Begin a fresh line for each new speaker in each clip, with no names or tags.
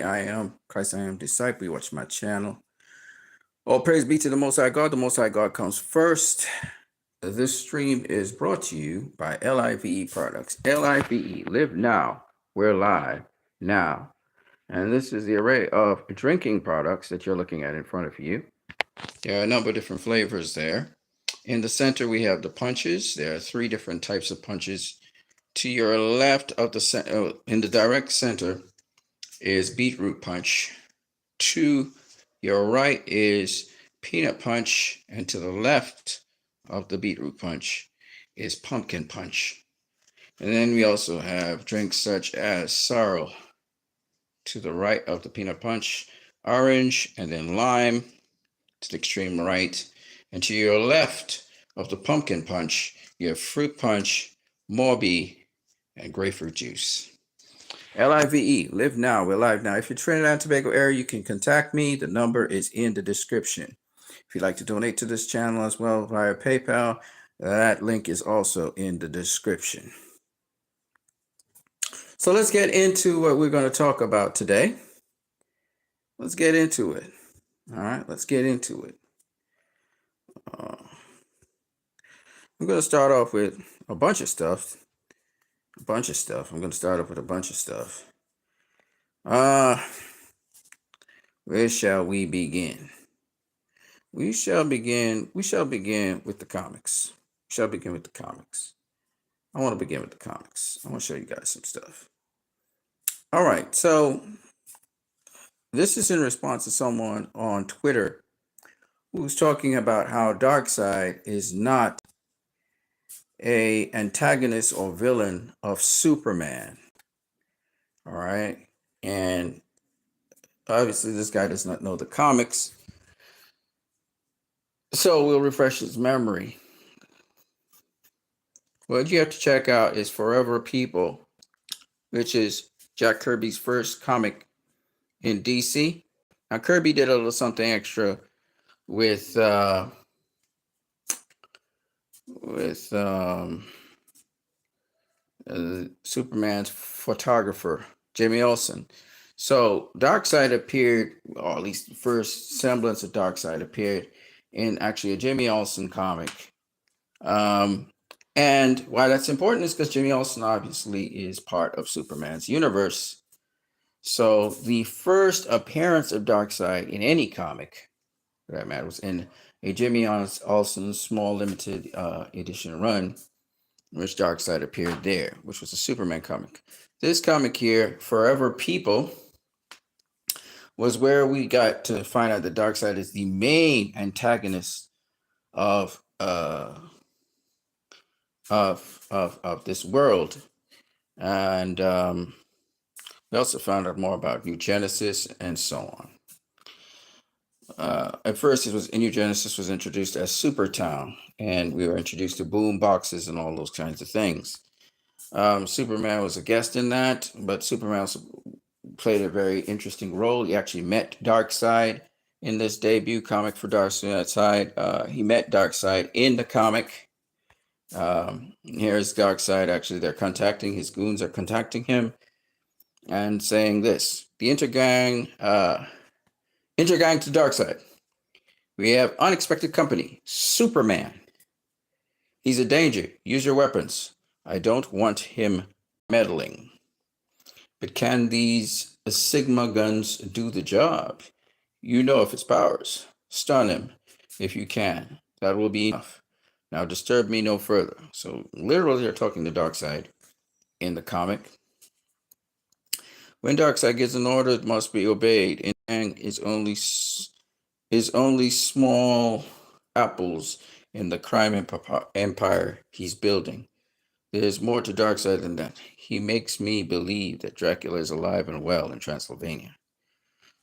I am Christ, I am disciple. You watch my channel. All praise be to the Most High God. The Most High God comes first. This stream is brought to you by LIVE products. LIVE, live now. We're live now. And this is the array of drinking products that you're looking at in front of you. There are a number of different flavors there. In the center, we have the punches. There are 3 different types of punches. To your left of the center, in the direct center, is beetroot punch. To your right is peanut punch, and to the left of the beetroot punch is pumpkin punch. And then we also have drinks such as sorrel to the right of the peanut punch, orange, and then lime to the extreme right. And to your left of the pumpkin punch, you have fruit punch, Morby, and grapefruit juice. LIVE, live now, we're live now. If you're Trinidad and Tobago area, you can contact me. The number is in the description. If you'd like to donate to this channel as well via PayPal, that link is also in the description. So let's get into what we're going to talk about today. Let's get into it. All right, let's get into it. I'm going to start off with a bunch of stuff. I'm going to start off with a bunch of stuff. Where shall we begin? We shall begin with the comics. I want to begin with the comics. I want to show you guys some stuff. All right, so this is in response to someone on Twitter who's talking about how Darkseid is not an antagonist or villain of Superman. All right, and obviously this guy does not know the comics, so we'll refresh his memory. What you have to check out is Forever People, which is Jack Kirby's first comic in DC. Now Kirby did a little something extra with Superman's photographer, Jimmy Olsen. So Darkseid appeared, or at least the first semblance of Darkseid appeared in actually a Jimmy Olsen comic. And why that's important is because Jimmy Olsen obviously is part of Superman's universe. So the first appearance of Darkseid in any comic, for that matter, was in a Jimmy Olsen small limited edition run, in which Darkseid appeared there, which was a Superman comic. This comic here, Forever People, was where we got to find out that Darkseid is the main antagonist of this world, and we also found out more about New Genesis and so on. At first, New Genesis was introduced as Supertown, and we were introduced to boom boxes and all those kinds of things. Superman was a guest in that, but Superman also played a very interesting role. He actually met Darkseid in this debut comic for Darkseid. He met Darkseid in the comic. Here's Darkseid. Actually, his goons are contacting him and saying this: the Intergang to Darkseid. We have unexpected company, Superman. He's a danger. Use your weapons. I don't want him meddling. But can these Sigma guns do the job? You know of its powers. Stun him if you can. That will be enough. Now disturb me no further. So literally they're talking to Darkseid in the comic. When Darkseid gives an order, it must be obeyed. And is only small apples in the crime empire he's building. There's more to Darkseid than that. He makes me believe that Dracula is alive and well in Transylvania.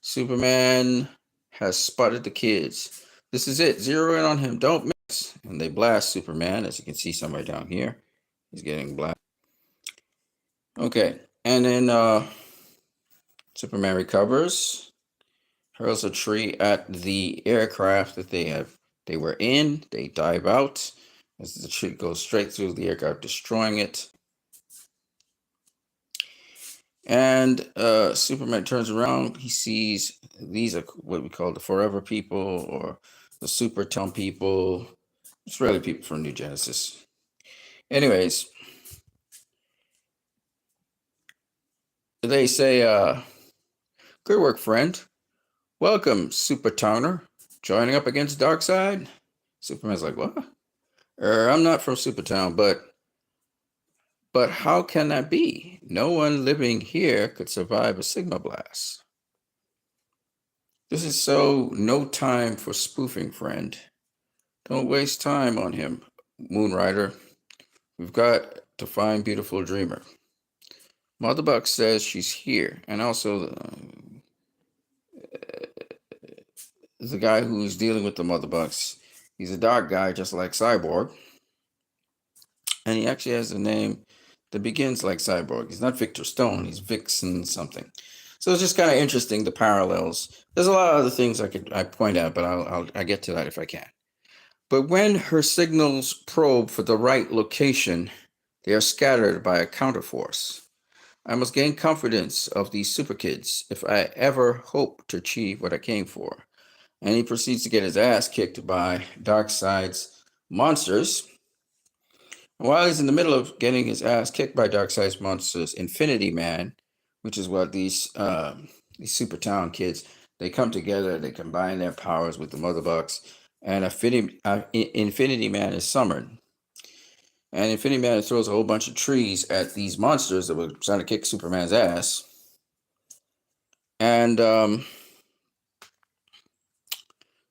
Superman has spotted the kids. This is it. Zero in on him. Don't miss. And they blast Superman, as you can see somewhere down here. He's getting blasted. Okay. And then Superman recovers, hurls a tree at the aircraft that they were in. They dive out as the tree goes straight through the aircraft, destroying it. And Superman turns around. He sees these are what we call the Forever People or the Super Town people. It's really people from New Genesis. Anyways, they say, good work, friend. Welcome, Super Towner. Joining up against Darkseid? Superman's like, what? I'm not from Supertown, but how can that be? No one living here could survive a Sigma blast. This is so no time for spoofing, friend. Don't waste time on him, Moonrider. We've got to find Beautiful Dreamer. Mother Buck says she's here, and also the guy who's dealing with the Mother Bucks. He's a dark guy, just like Cyborg, and he actually has a name that begins like Cyborg. He's not Victor Stone. He's Vixen something. So it's just kind of interesting, the parallels. There's a lot of other things I point out, but I'll get to that if I can. But when her signals probe for the right location, they are scattered by a counterforce. I must gain confidence of these super kids if I ever hope to achieve what I came for. And he proceeds to get his ass kicked by Darkseid's monsters. While he's in the middle of getting his ass kicked by Darkseid's monsters, Infinity Man, which is what these Super Town kids, they come together, they combine their powers with the Mother Bucks, and Infinity Man is summoned. And Infinity Man throws a whole bunch of trees at these monsters that were trying to kick Superman's ass. And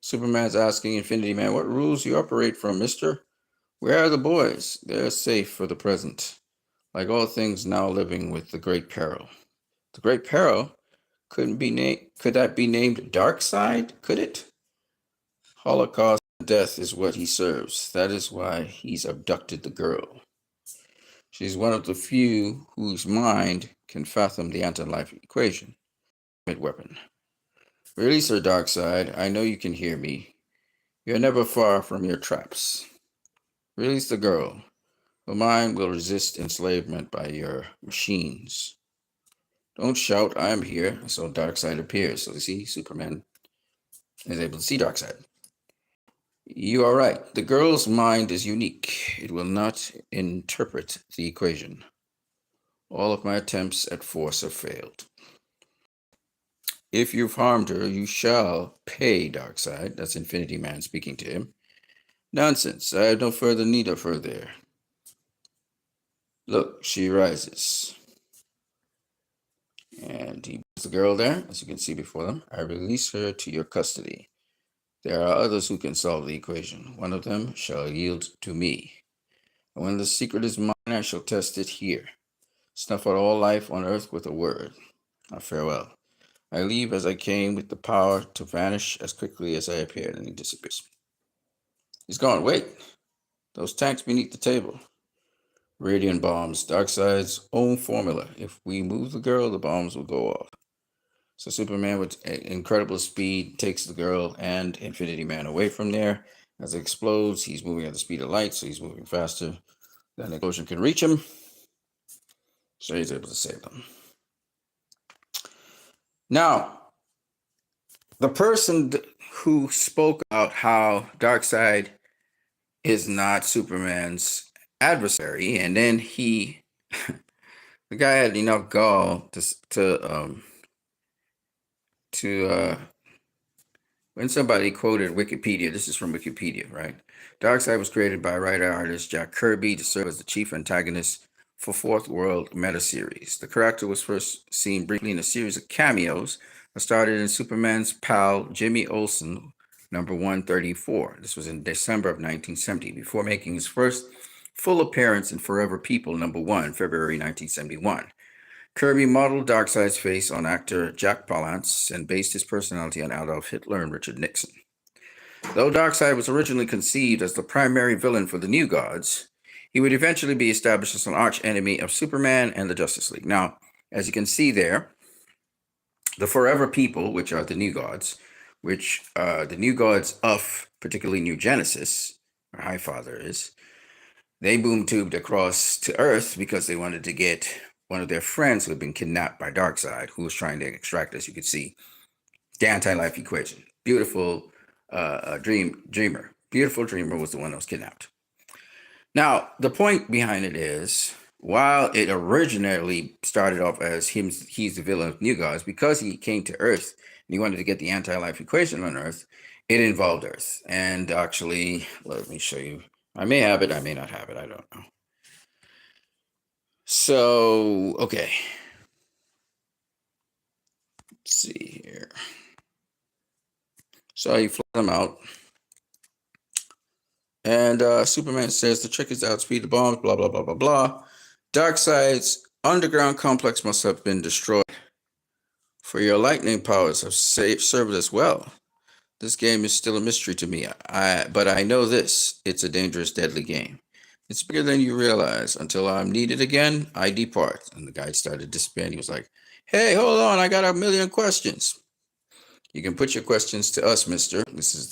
Superman's asking Infinity Man, what rules you operate from, mister? Where are the boys? They're safe for the present. Like all things now living with the Great Peril. The Great Peril could that be named Darkseid? Could it? Holocaust and death is what he serves. That is why he's abducted the girl. She's one of the few whose mind can fathom the anti-life equation. Weapon. Release her, Darkseid. I know you can hear me. You're never far from your traps. Release the girl. Her mind will resist enslavement by your machines. Don't shout, I am here. So Darkseid appears. So you see, Superman is able to see Darkseid. You are right. The girl's mind is unique. It will not interpret the equation. All of my attempts at force have failed. If you've harmed her, you shall pay, Darkseid. That's Infinity Man speaking to him. Nonsense. I have no further need of her there. Look, she rises. And he puts the girl there, as you can see before them. I release her to your custody. There are others who can solve the equation. One of them shall yield to me. And when the secret is mine, I shall test it here. Snuff out all life on earth with a word. Now farewell. I leave as I came with the power to vanish as quickly as I appeared, and he disappears. He's gone. Wait. Those tanks beneath the table. Radiant bombs. Darkseid's own formula. If we move the girl, the bombs will go off. So Superman, with incredible speed, takes the girl and Infinity Man away from there. As it explodes, he's moving at the speed of light, so he's moving faster than the explosion can reach him. So he's able to save them. Now, the person who spoke about how Darkseid is not Superman's adversary, and then the guy had enough gall to when somebody quoted Wikipedia, this is from Wikipedia, right? Darkseid was created by writer-artist Jack Kirby to serve as the chief antagonist for Fourth World meta-series. The character was first seen briefly in a series of cameos that started in Superman's pal Jimmy Olsen, number 134. This was in December of 1970, before making his first full appearance in Forever People, number 1, February 1971. Kirby modeled Darkseid's face on actor Jack Palance and based his personality on Adolf Hitler and Richard Nixon. Though Darkseid was originally conceived as the primary villain for the New Gods, he would eventually be established as an archenemy of Superman and the Justice League. Now, as you can see there, the Forever People, which are the New Gods, which the New Gods of particularly New Genesis, where Highfather is, they boom tubed across to Earth because they wanted to get one of their friends who had been kidnapped by Darkseid, who was trying to extract, as you could see, the anti-life equation. Beautiful dreamer. Beautiful dreamer was the one that was kidnapped. Now, the point behind it is, while it originally started off as he's the villain of New Gods, because he came to Earth and he wanted to get the anti-life equation on Earth, it involved Earth. And actually, let me show you. I may have it, I may not have it, I don't know. So, okay. Let's see here. So you fly them out. And Superman says the trick is to outspeed the bombs, blah, blah, blah, blah, blah. Darkseid's underground complex must have been destroyed. For your lightning powers have served us well. This game is still a mystery to me, but I know this. It's a dangerous, deadly game. It's bigger than you realize. Until I'm needed again, I depart. And the guy started dispatching. He was like, hey, hold on, I got a million questions. You can put your questions to us, mister. This is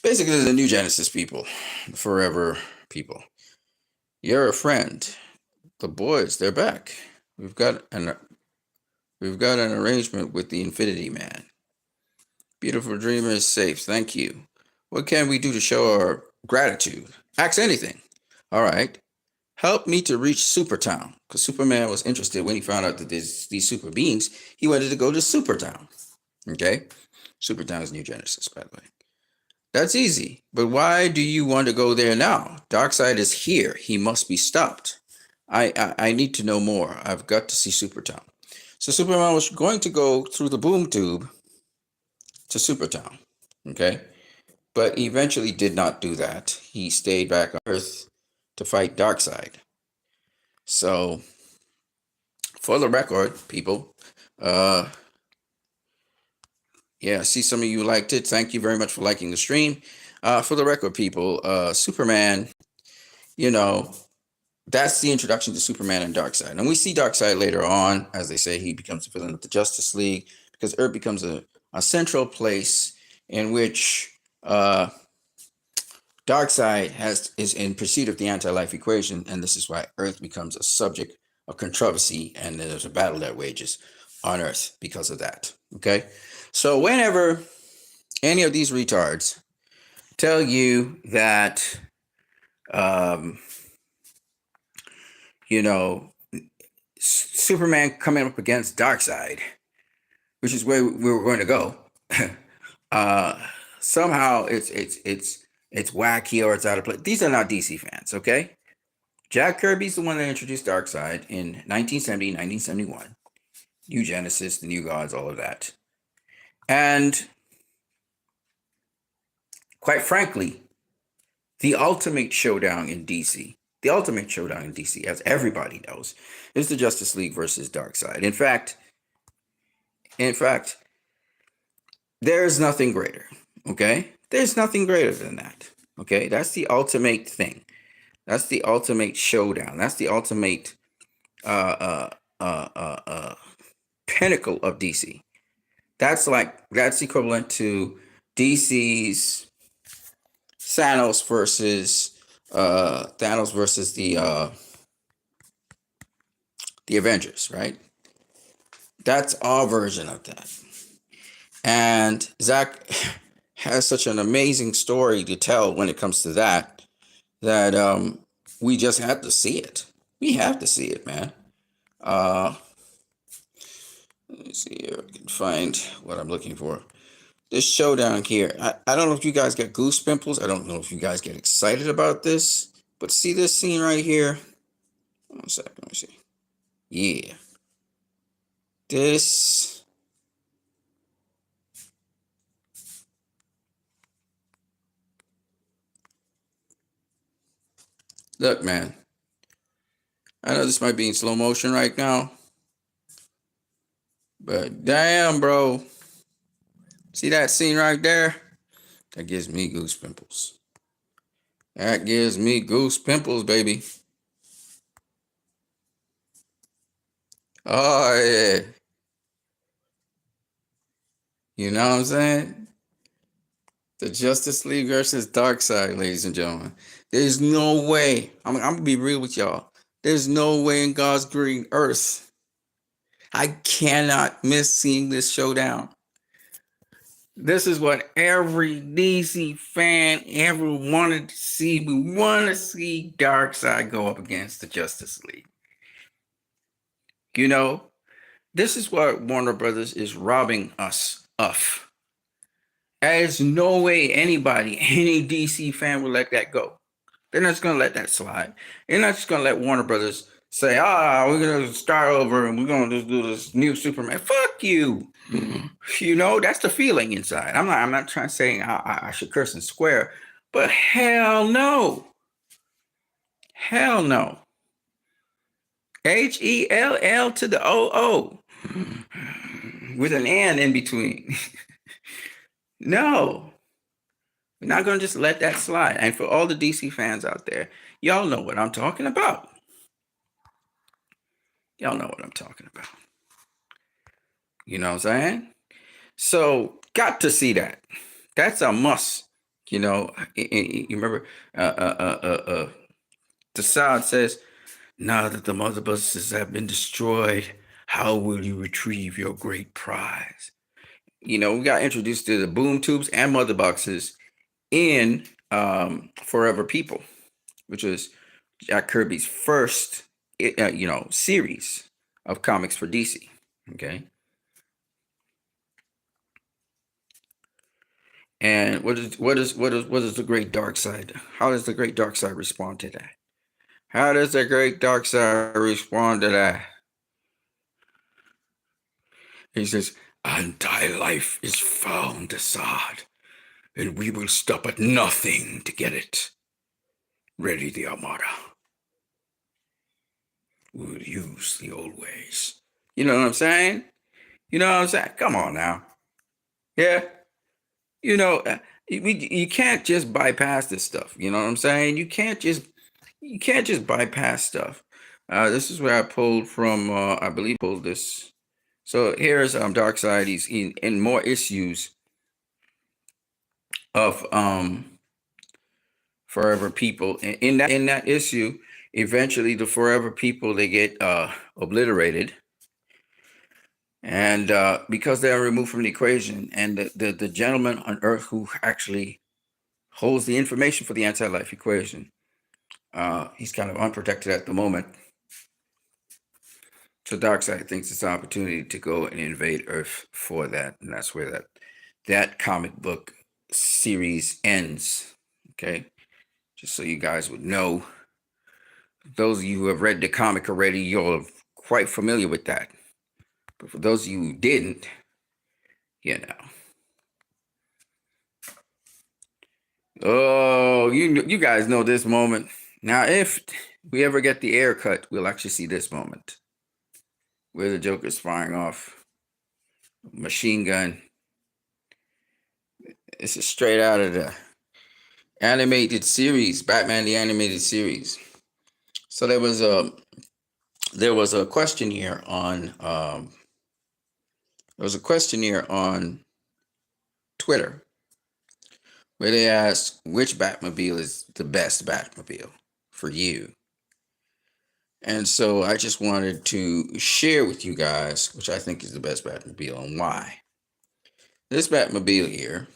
basically the New Genesis people, the Forever people. You're a friend. The boys, they're back. We've got an arrangement with the Infinity Man. Beautiful Dreamer is safe. Thank you. What can we do to show our gratitude? Ask anything. All right. Help me to reach Supertown. Because Superman was interested when he found out that there's these super beings. He wanted to go to Supertown. Okay? Supertown is New Genesis, by the way. That's easy. But why do you want to go there now? Darkseid is here. He must be stopped. I need to know more. I've got to see Supertown. So Superman was going to go through the boom tube to Supertown. Okay? But eventually did not do that. He stayed back on Earth to fight Darkseid. So, for the record, people, yeah, I see some of you liked it. Thank you very much for liking the stream. For the record, people, Superman, you know, that's the introduction to Superman and Darkseid. And we see Darkseid later on, as they say, he becomes a villain of the Justice League, because Earth becomes a central place in which Darkseid is in pursuit of the anti-life equation, and this is why Earth becomes a subject of controversy, and there's a battle that wages on Earth because of that. Okay, so whenever any of these retards tell you that, you know, Superman coming up against Darkseid, which is where we were going to go, somehow it's wacky or it's out of place. These are not DC fans, okay? Jack Kirby's the one that introduced Darkseid in 1970, 1971. New Genesis, the New Gods, all of that. And quite frankly, the ultimate showdown in DC, as everybody knows, is the Justice League versus Darkseid. In fact, there's nothing greater, okay? There's nothing greater than that, okay? That's the ultimate thing. That's the ultimate showdown. That's the ultimate pinnacle of DC. That's equivalent to DC's Thanos versus the Avengers, right? That's our version of that. And Zach has such an amazing story to tell when it comes to that we just have to see it. We have to see it, man. Let me see if I can find what I'm looking for. This showdown here. I don't know if you guys get goose pimples. I don't know if you guys get excited about this. But see this scene right here? One second, let me see. Yeah. This. Look, man. I know this might be in slow motion right now. But damn, bro. See that scene right there? That gives me goose pimples. That gives me goose pimples, baby. Oh, yeah. You know what I'm saying? The Justice League versus Darkseid, ladies and gentlemen. There's no way. I'm going to be real with y'all. There's no way in God's green earth I cannot miss seeing this showdown. This is what every DC fan ever wanted to see. We want to see Darkseid go up against the Justice League. You know, this is what Warner Brothers is robbing us of. There's no way anybody, any DC fan will let that go. They're not just going to let that slide. They're not just going to let Warner Brothers say, we're going to start over and we're going to just do this new Superman. Fuck you. You know, that's the feeling inside. I'm not trying to say I should curse and swear, but hell no. Hell no. HELL to the OO with an N in between. No. We're not going to just let that slide. And for all the DC fans out there, y'all know what I'm talking about. Y'all know what I'm talking about. You know what I'm saying? So, got to see that. That's a must. You know, you remember Desaad says, now that the mother buses have been destroyed, how will you retrieve your great prize? You know, we got introduced to the boom tubes and mother boxes in Forever People, which was Jack Kirby's first, series of comics for DC. Okay. And what is the great Darkseid? How does the great Darkseid respond to that? How does the great Darkseid respond to that? He says, anti-life is found, Assad, and we will stop at nothing to get it. Ready the Armada. We will use the old ways. You know what I'm saying? You know what I'm saying? Come on now. Yeah. You know, you can't just bypass this stuff. You know what I'm saying? You can't just bypass stuff. This is where I pulled from. I believe pulled this. So here's Darkseid. He's in more issues of Forever People. In that issue, eventually the Forever People, they get obliterated. And because they are removed from the equation, and the gentleman on Earth who actually holds the information for the anti-life equation, he's kind of unprotected at the moment. So Darkseid thinks it's an opportunity to go and invade Earth for that, and that's where that comic book series ends. Okay, just so you guys would know. Those of you who have read the comic already, you're quite familiar with that. But for those of you who didn't, you know. Oh, you guys know this moment. Now, if we ever get the air cut, we'll actually see this moment where the Joker's firing off a machine gun. This is straight out of the animated series, Batman the Animated Series. So there was a questionnaire on Twitter where they asked which Batmobile is the best Batmobile for you. And so I just wanted to share with you guys which I think is the best Batmobile and why. This Batmobile here,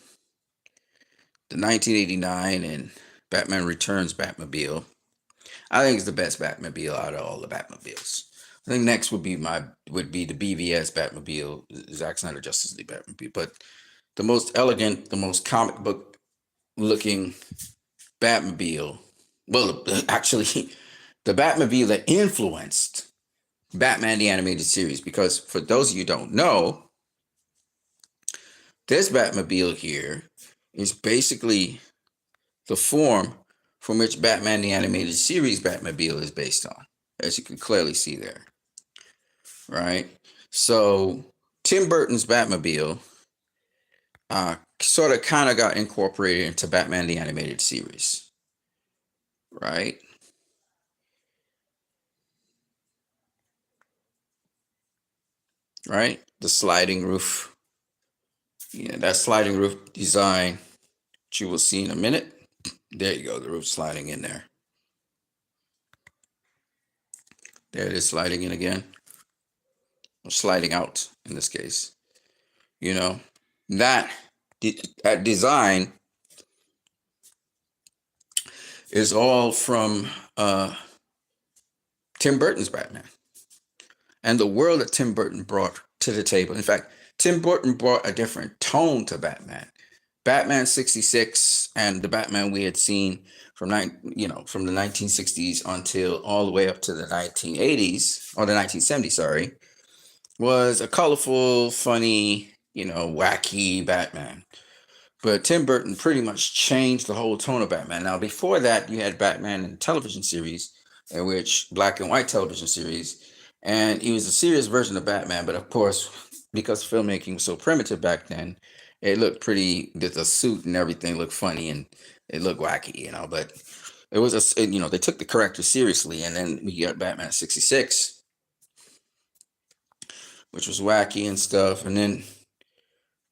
the 1989 and Batman Returns Batmobile, I think it's the best Batmobile out of all the Batmobiles. I think next would be the BVS Batmobile, Zack Snyder Justice League Batmobile. But the most elegant, the most comic book looking Batmobile, well, actually, the Batmobile that influenced Batman the Animated Series. Because for those of you who don't know, this Batmobile here is basically the form from which Batman the Animated Series Batmobile is based on, as you can clearly see there. Right? So Tim Burton's Batmobile sort of kind of got incorporated into Batman the Animated Series. Right? Right? The sliding roof. Yeah, that sliding roof design, which you will see in a minute. There you go, the roof sliding in there. There it is, sliding in again, or sliding out in this case. You know, that that design is all from Tim Burton's Batman and the world that Tim Burton brought to the table. In fact, Tim Burton brought a different tone to Batman. Batman 66 and the Batman we had seen from from the 1960s until all the way up to the 1980s or the 1970s, sorry, was a colorful, funny, wacky Batman. But Tim Burton pretty much changed the whole tone of Batman. Now, before that, you had Batman in television series, in which black and white television series, and he was a serious version of Batman. But of course, because filmmaking was so primitive back then, it looked pretty. The suit and everything looked funny and it looked wacky, But it was they took the character seriously, and then we got Batman '66, which was wacky and stuff, and then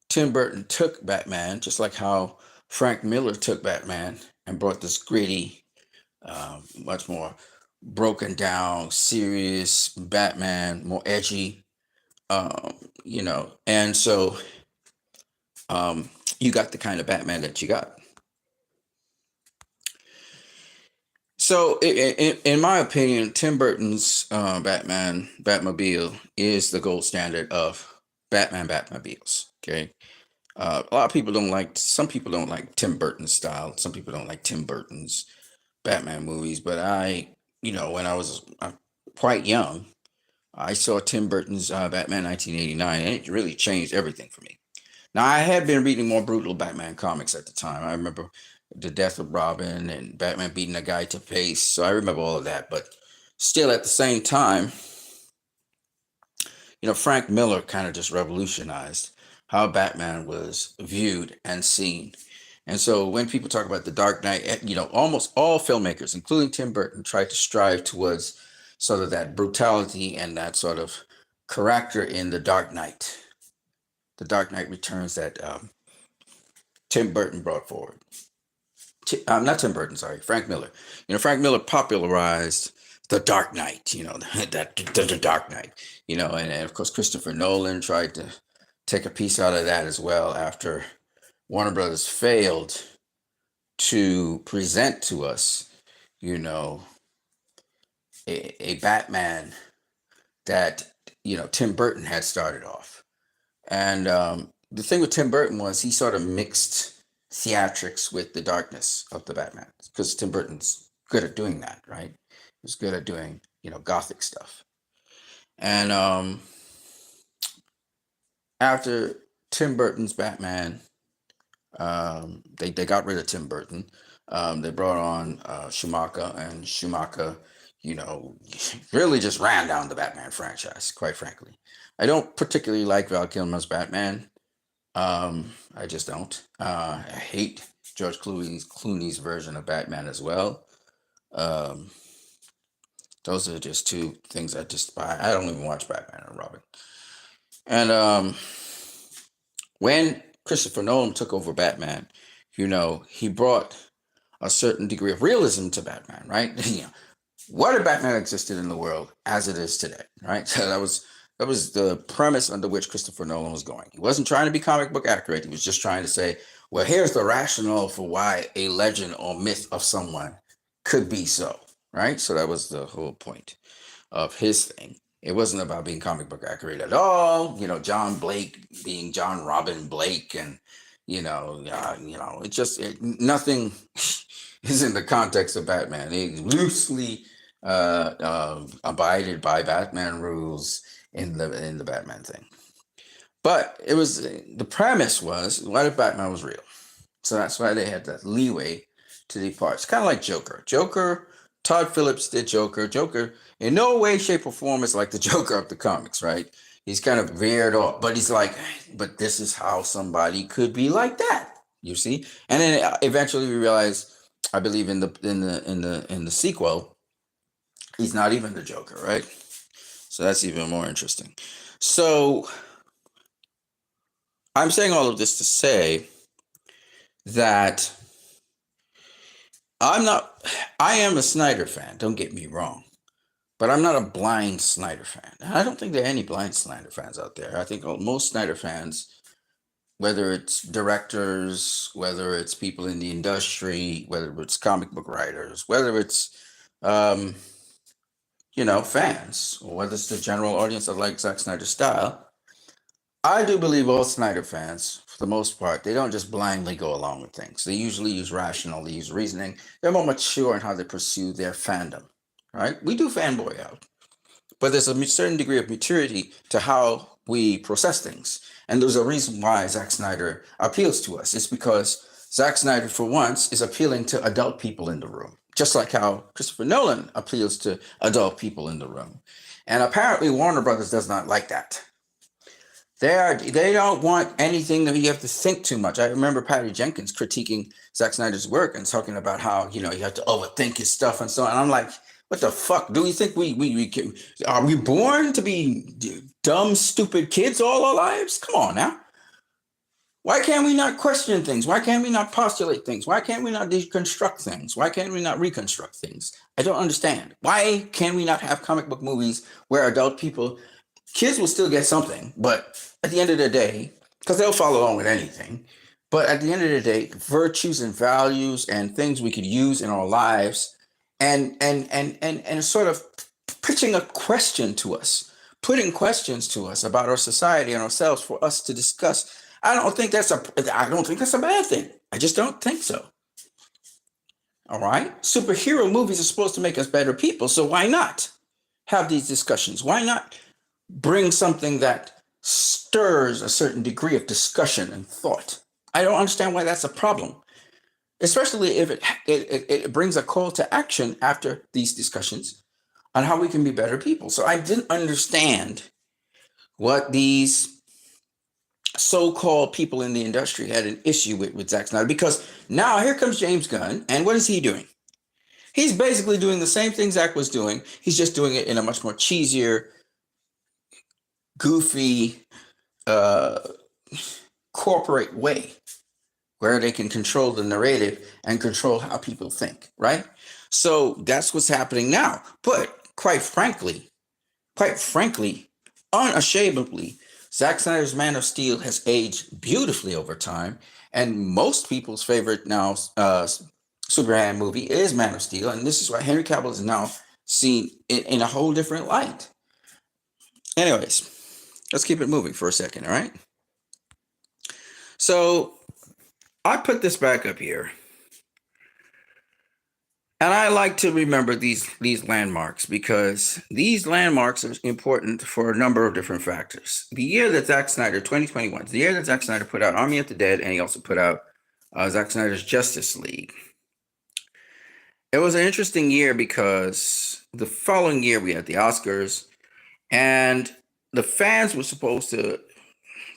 Tim Burton took Batman, just like how Frank Miller took Batman and brought this gritty, much more broken down, serious Batman, more edgy, and so you got the kind of Batman that you got. So, in my opinion, Tim Burton's Batmobile is the gold standard of Batmobiles. Okay. A lot of people don't like, some people don't like Tim Burton's style. Some people don't like Tim Burton's Batman movies. But when I was quite young, I saw Tim Burton's Batman 1989, and it really changed everything for me. Now, I had been reading more brutal Batman comics at the time. I remember the death of Robin and Batman beating a guy to face. So I remember all of that. But still, at the same time, Frank Miller kind of just revolutionized how Batman was viewed and seen. And so when people talk about the Dark Knight, almost all filmmakers, including Tim Burton, tried to strive towards sort of that brutality and that sort of character in the Dark Knight. The Dark Knight Returns that Tim Burton brought forward. Not Tim Burton, sorry, Frank Miller. Frank Miller popularized the Dark Knight, the Dark Knight, and of course Christopher Nolan tried to take a piece out of that as well after Warner Brothers failed to present to us, a Batman that, Tim Burton had started off. And the thing with Tim Burton was he sort of mixed theatrics with the darkness of the Batman, because Tim Burton's good at doing that, right? He was good at doing, gothic stuff. And after Tim Burton's Batman, they got rid of Tim Burton. They brought on Schumacher, and Schumacher, really just ran down the Batman franchise, quite frankly. I don't particularly like Val Kilmer's Batman. I just don't. I hate George Clooney's version of Batman as well. Those are just two things I don't even watch Batman and Robin. And when Christopher Nolan took over Batman, he brought a certain degree of realism to Batman, right? What if Batman existed in the world as it is today, right? So that was the premise under which Christopher Nolan was going. He wasn't trying to be comic book accurate. He was just trying to say, well, here's the rationale for why a legend or myth of someone could be so, right? So that was the whole point of his thing. It wasn't about being comic book accurate at all. John Blake being John Robin Blake, and it just nothing is in the context of Batman. It loosely abided by Batman rules in the Batman thing. But it was, the premise was, what if Batman was real? So that's why they had that leeway to depart. It's kind of like Joker. Todd Phillips did Joker. Joker, in no way, shape, or form is like the Joker of the comics, right? He's kind of veered off, but he's like, but this is how somebody could be like that, you see? And then eventually we realize, I believe in the sequel, he's not even the Joker, right? So that's even more interesting. So I'm saying all of this to say that I am a Snyder fan, don't get me wrong. but I'm not a blind Snyder fan. And I don't think there are any blind Snyder fans out there. I think most Snyder fans, whether it's directors, whether it's people in the industry, whether it's comic book writers, whether it's um, fans, or whether it's the general audience that likes Zack Snyder's style, I do believe all Snyder fans, for the most part, they don't just blindly go along with things. They usually use rational, they use reasoning. They're more mature in how they pursue their fandom. Right? We do fanboy out, but there's a certain degree of maturity to how we process things. And there's a reason why Zack Snyder appeals to us. It's because Zack Snyder, for once, is appealing to adult people in the room, just like how Christopher Nolan appeals to adult people in the room. And apparently Warner Brothers does not like that. They don't want anything that you have to think too much. I remember Patty Jenkins critiquing Zack Snyder's work and talking about how, you have to overthink his stuff and so on. And I'm like, what the fuck? Do we think are we born to be dumb, stupid kids all our lives? Come on now. Why can't we not question things? Why can't we not postulate things? Why can't we not deconstruct things? Why can't we not reconstruct things? I don't understand. Why can we not have comic book movies where adult people, kids will still get something, but at the end of the day, because they'll follow along with anything, but at the end of the day, virtues and values and things we could use in our lives, and sort of pitching a question to us, putting questions to us about our society and ourselves for us to discuss. I don't think that's a bad thing. I just don't think so. All right. Superhero movies are supposed to make us better people. So why not have these discussions? Why not bring something that stirs a certain degree of discussion and thought? I don't understand why that's a problem, especially if it brings a call to action after these discussions on how we can be better people. So I didn't understand what these so-called people in the industry had an issue with Zack Snyder, because now here comes James Gunn, and what is he doing? He's basically doing the same thing Zack was doing. He's just doing it in a much more cheesier, goofy, corporate way, where they can control the narrative and control how people think, right? So that's what's happening now. But quite frankly, unashamedly, Zack Snyder's Man of Steel has aged beautifully over time, and most people's favorite now Superman movie is Man of Steel, and this is why Henry Cavill is now seen in a whole different light. Anyways, let's keep it moving for a second, all right? So I put this back up here, and I like to remember these landmarks, because these landmarks are important for a number of different factors. The year that Zack Snyder, 2021, the year that Zack Snyder put out Army of the Dead, and he also put out Zack Snyder's Justice League. It was an interesting year because the following year we had the Oscars, and the fans were supposed to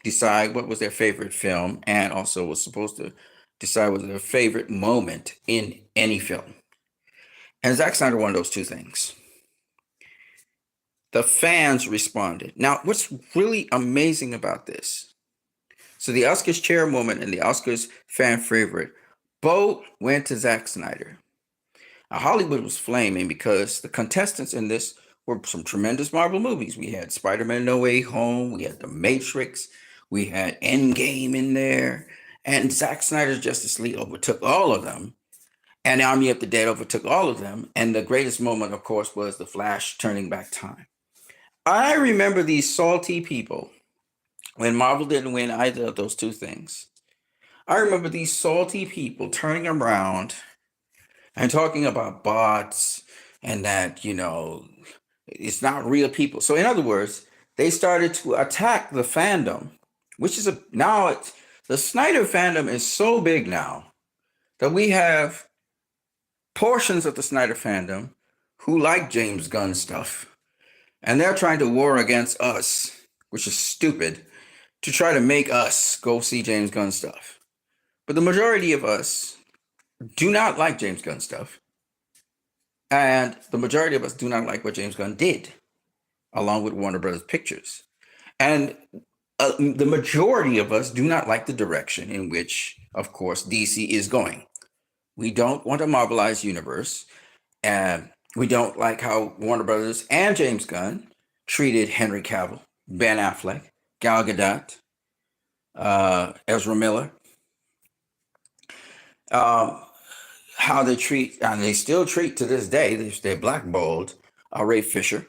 decide what was their favorite film, and also was supposed to decide what was their favorite moment in any film. And Zack Snyder won those two things. The fans responded. Now, what's really amazing about this? So the Oscars chair moment and the Oscars fan favorite both went to Zack Snyder. Now, Hollywood was flaming because the contestants in this were some tremendous Marvel movies. We had Spider-Man No Way Home, we had The Matrix, we had Endgame in there, and Zack Snyder's Justice League overtook all of them. And Army of the Dead overtook all of them. And the greatest moment, of course, was The Flash turning back time. I remember these salty people when Marvel didn't win either of those two things. I remember these salty people turning around and talking about bots and that, it's not real people. So in other words, they started to attack the fandom, which is the Snyder fandom is so big now that we have portions of the Snyder fandom who like James Gunn stuff, and they're trying to war against us, which is stupid, to try to make us go see James Gunn stuff. But the majority of us do not like James Gunn stuff, and the majority of us do not like what James Gunn did, along with Warner Brothers Pictures. And the majority of us do not like the direction in which, of course, DC is going. We don't want a Marvelized universe. And We don't like how Warner Brothers and James Gunn treated Henry Cavill, Ben Affleck, Gal Gadot, Ezra Miller. Um, how they treat, and they still treat to this day, they're blackballed, Ray Fisher.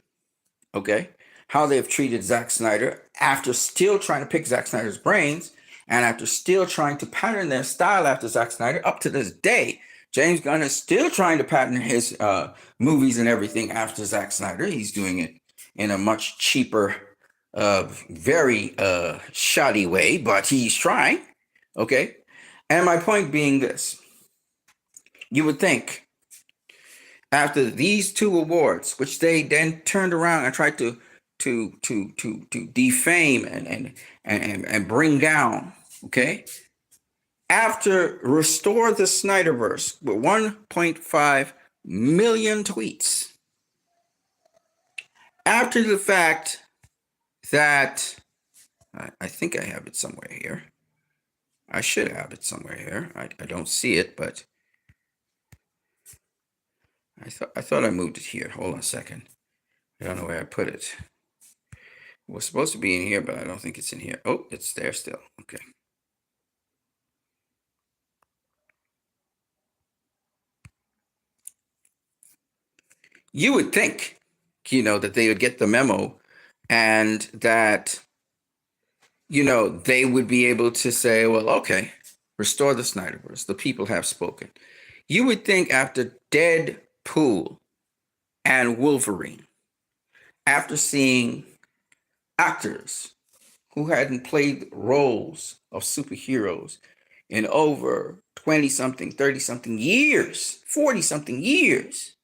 Okay, how they've treated Zack Snyder after still trying to pick Zack Snyder's brains and after still trying to pattern their style after Zack Snyder up to this day. James Gunn is still trying to pattern his movies and everything after Zack Snyder. He's doing it in a much cheaper, very shoddy way, but he's trying. Okay, and my point being this: you would think after these two awards, which they then turned around and tried to defame and bring down, okay? After Restore the Snyderverse with 1.5 million tweets, after the fact that I think I have it somewhere here. I should have it somewhere here. I don't see it, but I thought I moved it here. Hold on a second. I don't know where I put it. It was supposed to be in here, but I don't think it's in here. Oh, it's there still. Okay. You would think, that they would get the memo and that, they would be able to say, well, okay, restore the Snyderverse. The people have spoken. You would think after Deadpool and Wolverine, after seeing actors who hadn't played roles of superheroes in over 20 something, 30 something years, 40 something years,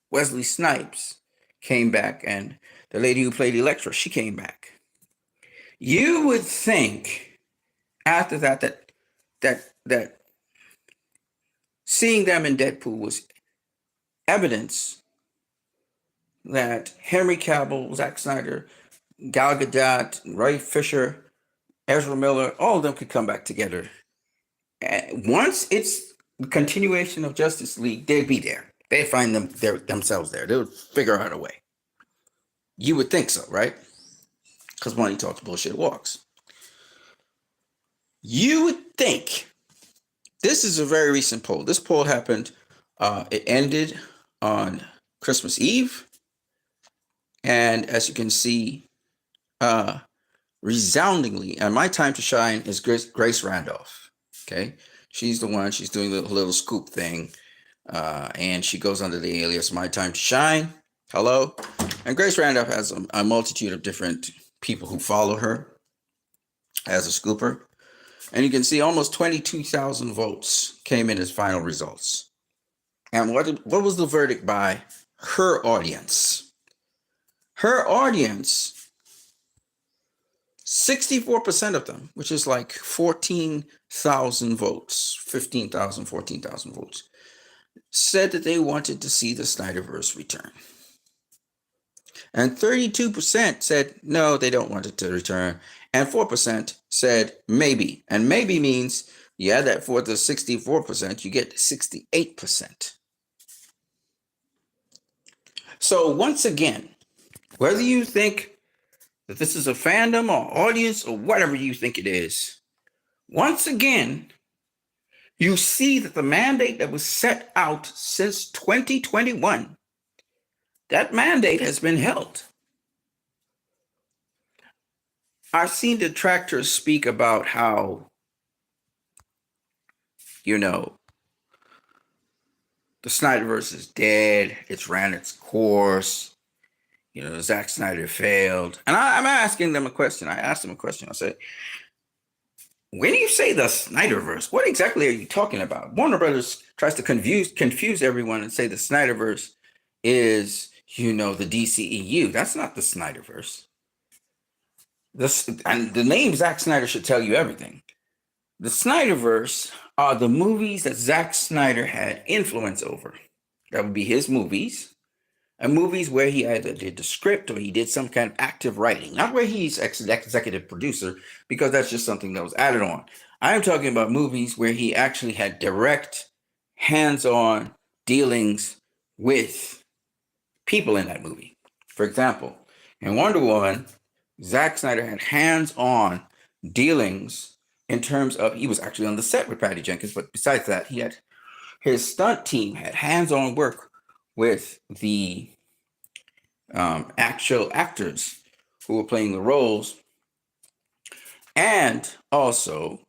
Wesley Snipes came back, and the lady who played Elektra, she came back. You would think after that seeing them in Deadpool was evidence that Henry Cavill, Zack Snyder, Gal Gadot, Ray Fisher, Ezra Miller, all of them could come back together. And once it's the continuation of Justice League, they'd be there. They'd find themselves there. They would figure out a way. You would think so, right? Because money talks, bullshit walks. You would think. This is a very recent poll. This poll happened, it ended on Christmas Eve. And as you can see, resoundingly, and my time to shine is Grace Randolph. Okay. She's the one, she's doing the little scoop thing. And she goes under the alias My Time to Shine. Hello. And Grace Randolph has a multitude of different people who follow her as a scooper. And you can see almost 22,000 votes came in as final results. And what was the verdict by her audience? Her audience, 64% of them, which is like 14,000 votes, 15,000, 14,000 votes, said that they wanted to see the Snyderverse return. And 32% said no, they don't want it to return. And 4% said maybe. And maybe means, yeah, that for the 64%, you get 68%. So once again, whether you think that this is a fandom or audience or whatever you think it is, once again, you see that the mandate that was set out since 2021, that mandate has been held. I've seen detractors speak about how, the Snyderverse is dead. It's ran its course. Zack Snyder failed. And I'm asking them a question. I asked them a question. I said, when you say the Snyderverse, what exactly are you talking about? Warner Brothers tries to confuse everyone and say the Snyderverse is, the DCEU. That's not the Snyderverse. And the name Zack Snyder should tell you everything. The Snyderverse are the movies that Zack Snyder had influence over. That would be his movies, and movies where he either did the script or he did some kind of active writing. Not where he's executive producer, because that's just something that was added on. I am talking about movies where he actually had direct, hands-on dealings with people in that movie. For example, in Wonder Woman, Zack Snyder had hands-on dealings in terms of he was actually on the set with Patty Jenkins, but besides that, he had his stunt team had hands-on work with the actual actors who were playing the roles, and also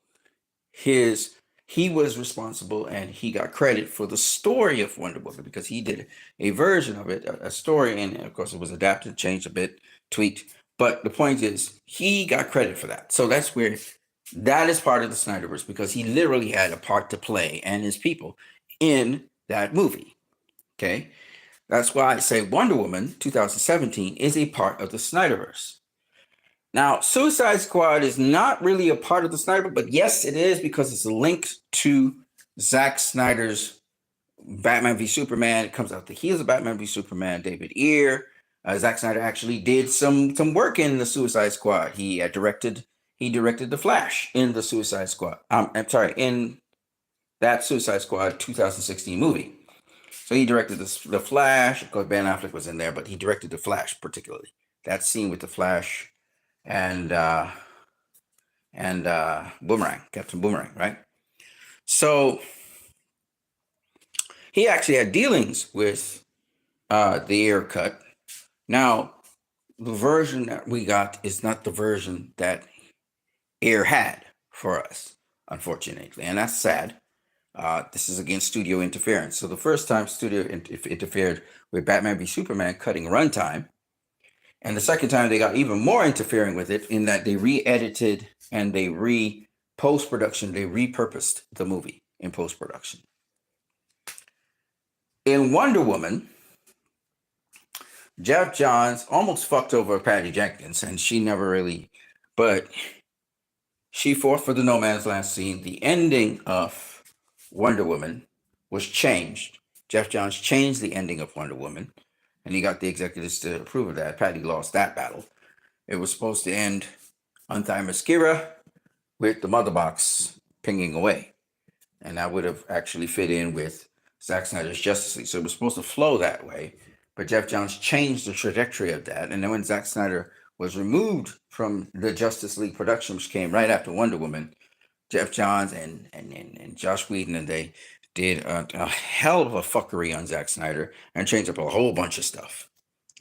his he was responsible and he got credit for the story of Wonder Woman because he did a version of it, a story, and of course it was adapted, changed a bit, tweaked. But the point is, he got credit for that. So that's where that is part of the Snyderverse because he literally had a part to play and his people in that movie. Okay. That's why I say Wonder Woman 2017 is a part of the Snyderverse. Now, Suicide Squad is not really a part of the Snyder, but yes, it is because it's linked to Zack Snyder's Batman v Superman. It comes out the heels of Batman v Superman. David Ayer, Zack Snyder actually did some work in the Suicide Squad. He directed the Flash in the Suicide Squad. I'm sorry, in that Suicide Squad 2016 movie. So he directed the Flash. Of course, Ben Affleck was in there, but he directed the Flash particularly. That scene with the Flash and Boomerang, Captain Boomerang, right? So he actually had dealings with the Ayer cut. Now, the version that we got is not the version that Ayer had for us, unfortunately, and that's sad. This is against studio interference. So the first time studio interfered with Batman v Superman cutting runtime, and the second time they got even more interfering with it in that they re-edited and they post-production, they repurposed the movie in post-production. In Wonder Woman, Jeff Johns almost fucked over Patty Jenkins, and she never really, but she fought for the No Man's Land scene. The ending of Wonder Woman was changed. Jeff Johns changed the ending of Wonder Woman, and he got the executives to approve of that. Patty lost that battle. It was supposed to end on Themyscira with the mother box pinging away. And that would have actually fit in with Zack Snyder's Justice League. So it was supposed to flow that way. But Jeff Johns changed the trajectory of that. And then when Zack Snyder was removed from the Justice League production, which came right after Wonder Woman, Jeff Johns and Josh Whedon, and they did a hell of a fuckery on Zack Snyder and changed up a whole bunch of stuff.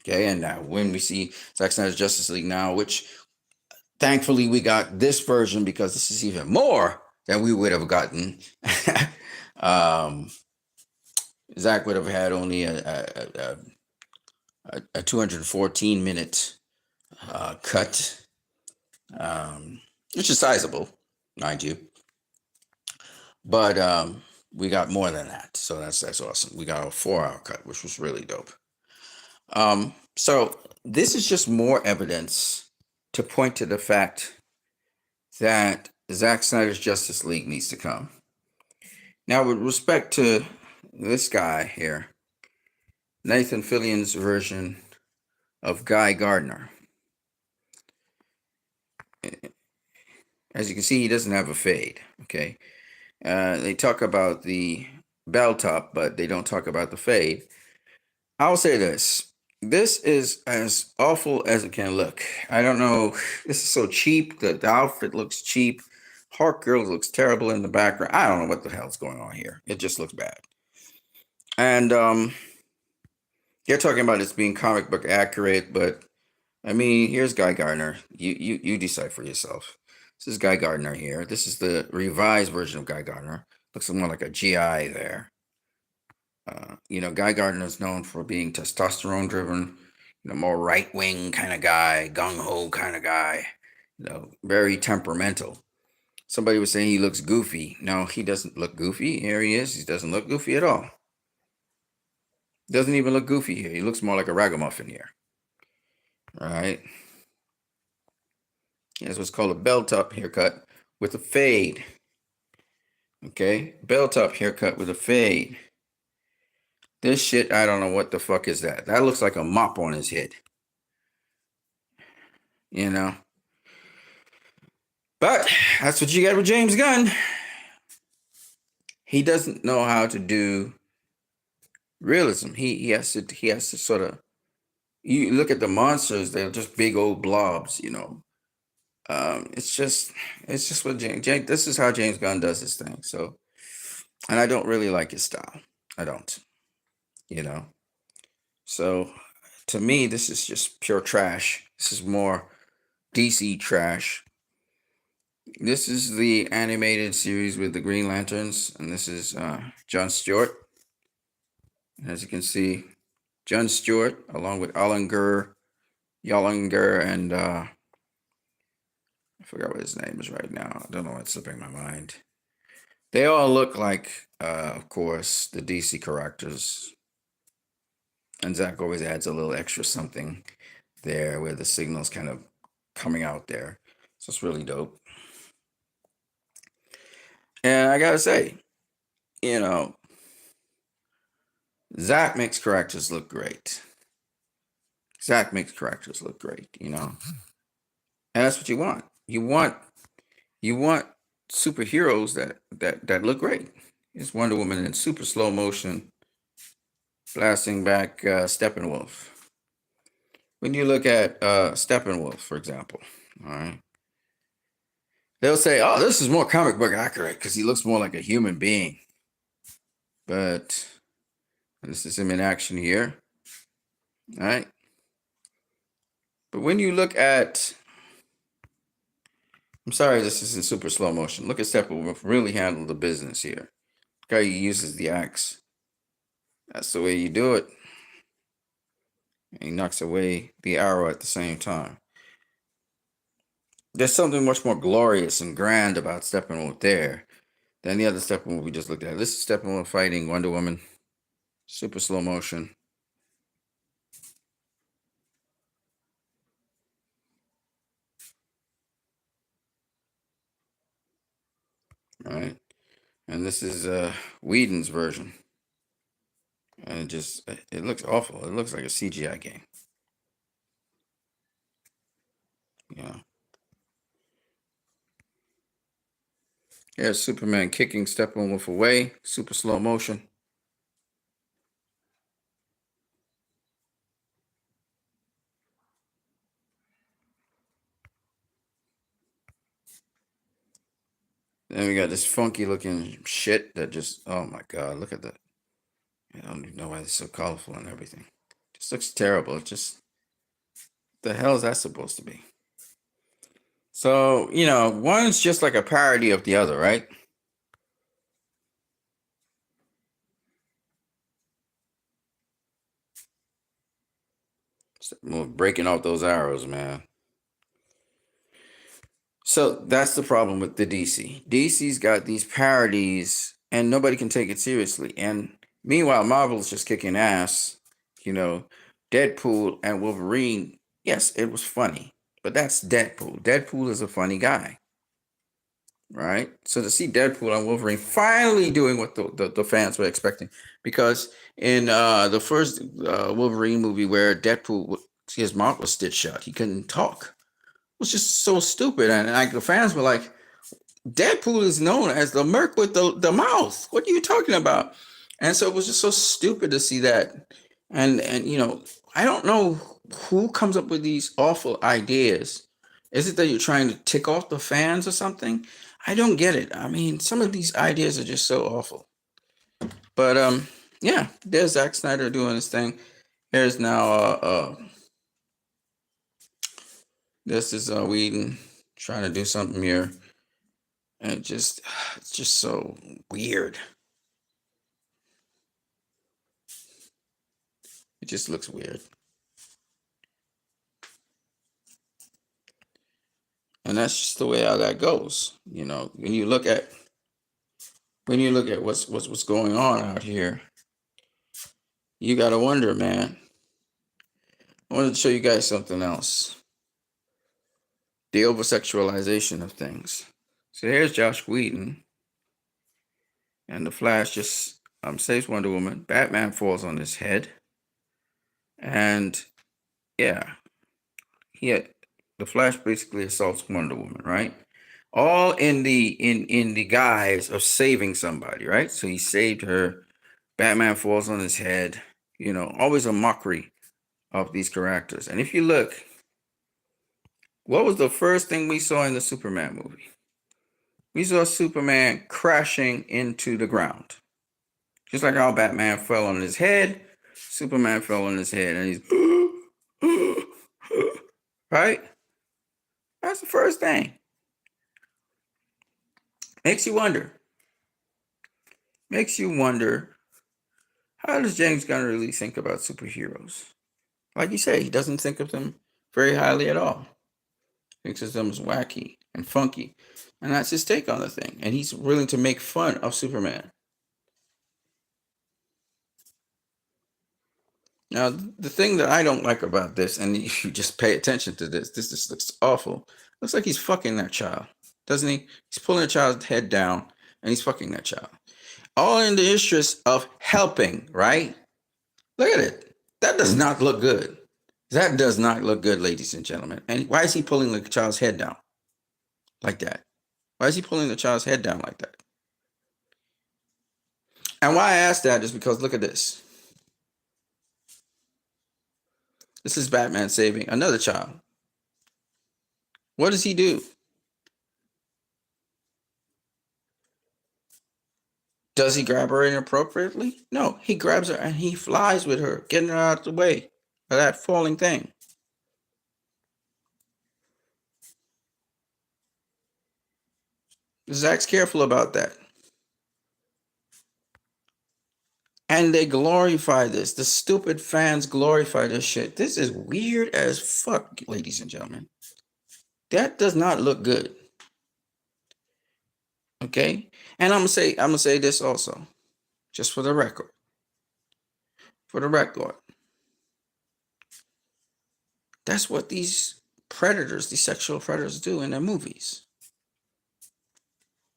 Okay, and now when we see Zack Snyder's Justice League now, which thankfully we got this version because this is even more than we would have gotten. Zack would have had only a 214-minute cut, which is sizable, mind you. But we got more than that, so that's awesome. We got a 4-hour cut, which was really dope. So this is just more evidence to point to the fact that Zack Snyder's Justice League needs to come. Now, with respect to this guy here, Nathan Fillion's version of Guy Gardner. As you can see, he doesn't have a fade, okay? They talk about the bell top, but they don't talk about the fade. I'll say this. This is as awful as it can look. I don't know. This is so cheap. The outfit looks cheap. Hawk Girl looks terrible in the background. I don't know what the hell's going on here. It just looks bad. And you're talking about this being comic book accurate, but I mean, here's Guy Gardner. You decide for yourself. This is Guy Gardner here. This is the revised version of Guy Gardner. Looks more like a GI there. Guy Gardner is known for being testosterone driven, more right wing kind of guy, gung ho kind of guy, very temperamental. Somebody was saying he looks goofy. No, he doesn't look goofy. Here he is. He doesn't look goofy at all. Doesn't even look goofy here. He looks more like a ragamuffin here. All right. He has what's called a bell top haircut with a fade. Okay. Bell top haircut with a fade. This shit, I don't know what the fuck is that. That looks like a mop on his head. But that's what you get with James Gunn. He doesn't know how to do realism. He has to sort of You look at the monsters; they're just big old blobs. It's just what James. This is how James Gunn does his thing. So, and I don't really like his style. I don't. You know. So, to me, this is just pure trash. This is more DC trash. This is the animated series with the Green Lanterns, and this is John Stewart. As you can see, John Stewart, along with Yollinger, and I forgot what his name is right now. I don't know what's slipping my mind. They all look like, of course, the DC characters. And Zach always adds a little extra something there where the signal's kind of coming out there. So it's really dope. And I gotta say, you know, Zach makes characters look great. Zach makes characters look great. And that's what you want. You want superheroes that look great. It's Wonder Woman in super slow motion, blasting back Steppenwolf. When you look at Steppenwolf, for example, all right, they'll say, "Oh, this is more comic book accurate because he looks more like a human being." But this is him in action here, all right? But when you look at, I'm sorry, this is in super slow motion. Look at Steppenwolf really handle the business here. Look how he uses the axe. That's the way you do it. And he knocks away the arrow at the same time. There's something much more glorious and grand about Steppenwolf there than the other Steppenwolf we just looked at. This is Steppenwolf fighting Wonder Woman. Super slow motion. All right. And this is Whedon's version. And it looks awful. It looks like a CGI game. Yeah. Here's Superman kicking Steppenwolf away. Super slow motion. Then we got this funky looking shit that just, oh my God, look at that. I don't even know why it's so colorful and everything. Just looks terrible. It just, the hell is that supposed to be? So, one's just like a parody of the other, right? Breaking off those arrows, man. So that's the problem with the DC. DC's got these parodies and nobody can take it seriously. And meanwhile, Marvel's just kicking ass. Deadpool and Wolverine, yes, it was funny, but that's Deadpool. Deadpool is a funny guy, right? So to see Deadpool and Wolverine finally doing what the fans were expecting, because in the first Wolverine movie where Deadpool, his mouth was stitched shut, he couldn't talk. It was just so stupid, and like the fans were like, Deadpool is known as the Merc with the mouth. What are you talking about? And so it was just so stupid to see that. And I don't know who comes up with these awful ideas. Is it that you're trying to tick off the fans or something? I don't get it. I mean, some of these ideas are just so awful. But yeah, there's Zack Snyder doing his thing. Here's now this is Whedon trying to do something here. And it's just so weird. It just looks weird. And that's just the way how that goes. When you look at what's going on out here, you gotta wonder, man. I wanted to show you guys something else. The over-sexualization of things. So here's Josh Whedon. And the Flash just saves Wonder Woman. Batman falls on his head. And yeah, the Flash basically assaults Wonder Woman, right? All in the guise of saving somebody, right? So he saved her. Batman falls on his head. Always a mockery of these characters. And if you look, what was the first thing we saw in the Superman movie? We saw Superman crashing into the ground. Just like how Batman fell on his head, Superman fell on his head, and he's right? That's the first thing. Makes you wonder. How does James Gunn really think about superheroes? Like you say, he doesn't think of them very highly at all. He thinks of them as wacky and funky. And that's his take on the thing. And he's willing to make fun of Superman. Now, the thing that I don't like about this, and if you just pay attention to this just looks awful. Looks like he's fucking that child, doesn't he? He's pulling the child's head down, and he's fucking that child. All in the interest of helping, right? Look at it. That does not look good. That does not look good, ladies and gentlemen. And why is he pulling the child's head down like that? Why is he pulling the child's head down like that? And why I ask that is because look at this. This is Batman saving another child. What does he do? Does he grab her inappropriately? No, he grabs her and he flies with her, getting her out of the way of that falling thing. Zach's careful about that. And they glorify this. The stupid fans glorify this shit. This is weird as fuck, ladies and gentlemen. That does not look good. Okay? And I'm gonna say this also, just for the record. For the record. That's what these predators, these sexual predators do in their movies.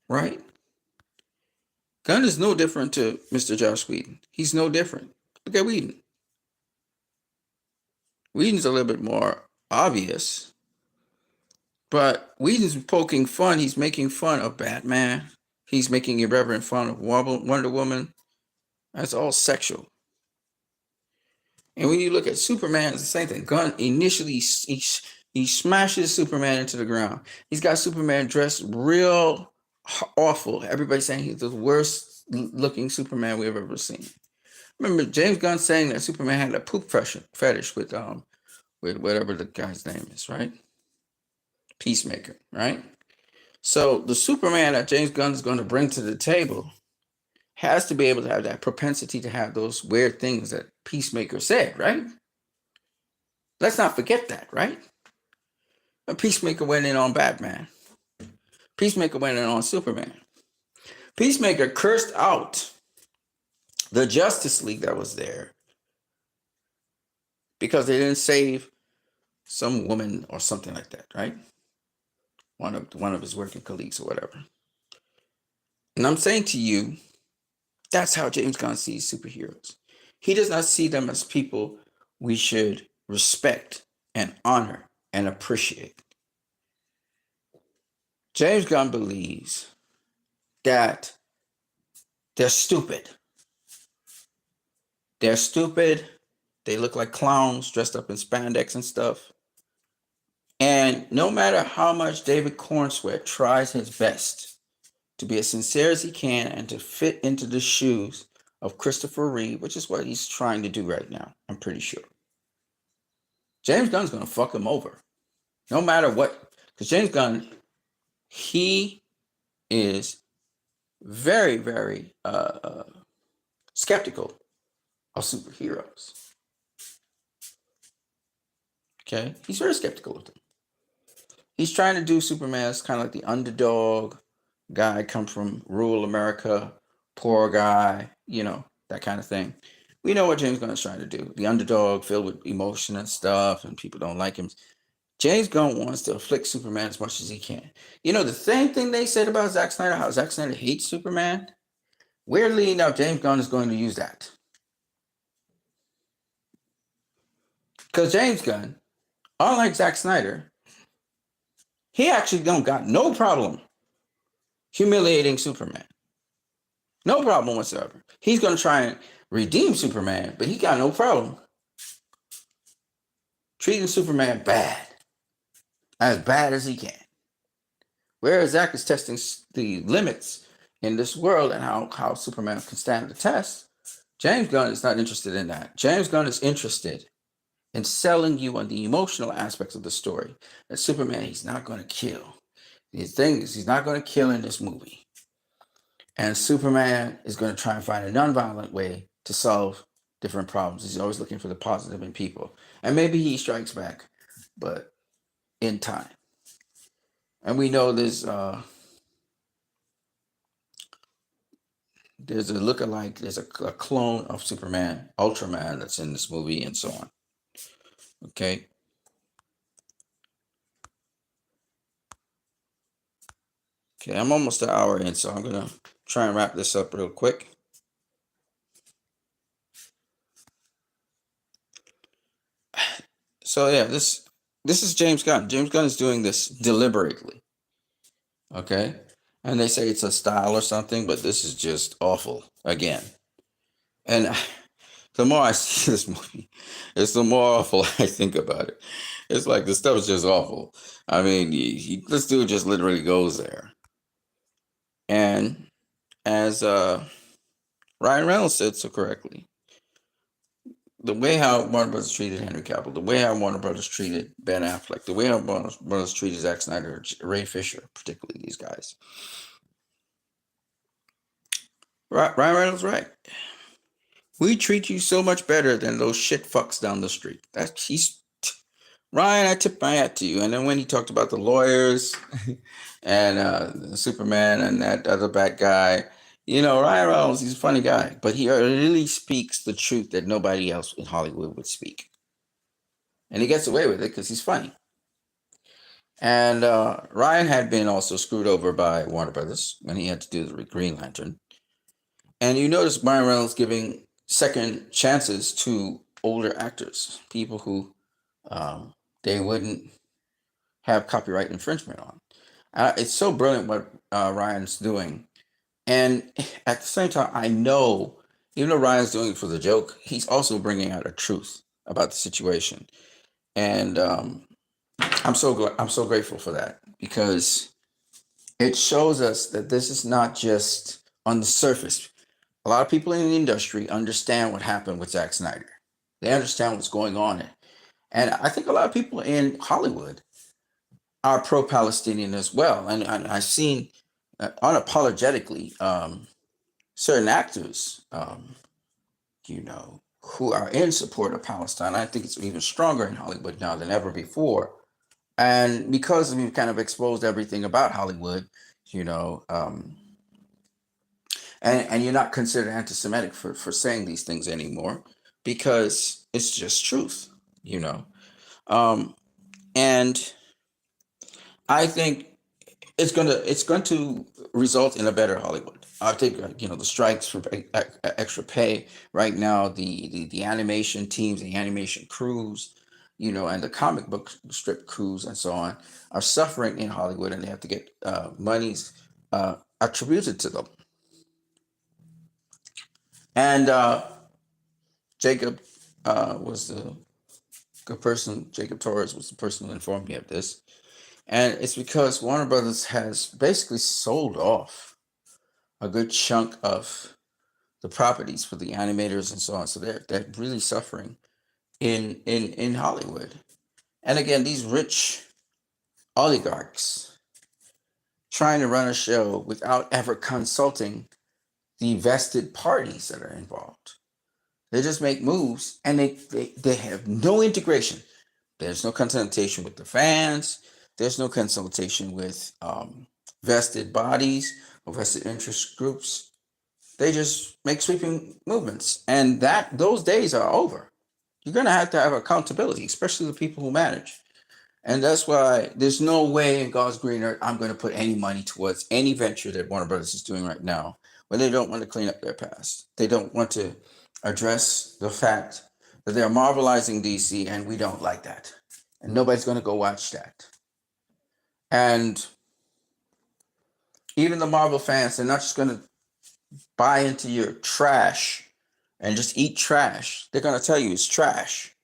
Right? Gunn is no different to Mr. Josh Whedon. He's no different. Look at Whedon. Whedon's a little bit more obvious. But Whedon's poking fun. He's making fun of Batman. He's making irreverent fun of Wonder Woman. That's all sexual. And when you look at Superman, it's the same thing. Gunn initially, he smashes Superman into the ground. He's got Superman dressed real awful. Everybody's saying he's the worst looking Superman we've ever seen. Remember James Gunn saying that Superman had a poop fetish with whatever the guy's name is, right? Peacemaker, right? So the Superman that James Gunn is going to bring to the table has to be able to have that propensity to have those weird things that Peacemaker said, right? Let's not forget that, right? A Peacemaker went in on Batman. Peacemaker went in on Superman. Peacemaker cursed out the Justice League that was there because they didn't save some woman or something like that, right? One of his working colleagues or whatever. And I'm saying to you, that's how James Gunn sees superheroes. He does not see them as people we should respect and honor and appreciate. James Gunn believes that they're stupid. They're stupid. They look like clowns dressed up in spandex and stuff. And no matter how much David Cornsweet tries his best to be as sincere as he can and to fit into the shoes of Christopher Reeve, which is what he's trying to do right now, I'm pretty sure. James Gunn's going to fuck him over. No matter what. Because James Gunn, he is very, very skeptical of superheroes. Okay? He's very skeptical of them. He's trying to do Superman as kind of like the underdog guy, come from rural America, poor guy, that kind of thing. We know what James Gunn is trying to do. The underdog filled with emotion and stuff, and people don't like him. James Gunn wants to afflict Superman as much as he can. The same thing they said about Zack Snyder, how Zack Snyder hates Superman. Weirdly enough, James Gunn is going to use that. Because James Gunn, unlike Zack Snyder, he actually don't got no problem humiliating Superman. No problem whatsoever. He's going to try and redeem Superman, but he got no problem treating Superman as bad as he can. Whereas Zack is testing the limits in this world and how Superman can stand the test, James Gunn is not interested in that. James Gunn is interested in selling you on the emotional aspects of the story. That Superman, he's not going to kill. The thing is, he's not going to kill in this movie. And Superman is going to try and find a nonviolent way to solve different problems. He's always looking for the positive in people. And maybe he strikes back, but in time. And we know there's a lookalike, there's a clone of Superman, Ultraman, that's in this movie, and so on. Okay. Okay, I'm almost an hour in, so I'm gonna try and wrap this up real quick. So yeah, this is James Gunn. James Gunn is doing this deliberately. Okay. And they say it's a style or something, but this is just awful again. And the more I see this movie, it's the more awful I think about it. It's like the stuff is just awful. I mean, this dude just literally goes there. And as Ryan Reynolds said so correctly, the way how Warner Brothers treated Henry Cavill, the way how Warner Brothers treated Ben Affleck, the way how Warner Brothers treated Zack Snyder, Ray Fisher, particularly these guys. Ryan Reynolds, right? We treat you so much better than those shit fucks down the street. Ryan, I tip my hat to you. And then when he talked about the lawyers and Superman and that other bad guy, Ryan Reynolds, he's a funny guy, but he really speaks the truth that nobody else in Hollywood would speak. And he gets away with it because he's funny. And Ryan had been also screwed over by Warner Brothers when he had to do the Green Lantern. And you notice Ryan Reynolds giving second chances to older actors, people who they wouldn't have copyright infringement on. It's so brilliant what Ryan's doing. And at the same time, I know, even though Ryan's doing it for the joke, he's also bringing out a truth about the situation. And I'm so grateful for that, because it shows us that this is not just on the surface. A lot of people in the industry understand what happened with Zack Snyder. They understand what's going on. And I think a lot of people in Hollywood are pro-Palestinian as well. And I've seen unapologetically certain actors, who are in support of Palestine. I think it's even stronger in Hollywood now than ever before. And because we've kind of exposed everything about Hollywood, and you're not considered anti-Semitic for saying these things anymore, because it's just truth, and I think it's going to result in a better Hollywood. I think the strikes for extra pay right now, the animation teams, the animation crews, and the comic book strip crews and so on are suffering in Hollywood, and they have to get monies attributed to them. And Jacob was the good person. Jacob Torres was the person who informed me of this. And it's because Warner Brothers has basically sold off a good chunk of the properties for the animators and so on. So they're really suffering in Hollywood. And again, these rich oligarchs trying to run a show without ever consulting the vested parties that are involved. They just make moves, and they have no integration. There's no consultation with the fans. There's no consultation with vested bodies or vested interest groups. They just make sweeping movements, and those days are over. You're going to have accountability, especially the people who manage. And that's why there's no way in God's green earth I'm going to put any money towards any venture that Warner Brothers is doing right now, when they don't want to clean up their past. They don't want to address the fact that they're marvelizing DC, and we don't like that. And nobody's going to go watch that. And even the Marvel fans, they're not just going to buy into your trash and just eat trash. They're going to tell you it's trash.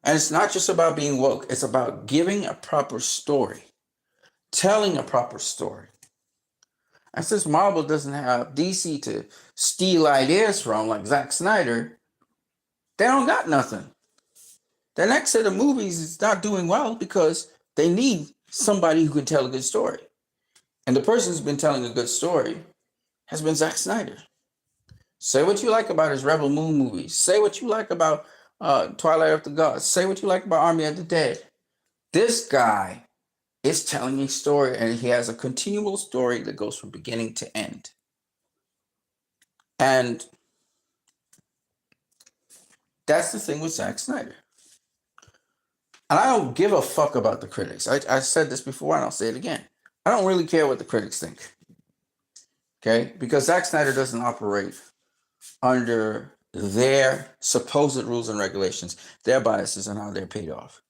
And it's not just about being woke, it's about giving a proper story, telling a proper story. And since Marvel doesn't have DC to steal ideas from, like Zack Snyder, they don't got nothing. The next set of movies is not doing well because they need somebody who can tell a good story. And the person who's been telling a good story has been Zack Snyder. Say what you like about his Rebel Moon movies. Say what you like about Twilight of the Gods. Say what you like about Army of the Dead. This guy is telling a story, and he has a continual story that goes from beginning to end. And that's the thing with Zack Snyder. And I don't give a fuck about the critics. I said this before and I'll say it again. I don't really care what the critics think. Okay? Because Zack Snyder doesn't operate under their supposed rules and regulations, their biases, and how they're paid off.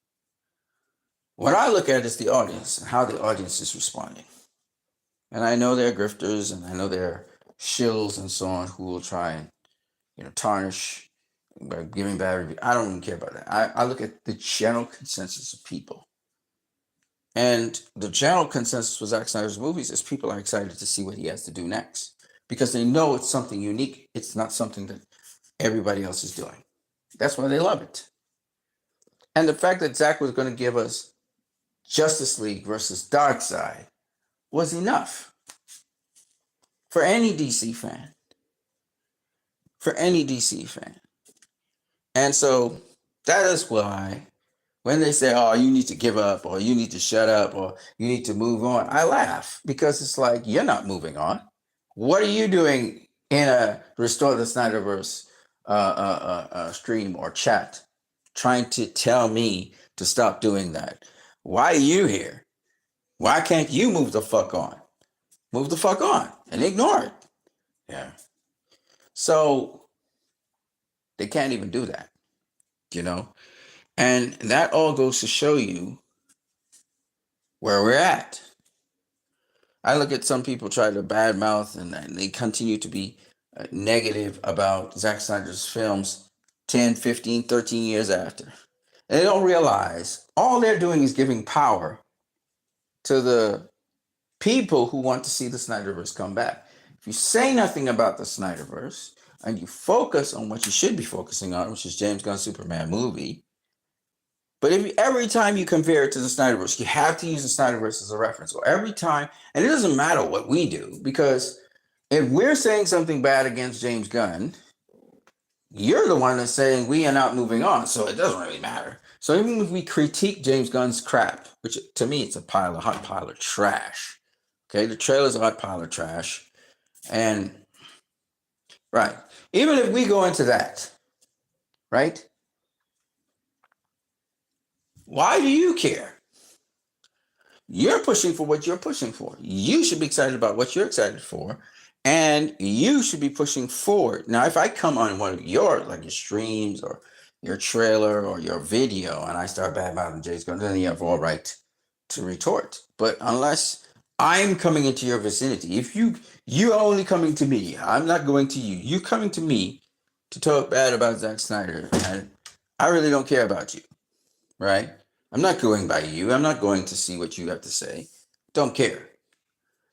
What I look at is the audience and how the audience is responding. And I know there are grifters and I know there are shills and so on who will try and tarnish by giving bad reviews. I don't even care about that. I look at the general consensus of people. And the general consensus with Zack Snyder's movies is people are excited to see what he has to do next because they know it's something unique. It's not something that everybody else is doing. That's why they love it. And the fact that Zack was going to give us Justice League versus Darkseid was enough for any DC fan. For any DC fan. And so that is why when they say, oh, you need to give up or you need to shut up or you need to move on, I laugh because it's like, you're not moving on. What are you doing in a Restore the Snyderverse stream or chat trying to tell me to stop doing that? Why are you here? Why can't you move the fuck on? Move the fuck on and ignore it. Yeah. So they can't even do that, And that all goes to show you where we're at. I look at some people try to badmouth and they continue to be negative about Zack Snyder's films 10, 15, 13 years after. And they don't realize all they're doing is giving power to the people who want to see the Snyderverse come back. If you say nothing about the Snyderverse and you focus on what you should be focusing on, which is James Gunn's Superman movie, but every time you compare it to the Snyderverse, you have to use the Snyderverse as a reference. Or every time, and it doesn't matter what we do, because if we're saying something bad against James Gunn, you're the one that's saying we are not moving on, so it doesn't really matter. So even if we critique James Gunn's crap, which to me it's a hot pile of trash. Okay, the trailer's a hot pile of trash. And right, even if we go into that, right? Why do you care? You're pushing for what you're pushing for. You should be excited about what you're excited for. And you should be pushing forward. Now, if I come on one of your streams or your trailer or your video and I start badmouthing James Gunn, then you have all right to retort. But unless I'm coming into your vicinity, if you're only coming to me, I'm not going to you. You're coming to me to talk bad about Zack Snyder, and I really don't care about you, right? I'm not going by you. I'm not going to see what you have to say. Don't care.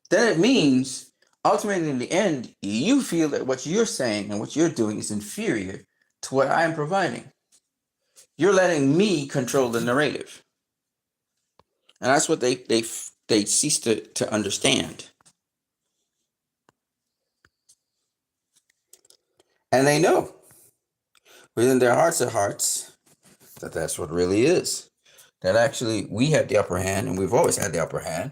Then it means, ultimately, in the end, you feel that what you're saying and what you're doing is inferior to what I am providing. You're letting me control the narrative. And that's what they cease to understand. And they know within their hearts of hearts that that's what really is. That actually we have the upper hand, and we've always had the upper hand.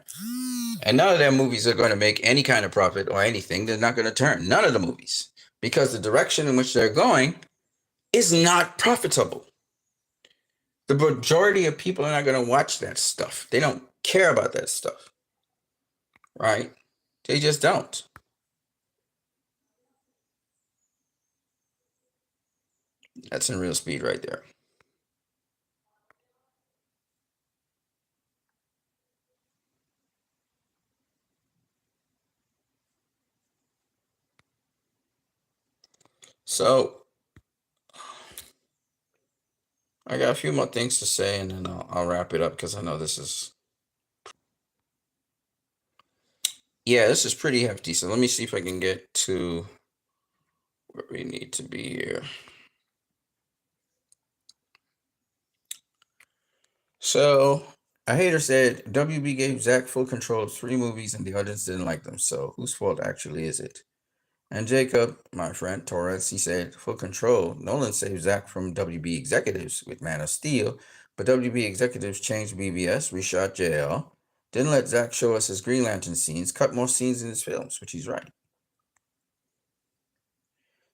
And none of their movies are going to make any kind of profit or anything. They're not going to turn. None of the movies. Because the direction in which they're going is not profitable. The majority of people are not going to watch that stuff. They don't care about that stuff. Right? They just don't. That's in real speed right there. So I got a few more things to say, and then I'll wrap it up because I know this is. Yeah, this is pretty hefty. So let me see if I can get to where we need to be here. So a hater said WB gave Zach full control of 3 movies and the audience didn't like them. So whose fault actually is it? And Jacob, my friend Torres, he said full control. Nolan saved Zach from WB executives with Man of Steel, but WB executives changed BBS, reshot JL, didn't let Zach show us his Green Lantern scenes, cut more scenes in his films, which he's right.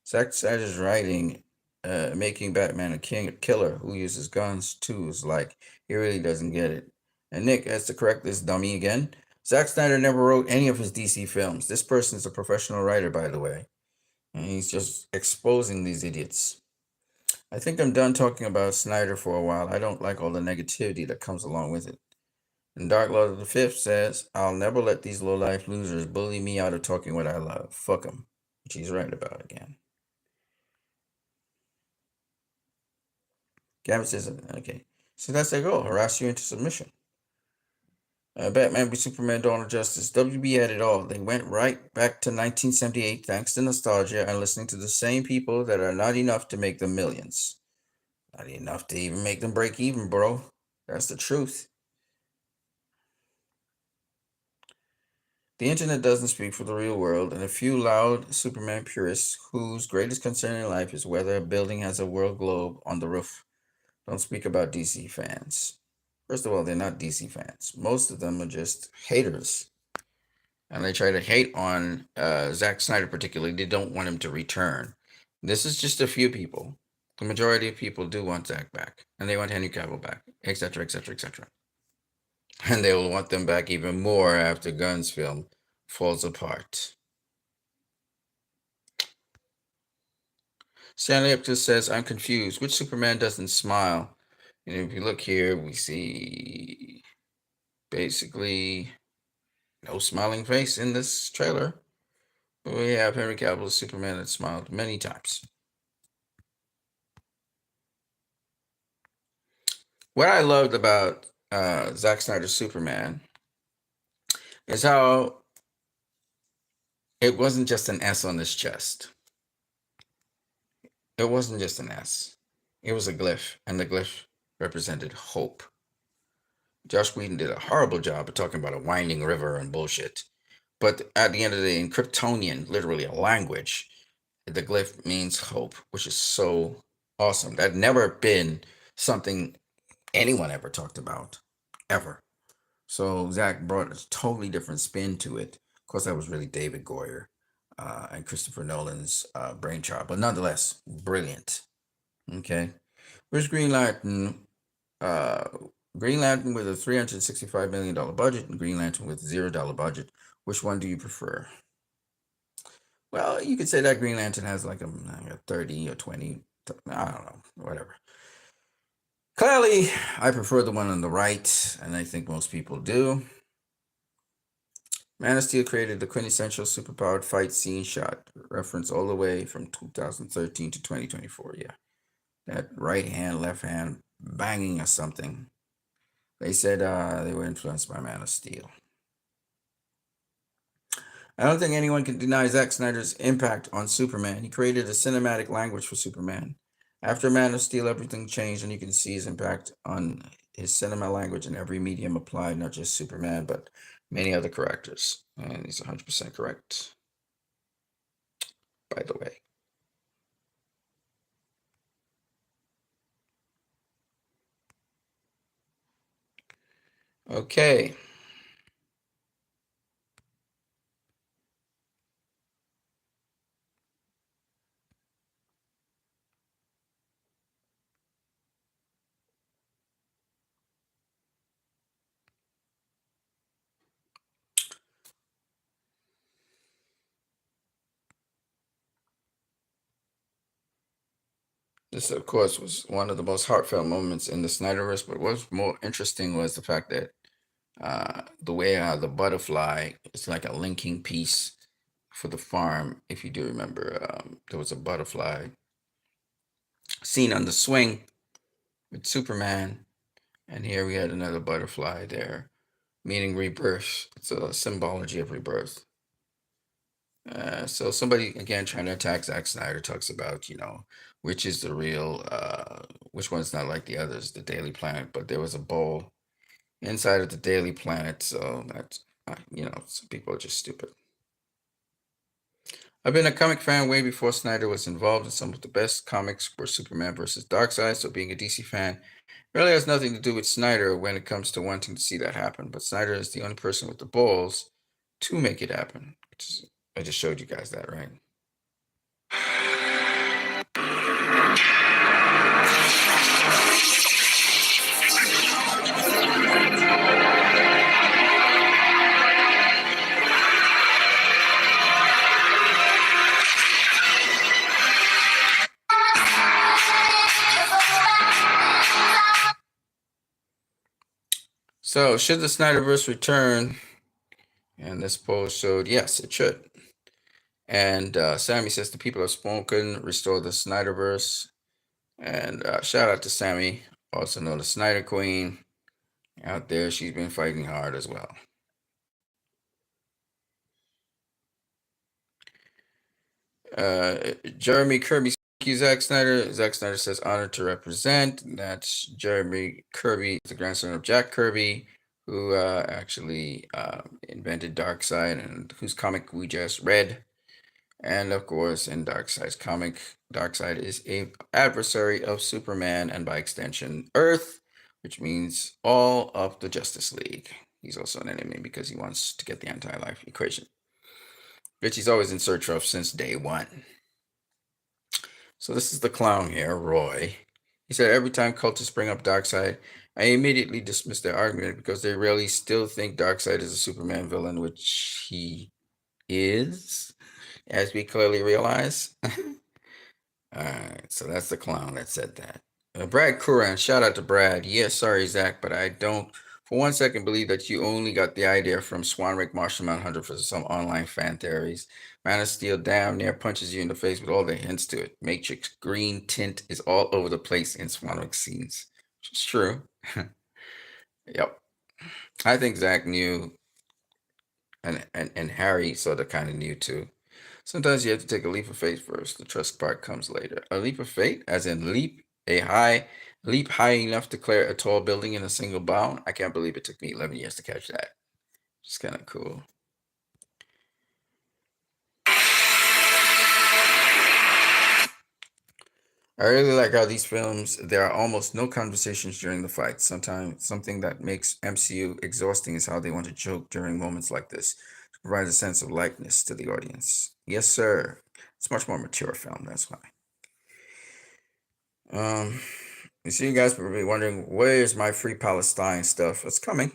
Zack Snyder's writing, making Batman a killer who uses guns too is like he really doesn't get it. And Nick has to correct this dummy again. Zack Snyder never wrote any of his DC films. This person's a professional writer, by the way, and he's just exposing these idiots. I think I'm done talking about Snyder for a while. I don't like all the negativity that comes along with it. And Dark Lord of the Fifth says, "I'll never let these low-life losers bully me out of talking what I love. Fuck them," which he's right about again. Gavin says, okay. So that's their goal, harass you into submission. Batman v Superman Dawn of Justice. WB had it all. They went right back to 1978 thanks to nostalgia and listening to the same people that are not enough to make them millions. Not enough to even make them break even, bro. That's the truth. The internet doesn't speak for the real world, and a few loud Superman purists whose greatest concern in life is whether a building has a world globe on the roof don't speak about DC fans. First of all, they're not DC fans. Most of them are just haters. And they try to hate on Zack Snyder particularly. They don't want him to return. This is just a few people. The majority of people do want Zack back. And they want Henry Cavill back, etc., etc., etc. And they will want them back even more after Gunn's film falls apart. Stanley Ipkiss says, "I'm confused. Which Superman doesn't smile?" And if you look here, we see basically no smiling face in this trailer. But we have Henry Cavill's Superman that smiled many times. What I loved about Zack Snyder's Superman is how it wasn't just an S on his chest. It wasn't just an S. It was a glyph, and the glyph represented hope. Josh Whedon did a horrible job of talking about a winding river and bullshit. But at the end of the day, in Kryptonian, literally a language, the glyph means hope, which is so awesome. That never been something anyone ever talked about, ever. So Zach brought a totally different spin to it. Of course, that was really David Goyer and Christopher Nolan's brainchild, but nonetheless, brilliant. Okay, where's Green Lantern? Uh, Green Lantern with a $365 million budget and Green Lantern with $0 budget. Which one do you prefer? Well, you could say that Green Lantern has like a 30 or 20, I don't know, whatever. Clearly, I prefer the one on the right, and I think most people do. Man of Steel created the quintessential superpowered fight scene shot, reference all the way from 2013 to 2024. Yeah, that right hand, left hand banging or something. They said they were influenced by Man of Steel. I don't think anyone can deny Zack Snyder's impact on Superman. He created a cinematic language for Superman. After Man of Steel, everything changed, and you can see his impact on his cinema language in every medium applied, not just Superman, but many other characters. And he's 100% correct, by the way. Okay. This, of course, was one of the most heartfelt moments in the Snyderverse, but what's more interesting was the fact that the way the butterfly is like a linking piece for the farm. If you do remember, there was a butterfly seen on the swing, with Superman, and here we had another butterfly there, meaning rebirth. It's a symbology of rebirth. So somebody again trying to attack Zack Snyder talks about, which is the real, which one's not like the others, the Daily Planet. But there was a bowl inside of the Daily Planet, so that's, some people are just stupid. I've been a comic fan way before Snyder was involved, in some of the best comics were Superman versus Darkseid. So being a DC fan really has nothing to do with Snyder when it comes to wanting to see that happen. But Snyder is the only person with the balls to make it happen. I just showed you guys that, right? So, should the Snyderverse return? And this poll showed yes, it should. And Sammy says the people have spoken, restore the Snyderverse. And shout out to Sammy, also known as Snyder Queen. Out there, she's been fighting hard as well. Jeremy Kirby, thank you, Zack Snyder. Zack Snyder says, honored to represent. That's Jeremy Kirby, the grandson of Jack Kirby, who actually invented Darkseid and whose comic we just read. And of course, in Darkseid's comic, Darkseid is a adversary of Superman and by extension Earth, which means all of the Justice League. He's also an enemy because he wants to get the anti-life equation, which he's always in search of since day one. So this is the clown here, Roy. He said, every time cultists bring up Darkseid, I immediately dismiss their argument because they really still think Darkseid is a Superman villain, which he is, as we clearly realize. All right, so that's the clown that said that. Brad Curran, shout out to Brad. Yes, sorry, Zach, but I don't for 1 second believe that you only got the idea from Swanwick Martian Manhunter for some online fan theories. Man of Steel damn near punches you in the face with all the hints to it. Matrix green tint is all over the place in Swanwick scenes. Which is true. Yep. I think Zach knew, and Harry sort of kind of knew too. Sometimes you have to take a leap of faith first. The trust part comes later. A leap of faith, as in leap high enough to clear a tall building in a single bound. I can't believe it took me 11 years to catch that. It's kind of cool. I really like how these films, there are almost no conversations during the fight. Sometimes something that makes MCU exhausting is how they want to joke during moments like this to provide a sense of lightness to the audience. Yes, sir. It's much more mature film, that's why. You see, you guys probably wondering, where's my Free Palestine stuff? It's coming.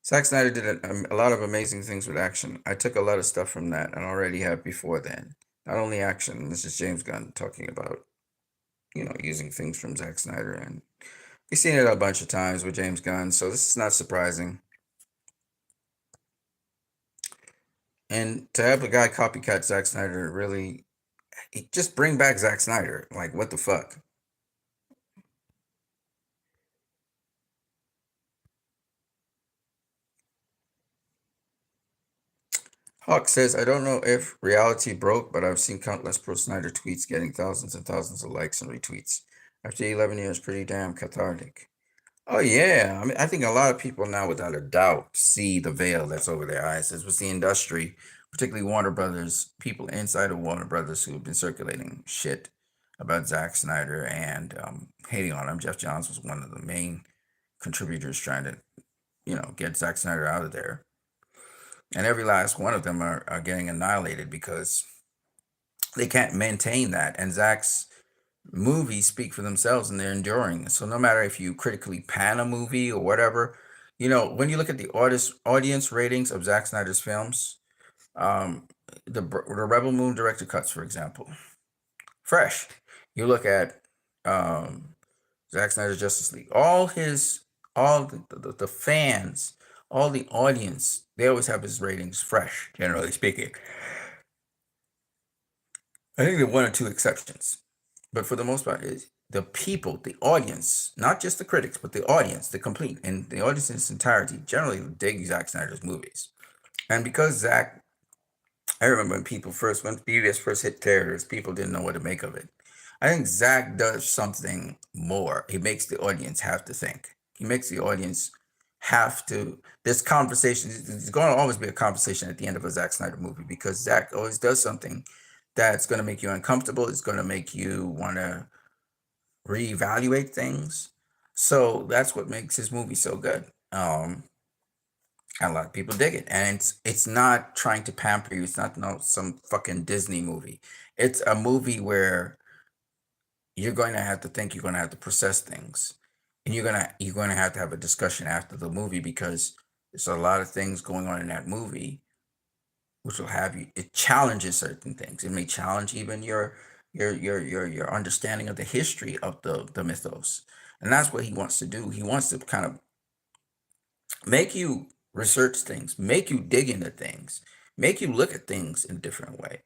Zack Snyder did a lot of amazing things with action. I took a lot of stuff from that and already have before then. Not only action, this is James Gunn talking about, using things from Zack Snyder. And we've seen it a bunch of times with James Gunn, so this is not surprising. And to have a guy copycat Zack Snyder, really, just bring back Zack Snyder. Like, what the fuck? Hawk says, I don't know if reality broke, but I've seen countless pro Snyder tweets getting thousands and thousands of likes and retweets. After 11 years, pretty damn cathartic. Oh, yeah. I mean, I think a lot of people now, without a doubt, see the veil that's over their eyes. This was the industry, particularly Warner Brothers, people inside of Warner Brothers who have been circulating shit about Zack Snyder and hating on him. Jeff Johns was one of the main contributors trying to, get Zack Snyder out of there. And every last one of them are getting annihilated because they can't maintain that. And Zack's movies speak for themselves and they're enduring. So no matter if you critically pan a movie or whatever, when you look at the audience ratings of Zack Snyder's films, the Rebel Moon director cuts, for example, fresh. You look at Zack Snyder's Justice League, all the fans, all the audience, they always have his ratings fresh, generally speaking. I think there are one or two exceptions, but for the most part, the people, the audience, not just the critics, but the audience, the complete, and the audience in its entirety generally dig Zack Snyder's movies. And because Zack, I remember when BVS first hit theaters, people didn't know what to make of it. I think Zack does something more. He makes the audience have to think. He makes the audience have to. This conversation, there's going to always be a conversation at the end of a Zack Snyder movie because Zack always does something that's going to make you uncomfortable. It's going to make you want to reevaluate things. So that's what makes his movie so good. A lot of people dig it, and it's not trying to pamper you. It's not some fucking Disney movie. It's a movie where you're going to have to think. You're going to have to process things, and you're gonna have to have a discussion after the movie because there's a lot of things going on in that movie which will have you. It challenges certain things. It may challenge even your understanding of the history of the mythos, and that's what he wants to do. He wants to kind of make you research things, make you dig into things, make you look at things in a different way.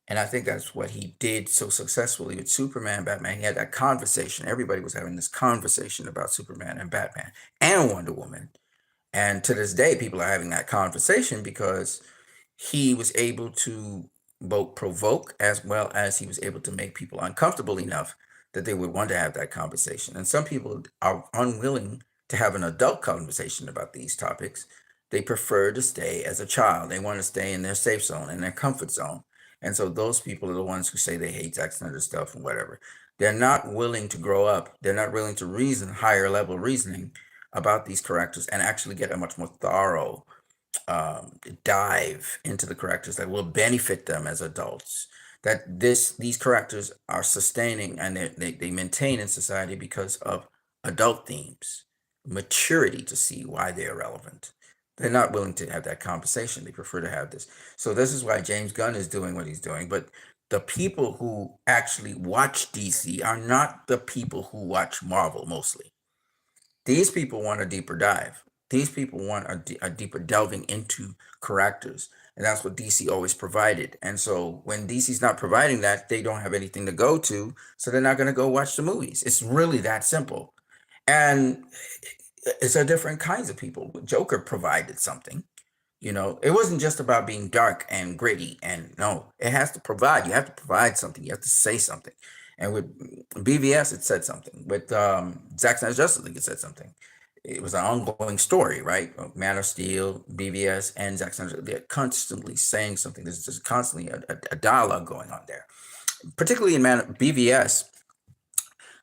And I think that's what he did so successfully with Superman, Batman. He had that conversation. Everybody was having this conversation about Superman and Batman and Wonder Woman. And to this day, people are having that conversation because he was able to both provoke as well as he was able to make people uncomfortable enough that they would want to have that conversation. And some people are unwilling to have an adult conversation about these topics. They prefer to stay as a child. They want to stay in their safe zone, in their comfort zone. And so those people are the ones who say they hate Zack Snyder stuff and whatever. They're not willing to grow up. They're not willing to reason, higher level reasoning about these characters and actually get a much more thorough dive into the characters that will benefit them as adults. That these characters are sustaining and they maintain in society because of adult themes, maturity to see why they're relevant. They're not willing to have that conversation. They prefer to have this. So this is why James Gunn is doing what he's doing. But the people who actually watch DC are not the people who watch Marvel mostly. These people want a deeper dive. These people want a deeper delving into characters. And that's what DC always provided. And so when DC's not providing that, they don't have anything to go to. So they're not going to go watch the movies. It's really that simple. And it's a different kinds of people. Joker provided something. It wasn't just about being dark and gritty. And no, it has to provide. You have to provide something. You have to say something. And with BVS, it said something. With Zack Snyder's Justice League, it said something. It was an ongoing story, right? Man of Steel, BVS, and Zack Snyder, they're constantly saying something. There's just constantly a dialogue going on there. Particularly in BVS,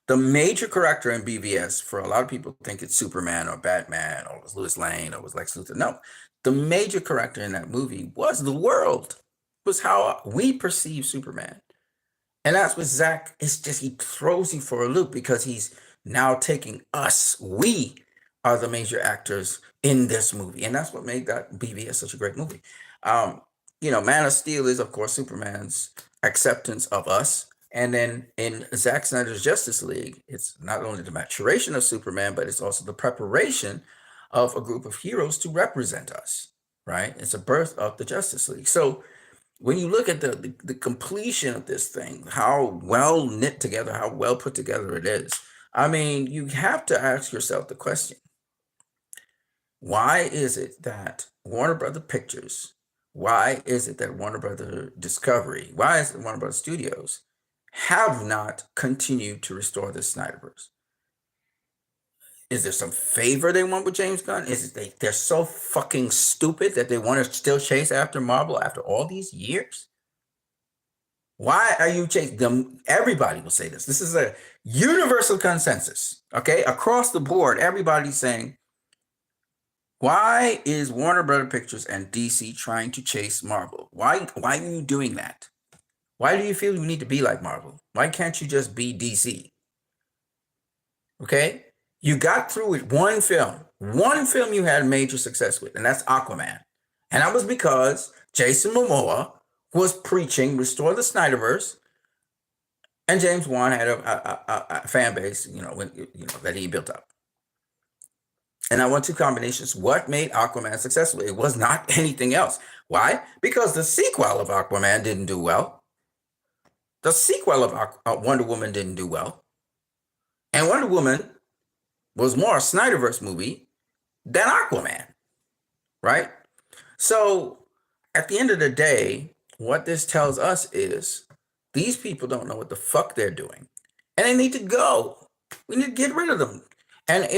the major character in BVS, for a lot of people think it's Superman or Batman or it was Lois Lane or it was Lex Luthor. No, the major character in that movie was the world, was how we perceive Superman. And that's what Zack is just, he throws you for a loop because he's now taking us. We are the major actors in this movie. And that's what made that BVS such a great movie. Man of Steel is, of course, Superman's acceptance of us. And then in Zack Snyder's Justice League, it's not only the maturation of Superman, but it's also the preparation of a group of heroes to represent us, right? It's a birth of the Justice League. So when you look at the completion of this thing, how well knit together, how well put together it is, I mean, you have to ask yourself the question, why is it that Warner Brother Pictures, why is it that Warner Brother Discovery, why is it Warner Brother Studios have not continued to restore the Snyderverse? Is there some favor they want with James Gunn? Is it they're so fucking stupid that they want to still chase after Marvel after all these years? Why are you chasing them? Everybody will say this. This is a universal consensus, okay? Across the board, everybody's saying, why is Warner Brother Pictures and DC trying to chase Marvel? Why are you doing that? Why do you feel you need to be like Marvel? Why can't you just be DC? Okay? You got through with one film. One film you had major success with, and that's Aquaman. And that was because Jason Momoa was preaching restore the Snyderverse, and James Wan had a fan base, that he built up. And I want two combinations. What made Aquaman successful? It was not anything else. Why? Because the sequel of Aquaman didn't do well. The sequel of Wonder Woman didn't do well. And Wonder Woman was more a Snyderverse movie than Aquaman, right? So at the end of the day, what this tells us is these people don't know what the fuck they're doing, and they need to go. We need to get rid of them. And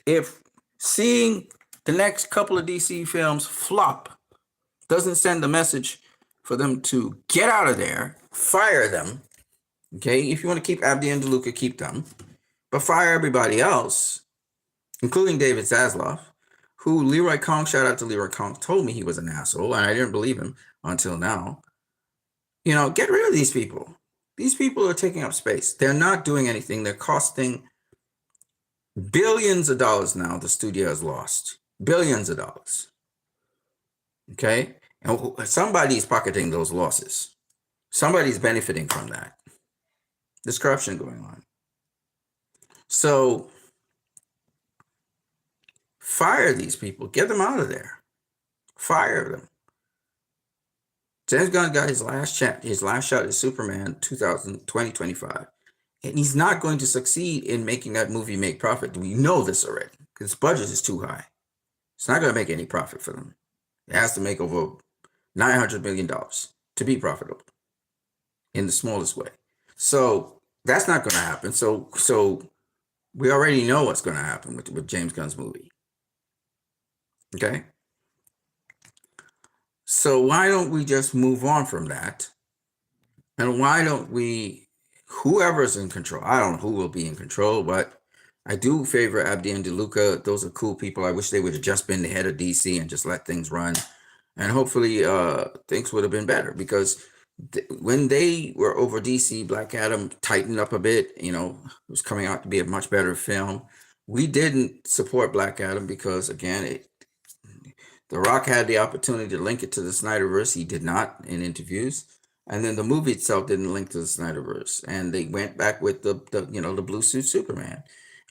if seeing the next couple of DC films flop doesn't send the message for them to get out of there, fire them. Okay, if you want to keep Abdi and DeLuca, keep them, but fire everybody else, including David Zaslav, who Leroy Kong, shout out to Leroy Kong, told me he was an asshole, and I didn't believe him until now. You know, get rid of these people. These people are taking up space. They're not doing anything. They're costing billions of dollars now. The studio has lost billions of dollars. Okay, and somebody's pocketing those losses. Somebody's benefiting from that. There's corruption going on. So fire these people. Get them out of there. Fire them. James Gunn got his last shot at Superman 2025. And he's not going to succeed in making that movie make profit. We know this already, because its budget is too high. It's not going to make any profit for them. It has to make over $900 million to be profitable in the smallest way. So that's not going to happen. So we already know what's going to happen with James Gunn's movie. Okay? So why don't we just move on from that? And why don't we, whoever's in control, I don't know who will be in control, but I do favor Abdi and DeLuca. Those are cool people. I wish they would have just been the head of DC and just let things run. And hopefully things would have been better, because when they were over DC, Black Adam tightened up a bit. You know, it was coming out to be a much better film. We didn't support Black Adam because, again, The Rock had the opportunity to link it to the Snyderverse. He did not in interviews. And then the movie itself didn't link to the Snyderverse. And they went back with the blue suit Superman.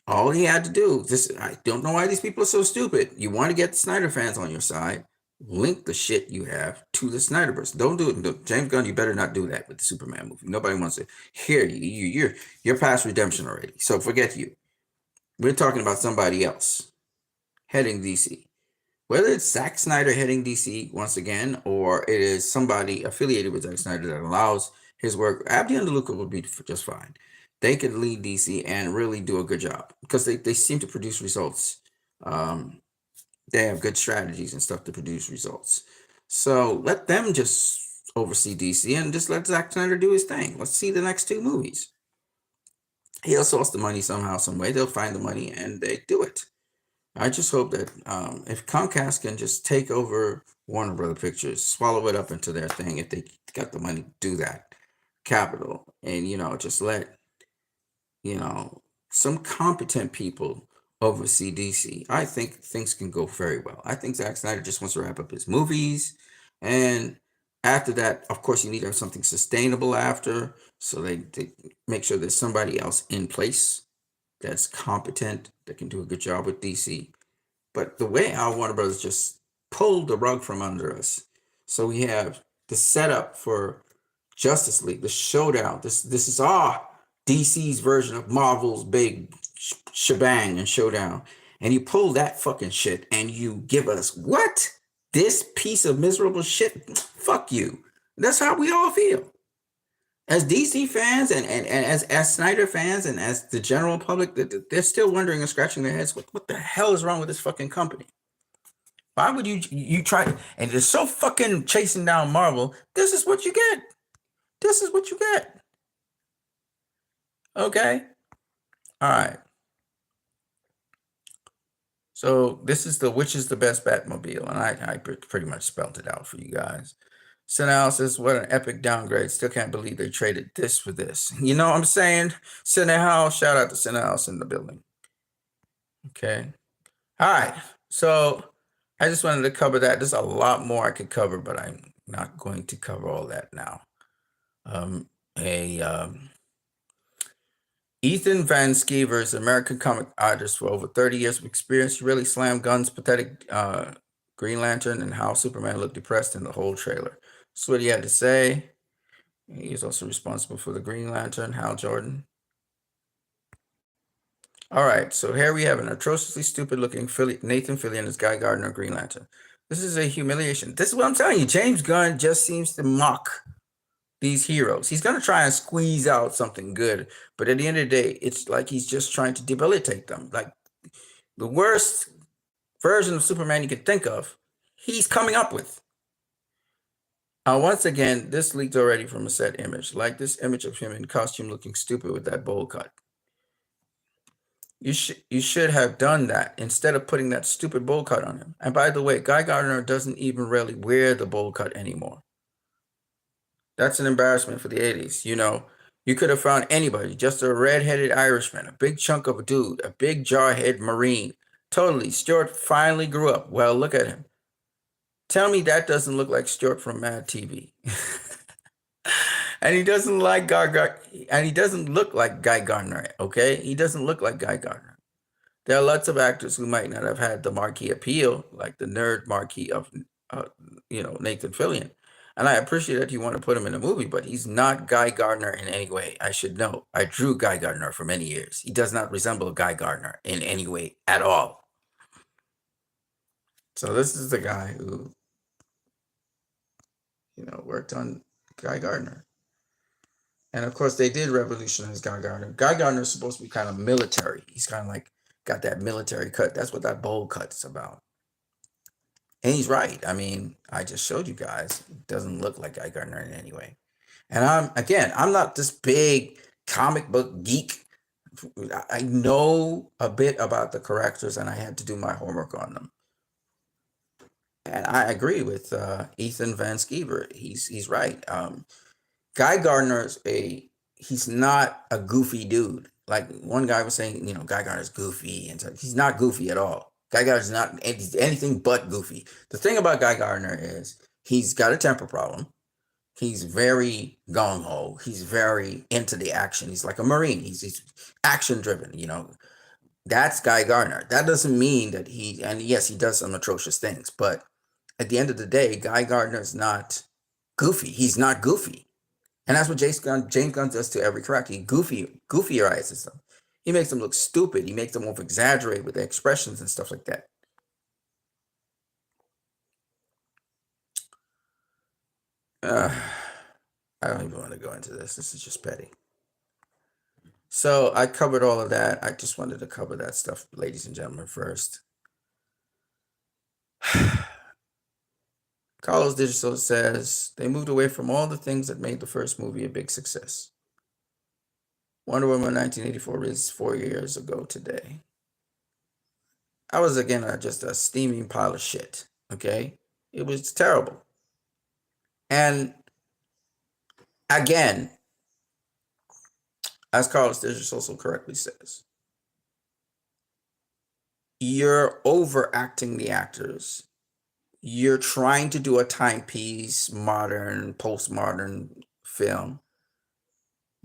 All he had to do, I don't know why these people are so stupid. You want to get the Snyder fans on your side, link the shit you have to the Snyderverse. Don't do it. James Gunn, you better not do that with the Superman movie. Nobody wants to hear you. You're past redemption already. So forget you. We're talking about somebody else heading DC. Whether it's Zack Snyder heading DC once again, or it is somebody affiliated with Zack Snyder that allows his work, Abdi and DeLuca would be just fine. They could lead DC and really do a good job, because they seem to produce results. They have good strategies and stuff to produce results. So let them just oversee DC and just let Zack Snyder do his thing. Let's see the next two movies. He'll source the money somehow, some way. They'll find the money and they do it. I just hope that if Comcast can just take over Warner Brother Pictures, swallow it up into their thing, if they got the money to do that, capital, and just let some competent people oversee DC, I think things can go very well. I think Zack Snyder just wants to wrap up his movies, and after that, of course, you need to have something sustainable after, so they make sure there's somebody else in place that's competent, that can do a good job with DC. But the way our Warner Brothers just pulled the rug from under us, so we have the setup for Justice League, the showdown. This is DC's version of Marvel's big shebang and showdown. And you pull that fucking shit and you give us what? This piece of miserable shit? Fuck you. That's how we all feel. As DC fans and as Snyder fans and as the general public, they're still wondering and scratching their heads, what the hell is wrong with this fucking company? Why would you try, and they're so fucking chasing down Marvel? This is what you get. This is what you get. Okay? All right. So this is which is the best Batmobile, and I pretty much spelled it out for you guys. Sinal says, what an epic downgrade. Still can't believe they traded this for this. You know what I'm saying? Sinal, shout out to Sinal in the building. Okay. All right. So I just wanted to cover that. There's a lot more I could cover, but I'm not going to cover all that now. Ethan Van Sciver's American comic artist for over 30 years of experience. He really slammed Gunn's pathetic Green Lantern and how Superman looked depressed in the whole trailer. That's what he had to say. He is also responsible for the Green Lantern, Hal Jordan. All right, so here we have an atrociously stupid-looking Nathan Fillion as Guy Gardner of Green Lantern. This is a humiliation. This is what I'm telling you. James Gunn just seems to mock these heroes. He's going to try and squeeze out something good, but at the end of the day, it's like he's just trying to debilitate them. Like the worst version of Superman you could think of, he's coming up with. Once again, this leaked already from a set image, like this image of him in costume looking stupid with that bowl cut. You should have done that instead of putting that stupid bowl cut on him. And by the way, Guy Gardner doesn't even really wear the bowl cut anymore. That's an embarrassment for the 80s. You know, you could have found anybody, just a red-headed Irishman, a big chunk of a dude, a big jarhead Marine. Totally. Stewart finally grew up. Well, look at him. Tell me that doesn't look like Stewart from Mad TV. And he doesn't like and he doesn't look like Guy Gardner, okay? He doesn't look like Guy Gardner. There are lots of actors who might not have had the marquee appeal, like the nerd marquee of, Nathan Fillion. And I appreciate that you want to put him in a movie, but he's not Guy Gardner in any way. I should know. I drew Guy Gardner for many years. He does not resemble Guy Gardner in any way at all. So this is the guy who, worked on Guy Gardner. And of course, they did revolutionize Guy Gardner. Guy Gardner is supposed to be kind of military. He's kind of like got that military cut. That's what that bowl cut's about. And he's right. I mean, I just showed you guys. It doesn't look like Guy Gardner in any way. And I'm not this big comic book geek. I know a bit about the characters, and I had to do my homework on them. And I agree with Ethan Van Sciver. He's right. Guy Gardner's he's not a goofy dude. Like one guy was saying, Guy Gardner's goofy, and so he's not goofy at all. Guy Gardner's not anything but goofy. The thing about Guy Gardner is he's got a temper problem. He's very gung-ho. He's very into the action. He's like a Marine. He's action driven, That's Guy Gardner. That doesn't mean that and yes, he does some atrocious things, but at the end of the day, Guy Gardner's not goofy. He's not goofy. And that's what James Gunn does to every character. He goofierizes them. He makes them look stupid. He makes them over-exaggerate with their expressions and stuff like that. I don't even want to go into this. This is just petty. So I covered all of that. I just wanted to cover that stuff, ladies and gentlemen, first. Carlos Digital says they moved away from all the things that made the first movie a big success. Wonder Woman 1984 released 4 years ago today. I was, again, just a steaming pile of shit, okay? It was terrible. And, again, as Carlos Digital so correctly says, you're overacting the actors. You're trying to do a timepiece, modern, postmodern film.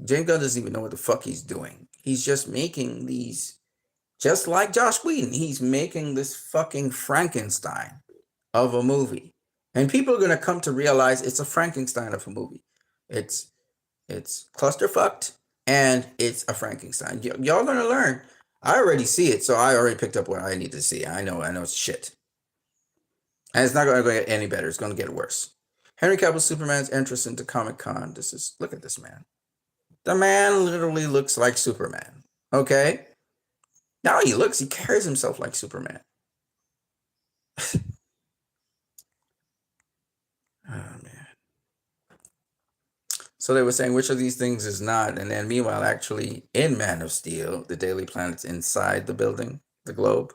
James Gunn doesn't even know what the fuck he's doing. He's just making these, just like Joss Whedon, he's making this fucking Frankenstein of a movie. And people are going to come to realize it's a Frankenstein of a movie. It's clusterfucked and it's a Frankenstein. Y'all going to learn. I already see it, so I already picked up what I need to see. I know it's shit. And it's not going to get any better. It's going to get worse. Henry Cavill Superman's entrance into Comic-Con. Look at this man. The man literally looks like Superman. Okay? Now he carries himself like Superman. Oh, man. So they were saying which of these things is not, and then meanwhile, actually, in Man of Steel, the Daily Planet's inside the building, the globe.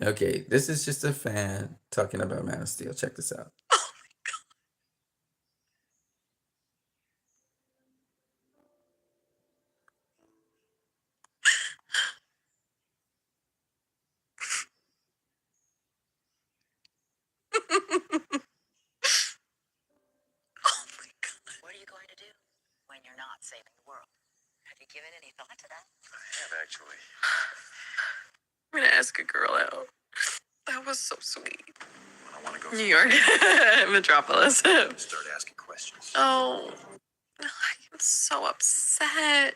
Okay, this is just a fan talking about Man of Steel. Check this out.
What are you going to do when you're not saving the world? Have you given any thought to that?
I have, actually.
I'm gonna ask a girl out. That was so sweet.
I want to go
New York, Metropolis.
start asking questions.
Oh, I'm so upset.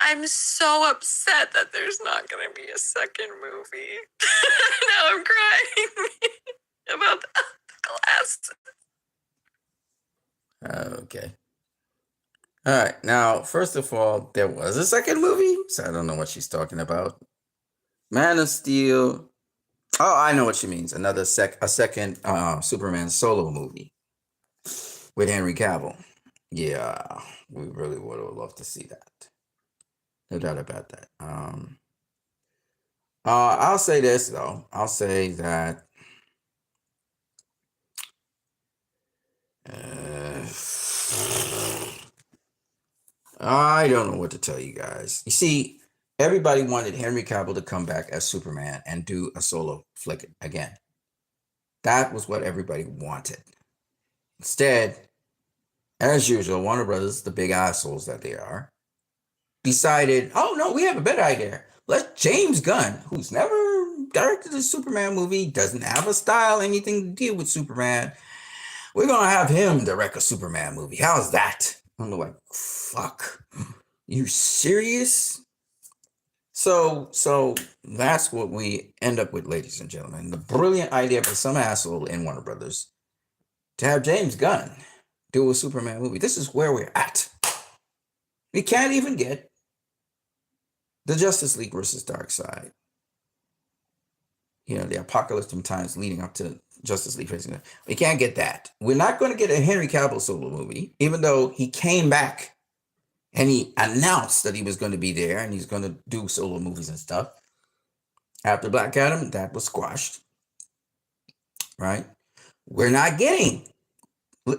I'm so upset that there's not going to be a second movie. Now I'm crying about the glass.
Okay. All right. Now, first of all, there was a second movie, so I don't know what she's talking about. Man of Steel. Oh, I know what she means. A second Superman solo movie with Henry Cavill. Yeah, we really would have loved to see that. No doubt about that. I'll say this though. I'll say that I don't know what to tell you guys. You see, everybody wanted Henry Cavill to come back as Superman and do a solo flick again. That was what everybody wanted. Instead, as usual, Warner Brothers, the big assholes that they are, decided, oh no, we have a better idea. Let James Gunn, who's never directed a Superman movie, doesn't have a style, anything to deal with Superman, we're gonna have him direct a Superman movie. How's that? I'm like, fuck. You serious? So that's what we end up with, ladies and gentlemen. The brilliant idea for some asshole in Warner Brothers to have James Gunn do a Superman movie. This is where we're at. We can't even get the Justice League versus Darkseid. You know, the apocalyptic times leading up to Justice League facing it. We can't get that. We're not going to get a Henry Cavill solo movie, even though he came back and he announced that he was going to be there and he's going to do solo movies and stuff. After Black Adam, that was squashed. Right? We're not getting,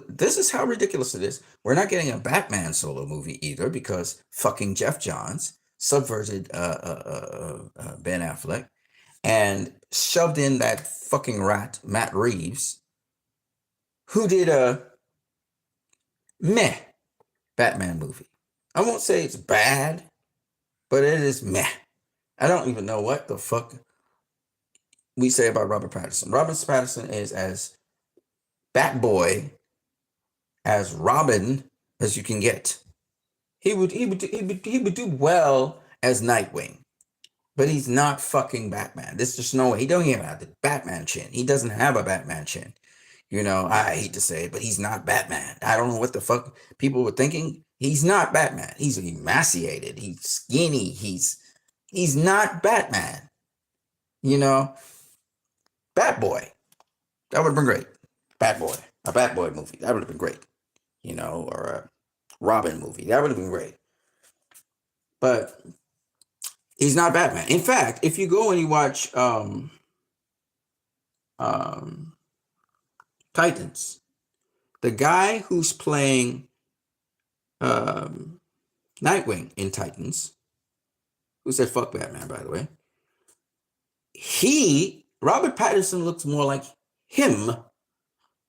this is how ridiculous it is. We're not getting a Batman solo movie either because fucking Jeff Johns subverted Ben Affleck and shoved in that fucking rat, Matt Reeves, who did a meh Batman movie. I won't say it's bad, but it is meh. I don't even know what the fuck we say about Robert Pattinson. Robert Pattinson is as Batboy as Robin as you can get. He would do well as Nightwing, but he's not fucking Batman. There's just no way. He don't even have the Batman chin. He doesn't have a Batman chin. You know, I hate to say it, but he's not Batman. I don't know what the fuck people were thinking. He's not Batman. He's emaciated. He's skinny. He's not Batman. You know, Batboy. That would have been great. Batboy. A Batboy movie. That would have been great. You know, or a Robin movie. That would have been great. But he's not Batman. In fact, if you go and you watch Titans, the guy who's playing Nightwing in Titans, who said fuck Batman, by the way, Robert Pattinson looks more like him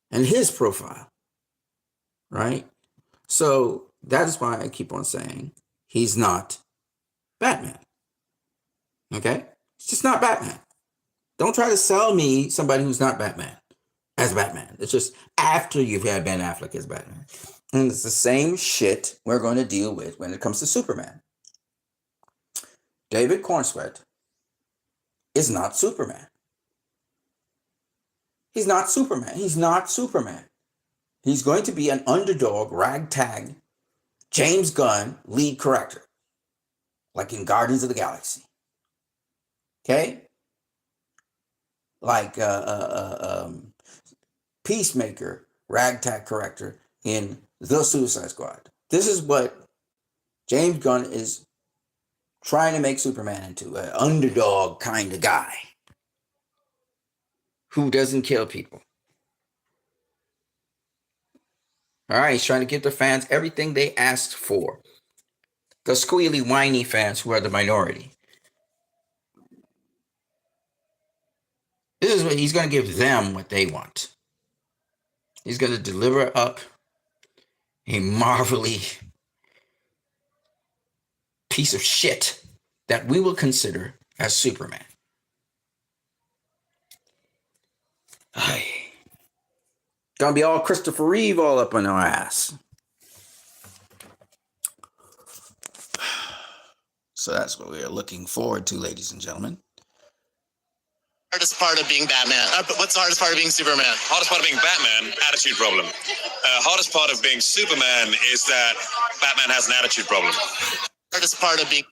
and his profile, right? So that is why I keep on saying he's not Batman. Okay? It's just not Batman. Don't try to sell me somebody who's not Batman as Batman. It's just after you've had Ben Affleck as Batman. And it's the same shit we're going to deal with when it comes to Superman. David Cornsweet is not Superman. He's not Superman. He's not Superman. He's going to be an underdog, ragtag, James Gunn lead character, like in Guardians of the Galaxy. Okay? Like Peacemaker, ragtag character in The Suicide Squad. This is what James Gunn is trying to make Superman into, an underdog kind of guy who doesn't kill people. All right, he's trying to give the fans everything they asked for. The squealy, whiny fans who are the minority. This is what he's going to give them what they want. He's going to deliver up a marvelly piece of shit that we will consider as Superman. Gonna be all Christopher Reeve all up on our ass. So that's what we are looking forward to, ladies and gentlemen.
Hardest part of being Batman? What's the hardest part of being Superman?
Hardest part of being Batman, attitude problem. Hardest part of being Superman is that Batman has an attitude problem.
Hardest part of being...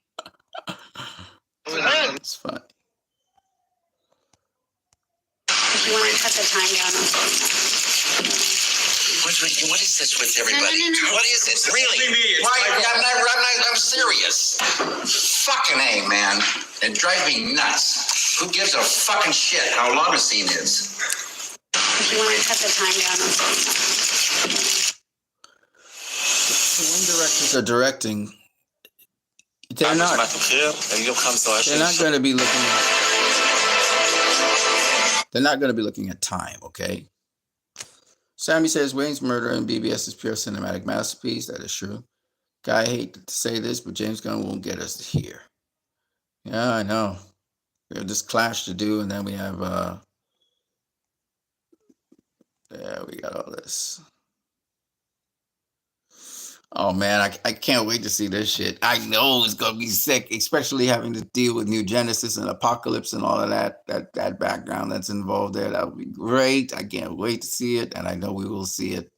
It's fun.
If you want to cut the time down on
What is this with everybody?
No.
What is this? Really? Why? I'm serious. Fucking A, man. It drives me nuts. Who gives a fucking shit how long a scene is?
If you want to cut the time down on
When directors are directing, they're not going to be looking at. They're not going to be looking at time, okay? Sammy says Wayne's murder and BBS is pure cinematic masterpiece. That is true. Guy, I hate to say this, but James Gunn won't get us here. Yeah, I know. We have this clash to do, and then we have yeah, we got all this. Oh man, I can't wait to see this shit. I know it's gonna be sick, especially having to deal with New Genesis and Apocalypse and all of that background that's involved there. That would be great. I can't wait to see it, and I know we will see it.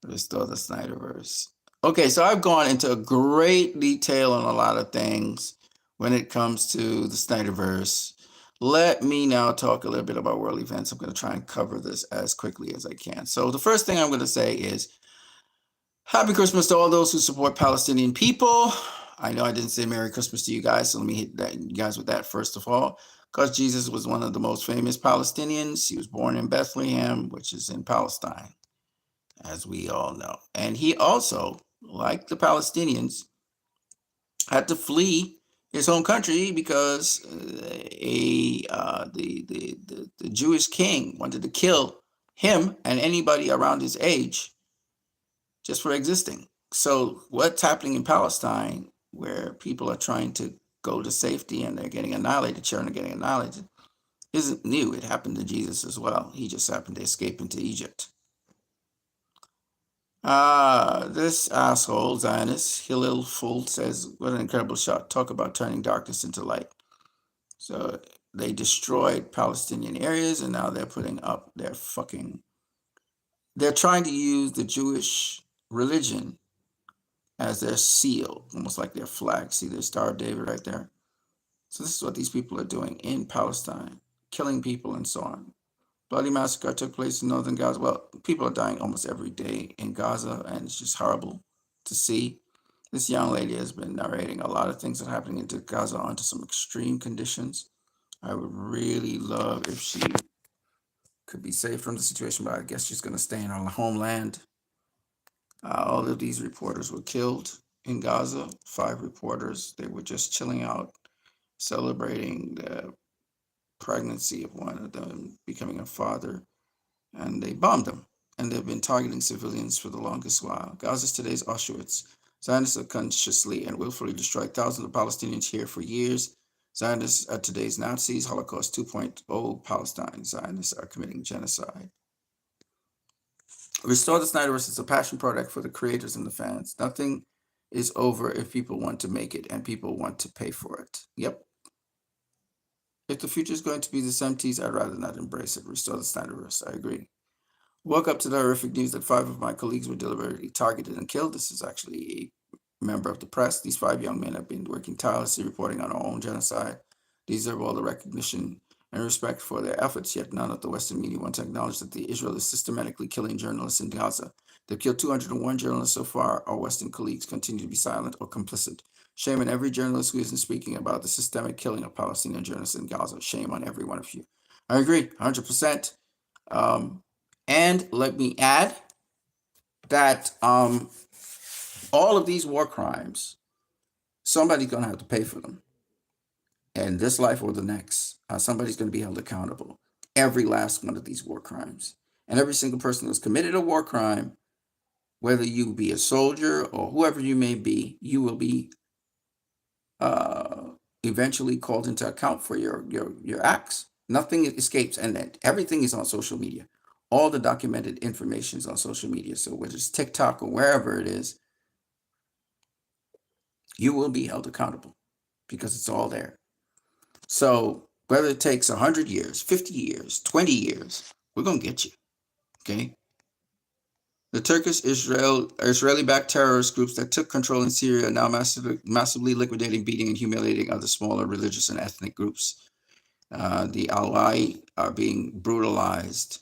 Restore the Snyderverse. Okay, so I've gone into great detail on a lot of things when it comes to the Snyderverse. Let me now talk a little bit about world events. I'm going to try and cover this as quickly as I can. So the first thing I'm going to say is Happy Christmas to all those who support Palestinian people. I know I didn't say Merry Christmas to you guys, so let me hit that, you guys with that first of all, because Jesus was one of the most famous Palestinians. He was born in Bethlehem, which is in Palestine, as we all know. And he also, like the Palestinians, had to flee his home country because the Jewish king wanted to kill him and anybody around his age just for existing. So what's happening in Palestine, where people are trying to go to safety and they're getting annihilated, children are getting annihilated, isn't new. It happened to Jesus as well. He just happened to escape into Egypt. This asshole, Zionist, Hillel Fool, says, what an incredible shot. Talk about turning darkness into light. So they destroyed Palestinian areas, and now they're putting up their they're trying to use the Jewish religion as their seal, almost like their flag. See their Star of David right there? So this is what these people are doing in Palestine, killing people and so on. Bloody massacre took place in northern Gaza. Well, people are dying almost every day in Gaza, and it's just horrible to see. This young lady has been narrating a lot of things that are happening in Gaza under some extreme conditions. I would really love if she could be saved from the situation, but I guess she's going to stay in her homeland. All of these reporters were killed in Gaza. 5 reporters. They were just chilling out, celebrating the pregnancy of one of them becoming a father, and they bombed them. And they've been targeting civilians for the longest while. Gaza's today's Auschwitz. Zionists have consciously and willfully destroyed thousands of Palestinians here for years. Zionists are today's Nazis. Holocaust 2.0 Palestine. Zionists are committing genocide. Restore the Snyderverse is a passion product for the creators and the fans. Nothing is over if people want to make it and people want to pay for it. Yep. If the future is going to be the 70s, I'd rather not embrace it. Restore the Snyderverse. I agree. Woke up to the horrific news that 5 of my colleagues were deliberately targeted and killed. This is actually a member of the press. These 5 young men have been working tirelessly reporting on our own genocide. They deserve all the recognition and respect for their efforts, yet none of the Western media want to acknowledge that Israel is systematically killing journalists in Gaza. They've killed 201 journalists so far. Our Western colleagues continue to be silent or complicit. Shame on every journalist who isn't speaking about the systemic killing of Palestinian journalists in Gaza. Shame on every one of you. I agree, 100%. And let me add that all of these war crimes, somebody's going to have to pay for them. And this life or the next, somebody's going to be held accountable. Every last one of these war crimes. And every single person who's committed a war crime, whether you be a soldier or whoever you may be, you will be eventually called into account for your acts. Nothing escapes, and everything is on social media. all the documented information is on social media. So whether it's TikTok or wherever it is, you will be held accountable because it's all there. So whether it takes 100 years, 50 years, 20 years, we're going to get you. Okay? The Turkish Israeli-backed terrorist groups that took control in Syria are now massively liquidating, beating, and humiliating other smaller religious and ethnic groups. The Alawite are being brutalized.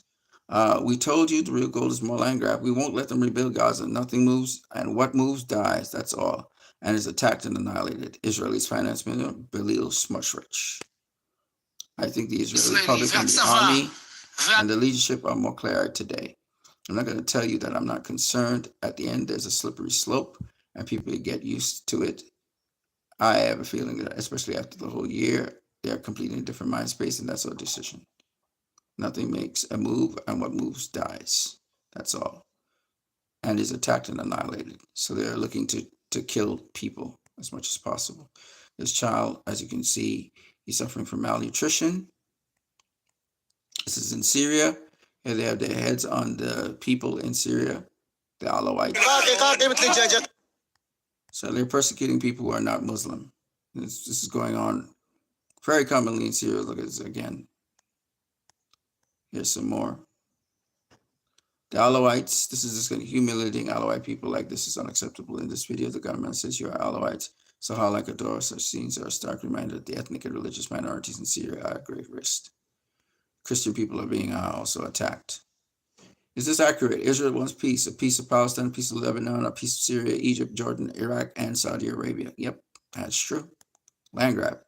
We told you the real goal is more land grab. We won't let them rebuild Gaza. Nothing moves, and what moves dies. That's all. And is attacked and annihilated. Israel's finance minister, Belil Smotrich. I think the Israeli public and the army and the leadership are more clear today. I'm not going to tell you that I'm not concerned. At the end, there's a slippery slope, and people get used to it. I have a feeling that, especially after the whole year, they're completely in a different mind space, and that's our decision. Nothing makes a move, and what moves dies. That's all. And is attacked and annihilated. So they're looking to kill people as much as possible. This child, as you can see, he's suffering from malnutrition. This is in Syria. Here they have their heads on the people in Syria, the Alawites. So they're persecuting people who are not Muslim. This is going on very commonly in Syria. Look at this again. Here's some more. The Alawites, this is just going to humiliating Alawite people like this is unacceptable. In this video, the government says you are Alawites. So how like a door, such scenes are a stark reminder that the ethnic and religious minorities in Syria are at great risk. Christian people are being also attacked. Is this accurate? Israel wants peace, a peace of Palestine, a peace of Lebanon, a peace of Syria, Egypt, Jordan, Iraq, and Saudi Arabia. Yep, that's true. Land grab.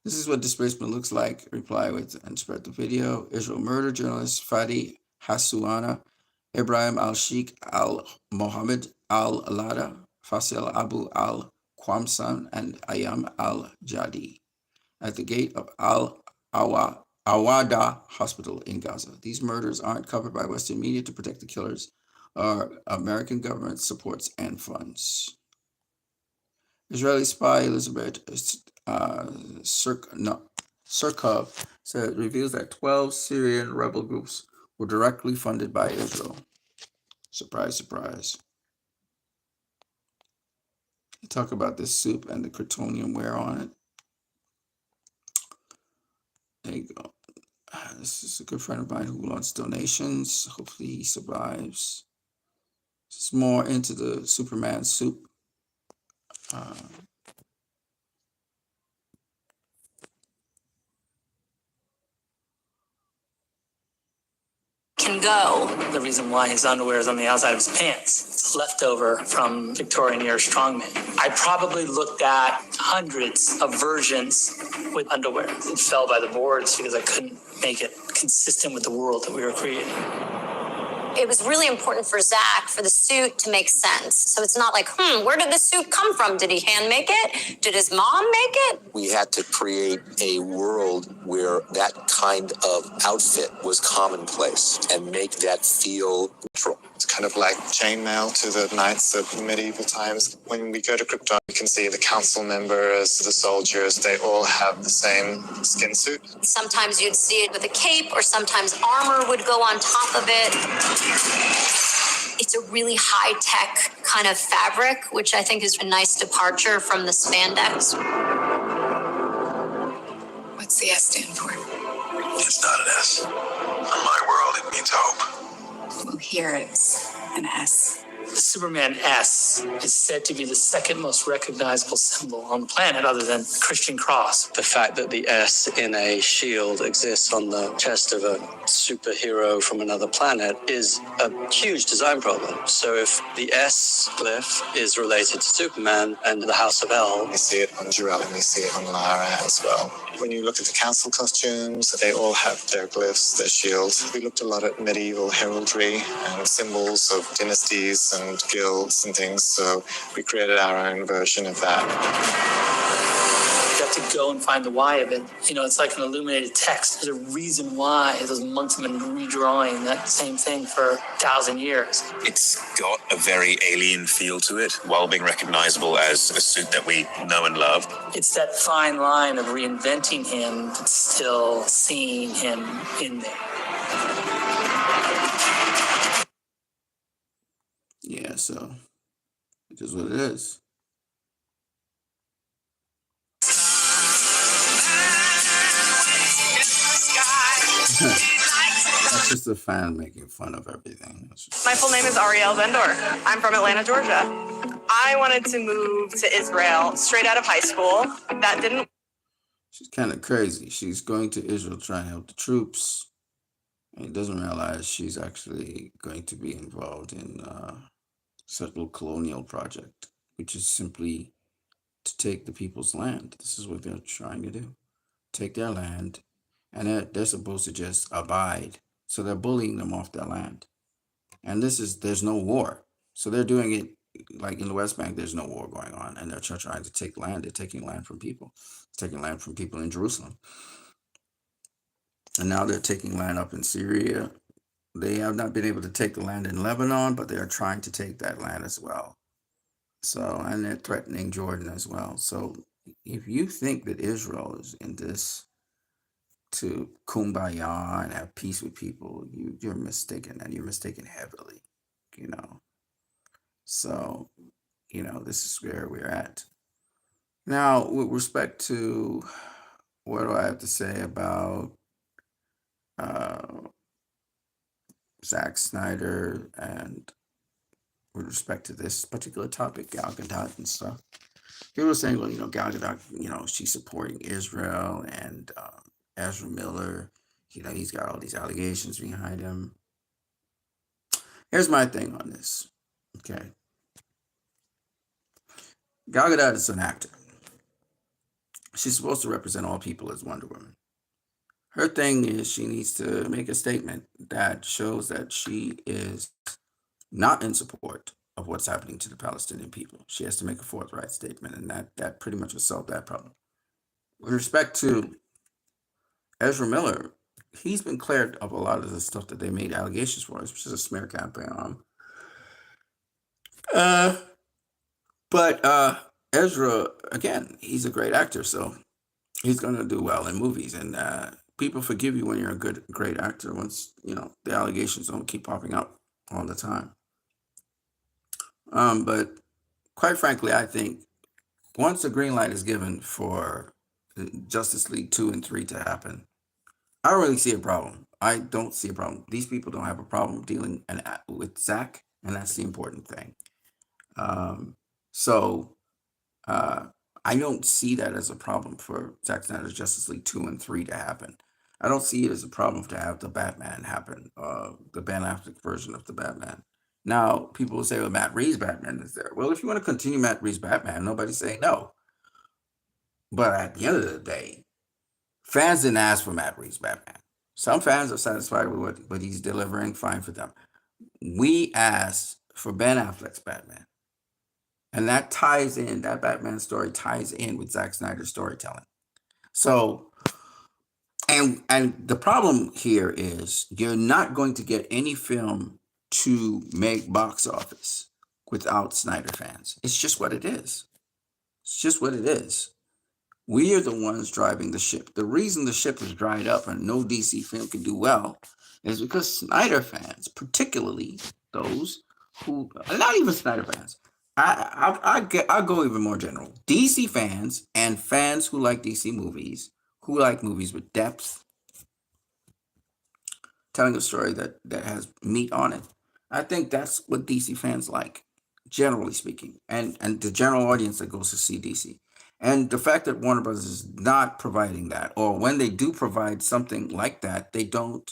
This is what displacement looks like. Reply with and spread the video. Israel murdered journalist Fadi Hassuana, Ibrahim al-Sheikh al-Mohammed al-Lada, Faisal Abu al-Qamsan, and Ayam al-Jadi at the gate of Awada Hospital in Gaza. These murders aren't covered by Western media to protect the killers or American government supports and funds. Israeli spy Elizabeth Surkov said reveals that 12 Syrian rebel groups were directly funded by Israel. Surprise, surprise. They talk about this soup and the cretonium wear on it. There you go. This is a good friend of mine who wants donations. Hopefully he survives. This is more into the Superman soup.
Can go. The reason why his underwear is on the outside of his pants. It's leftover from Victorian era strongmen. I probably looked at hundreds of versions with underwear. It fell by the boards because I couldn't make it consistent with the world that we were creating.
It was really important for Zach for the suit to make sense. So it's not like, where did the suit come from? Did he hand make it? Did his mom make it?
We had to create a world where that kind of outfit was commonplace and make that feel natural.
It's kind of like chainmail to the knights of medieval times. When we go to Krypton, you can see the council members, the soldiers, they all have the same skin suit.
Sometimes you'd see it with a cape, or sometimes armor would go on top of it. It's a really high-tech kind of fabric, which I think is a nice departure from the spandex.
What's the S stand for?
It's not an S. In my world, it means hope.
Well, here it's an S.
The Superman S is said to be the second most recognizable symbol on the planet other than the Christian cross.
The fact that the S in a shield exists on the chest of a superhero from another planet is a huge design problem. So if the S glyph is related to Superman and the House of El,
We see it on Jor-El and we see it on Lara as well. When you look at the council costumes, they all have their glyphs, their shields. We looked a lot at medieval heraldry and symbols of dynasties and guilds and things, so we created our own version of that.
You have to go and find the why of it. You know, it's like an illuminated text. There's a reason why those monks have been redrawing that same thing for 1,000 years.
It's got a very alien feel to it, while being recognizable as a suit that we know and love.
It's that fine line of reinventing him, but still seeing him in there.
Yeah, so it is what it is. That's just a fan making fun of everything.
My full name is Ariel Vendor. I'm from Atlanta, Georgia. I wanted to move to Israel straight out of high school. That didn't.
She's kind of crazy. She's going to Israel trying to help the troops, and doesn't realize she's actually going to be involved in settler colonial project, which is simply to take the people's land. This is what they're trying to do. Take their land, and they're supposed to just abide. So they're bullying them off their land. And there's no war. So they're doing it like in the West Bank, there's no war going on. And they're trying to take land. They're taking land from people. Taking land from people in Jerusalem. And now they're taking land up in Syria. They have not been able to take the land in Lebanon, but they are trying to take that land as well. So, and they're threatening Jordan as well. So if you think that Israel is in this to kumbaya and have peace with people, you're mistaken, and you're mistaken heavily, you know. So, this is where we're at. Now, with respect to what do I have to say about Zack Snyder and with respect to this particular topic, Gal Gadot and stuff. People were saying, well, Gal Gadot, she's supporting Israel, and Ezra Miller, he's got all these allegations behind him. Here's my thing on this, okay? Gal Gadot is an actor. She's supposed to represent all people as Wonder Woman. Her thing is she needs to make a statement that shows that she is not in support of what's happening to the Palestinian people. She has to make a forthright statement, and that pretty much will solve that problem. With respect to Ezra Miller, he's been cleared of a lot of the stuff that they made allegations for, which is a smear campaign on him. But Ezra, again, he's a great actor, so he's going to do well in movies. And people forgive you when you're a great actor once, the allegations don't keep popping up all the time. But quite frankly, I think once the green light is given for Justice League 2 and 3 to happen, I don't really see a problem. I don't see a problem. These people don't have a problem dealing with Zack, and that's the important thing. So I don't see that as a problem for Zack Snyder's Justice League 2 and 3 to happen. I don't see it as a problem to have the Batman happen, the Ben Affleck version of the Batman. Now, people will say, well, Matt Reeves' Batman is there. Well, if you want to continue Matt Reeves' Batman, nobody's saying no. But at the end of the day, fans didn't ask for Matt Reeves' Batman. Some fans are satisfied with what he's delivering, fine for them. We asked for Ben Affleck's Batman. And that ties in, that Batman story ties in with Zack Snyder's storytelling. So, and the problem here is you're not going to get any film to make box office without Snyder fans. It's just what it is. It's just what it is. We are the ones driving the ship. The reason the ship is dried up and no DC film can do well is because Snyder fans, particularly those who, not even Snyder fans, I'll go even more general. DC fans and fans who like DC movies, who like movies with depth, telling a story that has meat on it. I think that's what DC fans like, generally speaking, and the general audience that goes to see DC. And the fact that Warner Bros. Is not providing that, or when they do provide something like that, they don't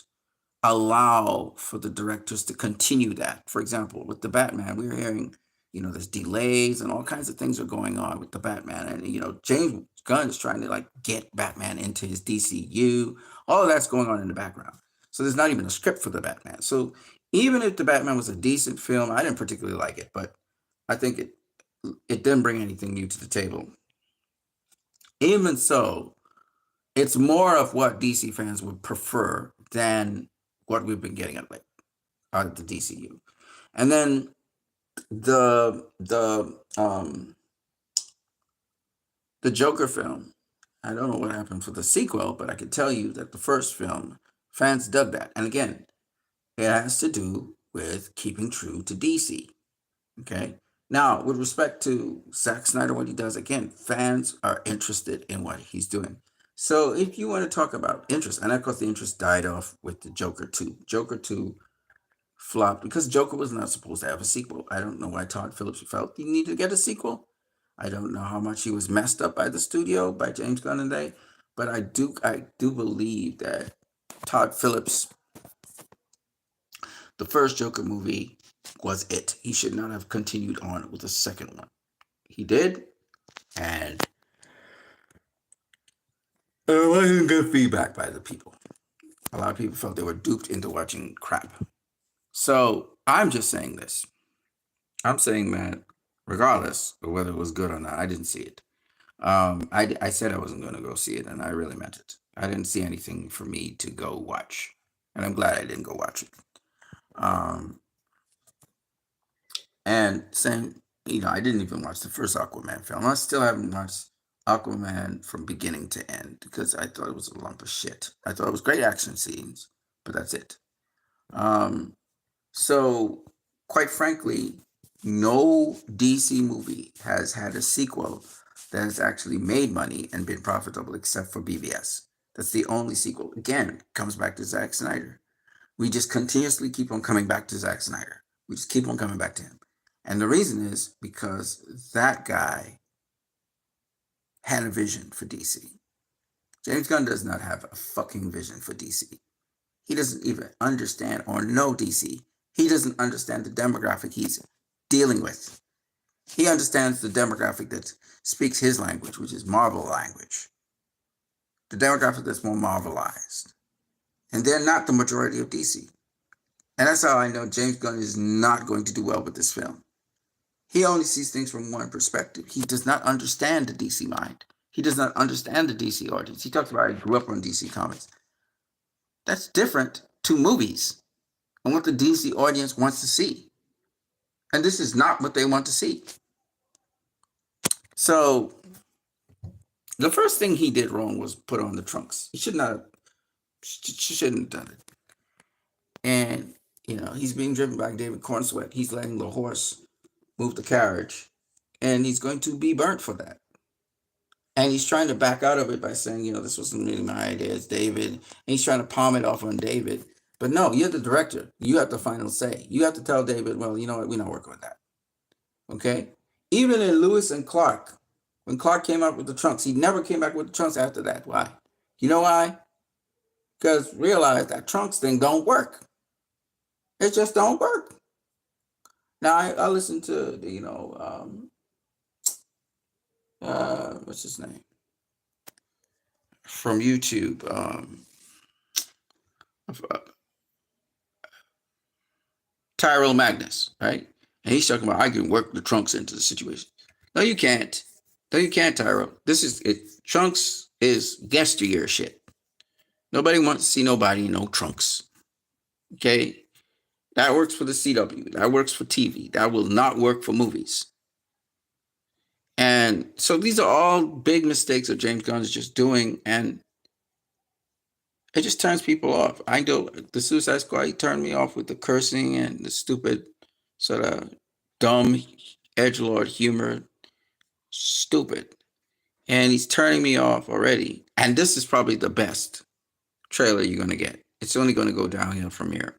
allow for the directors to continue that. For example, with the Batman, we were hearing, there's delays and all kinds of things are going on with the Batman. And, James Gunn is trying to get Batman into his DCU. All of that's going on in the background. So there's not even a script for the Batman. So even if the Batman was a decent film, I didn't particularly like it, but I think it didn't bring anything new to the table. Even so, it's more of what DC fans would prefer than what we've been getting out of the DCU. And then the Joker film, I don't know what happened for the sequel, but I can tell you that the first film, fans dug that. And again, it has to do with keeping true to DC. Okay. Now, with respect to Zack Snyder, what he does, again, fans are interested in what he's doing. So if you want to talk about interest, and of course the interest died off with the Joker 2. Joker 2 flopped because Joker was not supposed to have a sequel. I don't know why Todd Phillips felt he needed to get a sequel. I don't know how much he was messed up by the studio, by James Gunn and they, but I do believe that Todd Phillips, the first Joker movie was it. He should not have continued on with the second one. He did, and it wasn't good feedback by the people. A lot of people felt they were duped into watching crap. So I'm just saying this. I'm saying that regardless of whether it was good or not, I didn't see it. I said I wasn't going to go see it, and I really meant it. I didn't see anything for me to go watch, and I'm glad I didn't go watch it. And same, I didn't even watch the first Aquaman film. I still haven't watched Aquaman from beginning to end because I thought it was a lump of shit. I thought it was great action scenes, but that's it. So, quite frankly, no DC movie has had a sequel that has actually made money and been profitable except for BVS. That's the only sequel. Again, comes back to Zack Snyder. We just continuously keep on coming back to Zack Snyder. We just keep on coming back to him. And the reason is because that guy had a vision for DC. James Gunn does not have a fucking vision for DC. He doesn't even understand or know DC. He doesn't understand the demographic he's dealing with. He understands the demographic that speaks his language, which is Marvel language. The demographic that's more Marvelized. And they're not the majority of DC. And that's how I know James Gunn is not going to do well with this film. He only sees things from one perspective. He does not understand the DC mind. He does not understand the DC audience. He talks about I grew up on DC comics. That's different to movies and what the DC audience wants to see. And this is not what they want to see. So the first thing he did wrong was put on the trunks. He shouldn't have done it. And, he's being driven by David Cornsweet. He's letting the horse move the carriage. And he's going to be burnt for that. And he's trying to back out of it by saying, this wasn't really my idea, it's David. And he's trying to palm it off on David. But no, you're the director. You have the final say. You have to tell David, well, you know what, we're not working with that. Okay? Even in Lewis and Clark, when Clark came out with the trunks, he never came back with the trunks after that. Why? You know why? Because realize that trunks thing don't work. It just don't work. Now, I listened to, what's his name? From YouTube, Tyrell Magnus, right? And he's talking about I can work the trunks into the situation. No, you can't. No, you can't, Tyrell. This is it. Trunks is yesteryear shit. Nobody wants to see nobody in no trunks. Okay? That works for the CW. That works for TV. That will not work for movies. And so these are all big mistakes that James Gunn is just doing, and it just turns people off. I know the Suicide Squad, he turned me off with the cursing and the stupid, sort of dumb edgelord humor. Stupid. And he's turning me off already. And this is probably the best trailer you're going to get. It's only going to go downhill from here.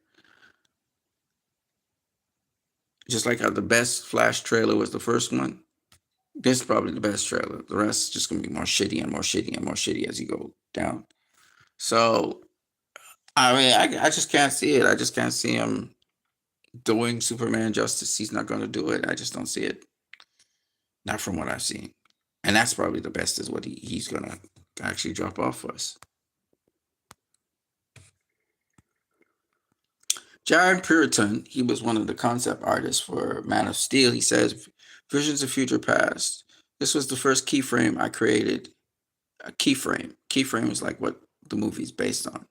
Just like how the best Flash trailer was the first one. This is probably the best trailer. The rest is just going to be more shitty and more shitty and more shitty as you go down. So, I mean, I just can't see it. I just can't see him doing Superman justice. He's not going to do it. I just don't see it. Not from what I've seen. And that's probably the best is what he's going to actually drop off for us. Jared Puritan, he was one of the concept artists for Man of Steel. He says, Visions of Future Past. This was the first keyframe I created. A keyframe. Keyframe is like what the movie's based on.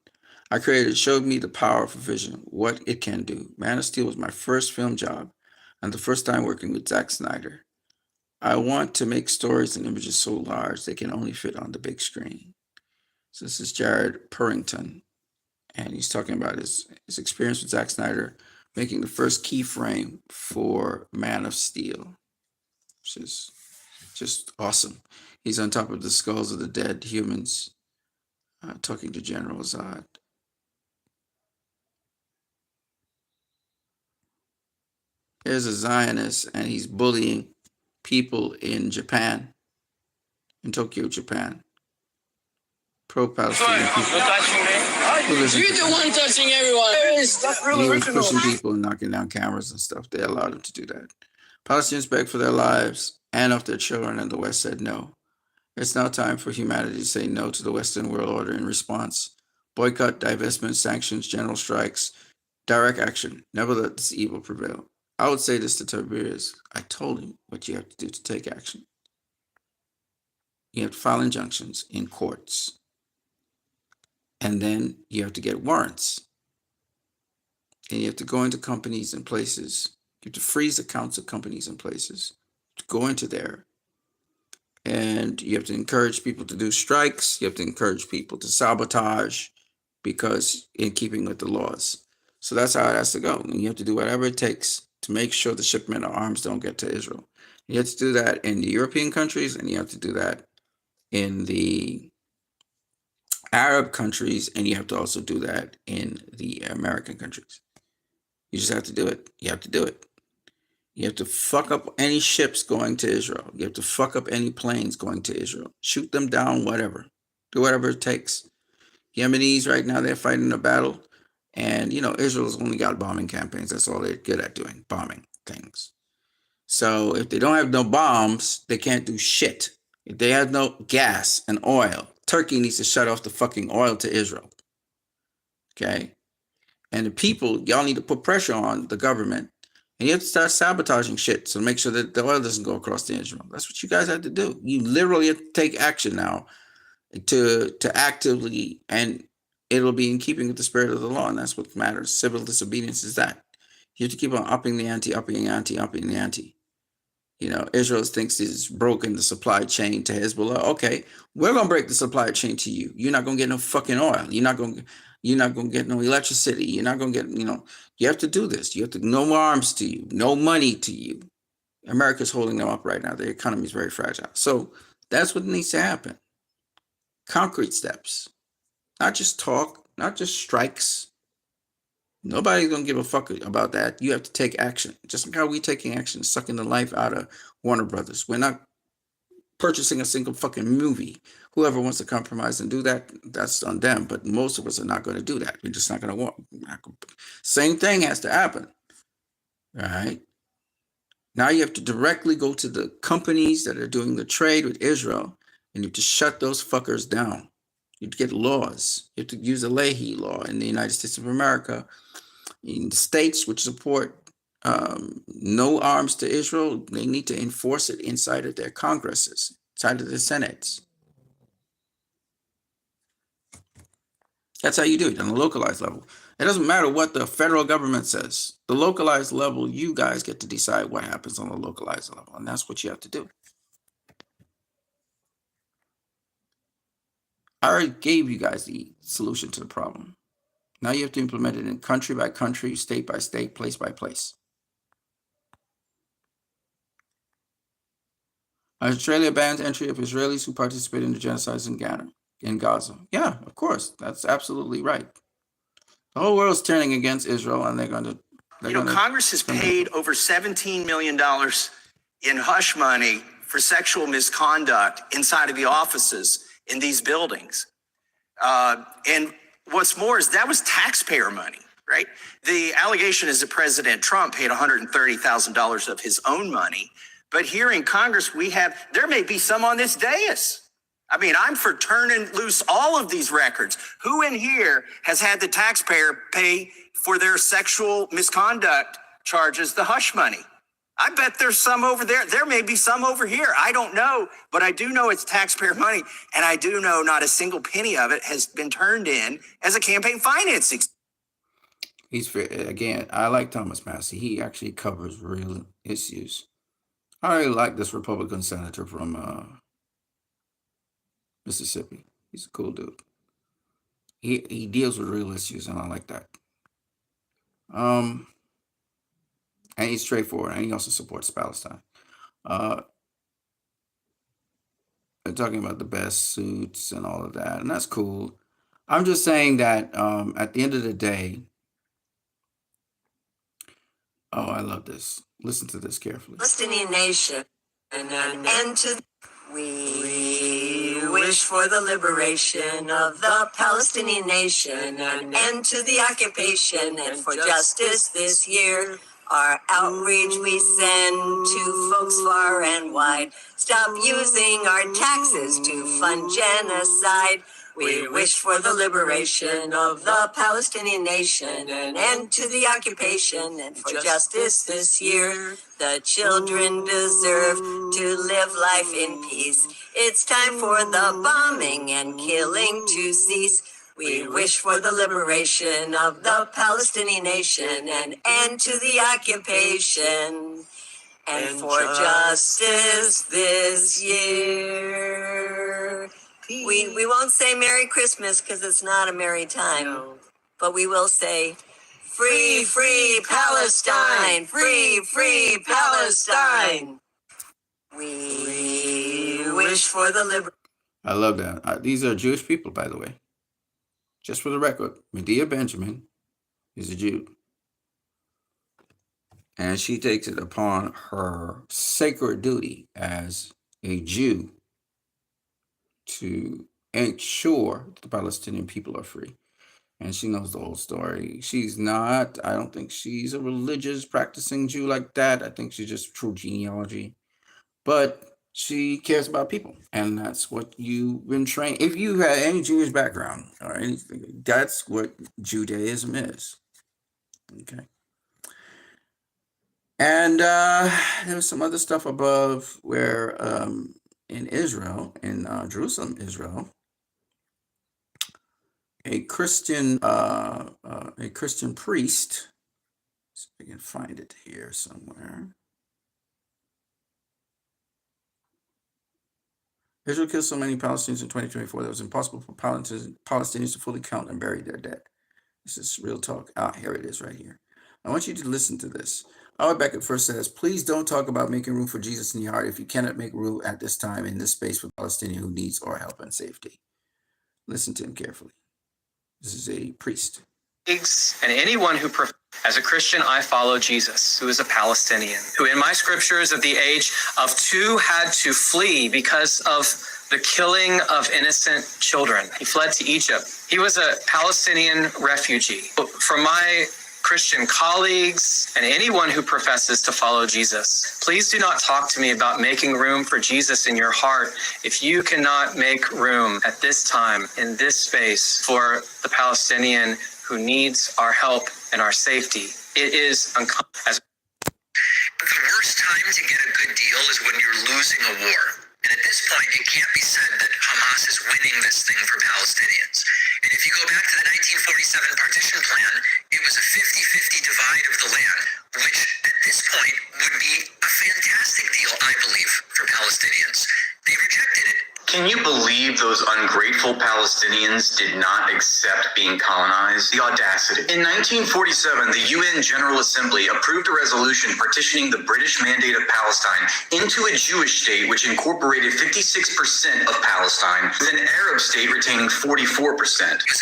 I created, showed me the power of a vision, what it can do. Man of Steel was my first film job and the first time working with Zack Snyder. I want to make stories and images so large they can only fit on the big screen. So this is Jared Purrington, and he's talking about his experience with Zack Snyder making the first keyframe for Man of Steel, which is just awesome. He's on top of the skulls of the dead humans, talking to General Zod. There's a Zionist, and he's bullying people in Japan, in Tokyo, Japan. Pro-Palestinian people.
You're the one touching everyone.
He was pushing people and knocking down cameras and stuff. They allowed him to do that. Palestinians begged for their lives and of their children, and the West said no. It's now time for humanity to say no to the Western world order in response. Boycott, divestment, sanctions, general strikes, direct action. Never let this evil prevail. I would say this to Tiberius. I told him what you have to do to take action. You have to file injunctions in courts. And then you have to get warrants. And you have to go into companies and places. You have to freeze accounts of companies and places. To go into there. And you have to encourage people to do strikes. You have to encourage people to sabotage because in keeping with the laws. So that's how it has to go. And you have to do whatever it takes to make sure the shipment of arms don't get to Israel. You have to do that in the European countries, and you have to do that in the Arab countries, and you have to also do that in the American countries. You just have to do it. You have to do it. You have to fuck up any ships going to Israel. You have to fuck up any planes going to Israel. Shoot them down, whatever. Do whatever it takes. Yemenis right now, they're fighting a battle. And, you know, Israel's only got bombing campaigns. That's all they're good at doing, bombing things. So if they don't have no bombs, they can't do shit. If they have no gas and oil, Turkey needs to shut off the fucking oil to Israel. Okay? And the people, y'all need to put pressure on the government. And you have to start sabotaging shit to make sure that the oil doesn't go across to Israel. That's what you guys have to do. You literally have to take action now to actively, and it'll be in keeping with the spirit of the law, and that's what matters. Civil disobedience is that. You have to keep on upping the ante, upping the ante, upping the ante. You know, Israel thinks it's broken the supply chain to Hezbollah. Okay, we're gonna break the supply chain to you. You're not gonna get no fucking oil. You're not gonna get no electricity. You're not gonna get, you know, you have to do this. You have to, no arms to you, no money to you. America's holding them up right now. The economy is very fragile. So that's what needs to happen. Concrete steps, not just talk, not just strikes. Nobody's gonna give a fuck about that. You have to take action. Just like how we taking action, sucking the life out of Warner Brothers. We're not purchasing a single fucking movie. Whoever wants to compromise and do that, that's on them. But most of us are not going to do that. We're just not going to want. Same thing has to happen. All right. Now you have to directly go to the companies that are doing the trade with Israel, and you have to shut those fuckers down. You have to get laws. You have to use the Leahy law in the United States of America. In the states which support no arms to Israel, they need to enforce it inside of their Congresses, inside of the Senates. That's how you do it on a localized level. It doesn't matter what the federal government says. The localized level, you guys get to decide what happens on the localized level, and that's what you have to do. I already gave you guys the solution to the problem. Now you have to implement it in country by country, state by state, place by place. Australia bans entry of Israelis who participate in the genocides in Gaza. Yeah, of course. That's absolutely right. The whole world's turning against Israel, and they're going to...
Congress has paid over $17 million in hush money for sexual misconduct inside of the offices in these buildings. And what's more is that was taxpayer money, right? The allegation is that President Trump paid $130,000 of his own money. But here in Congress, there may be some on this dais. I mean, I'm for turning loose all of these records. Who in here has had the taxpayer pay for their sexual misconduct charges the hush money? I bet there's some over there. There may be some over here. I don't know, but I do know it's taxpayer money. And I do know not a single penny of it has been turned in as a campaign financing.
Again, I like Thomas Massey. He actually covers real issues. I really like this Republican senator from Mississippi. He's a cool dude. He deals with real issues, and I like that. And he's straightforward, and he also supports Palestine. They're talking about the best suits and all of that, and that's cool. I'm just saying that at the end of the day, oh, I love this. Listen to this carefully.
Palestinian nation and an end to. We wish for the liberation of the Palestinian nation, an end to the occupation, and for justice this year. Our outreach we send to folks far and wide. Stop using our taxes to fund genocide. We wish for the liberation of the Palestinian nation, an end to the occupation, and for justice this year. The children deserve to live life in peace. It's time for the bombing and killing to cease. We wish for the liberation of the Palestinian nation, an end to the occupation, and for justice this year. We won't say Merry Christmas because it's not a merry time, but we will say Free, free Palestine! Free, free Palestine! We wish for the liberation.
I love that. These are Jewish people, by the way. Just for the record, Medea Benjamin is a Jew. And she takes it upon her sacred duty as a Jew to ensure the Palestinian people are free. And she knows the whole story. She's not, I don't think she's a religious practicing Jew like that. I think she's just true genealogy. But she cares about people. And that's what you've been trained. If you have any Jewish background or anything, that's what Judaism is. Okay. And there was some other stuff above where in Israel, in Jerusalem, Israel, a Christian priest, see if I can find it here somewhere. Israel killed so many Palestinians in 2024 that it was impossible for Palestinians to fully count and bury their dead. This is real talk. Here it is right here. I want you to listen to this. Our Beckett first says, please don't talk about making room for Jesus in your heart if you cannot make room at this time in this space for Palestinian who needs our help and safety. Listen to him carefully. This is a priest.
And anyone who, as a Christian, I follow Jesus, who is a Palestinian, who in my scriptures at the age of 2 had to flee because of the killing of innocent children. He fled to Egypt. He was a Palestinian refugee. For my Christian colleagues and anyone who professes to follow Jesus, please do not talk to me about making room for Jesus in your heart if you cannot make room at this time in this space for the Palestinian who needs our help and our safety. It is uncomfortable.
The worst time to get a good deal is when you're losing a war. And at this point, it can't be said that Hamas is winning this thing for Palestinians. And if you go back to the 1947 partition plan, it was a 50-50 divide of the land, which at this point would be a fantastic deal, I believe, for Palestinians. They rejected it. Can you believe those ungrateful Palestinians did not accept being colonized? The audacity. In 1947, the UN General Assembly approved a resolution partitioning the British Mandate of Palestine into a Jewish state which incorporated 56% of Palestine, with an Arab state retaining 44%. It was a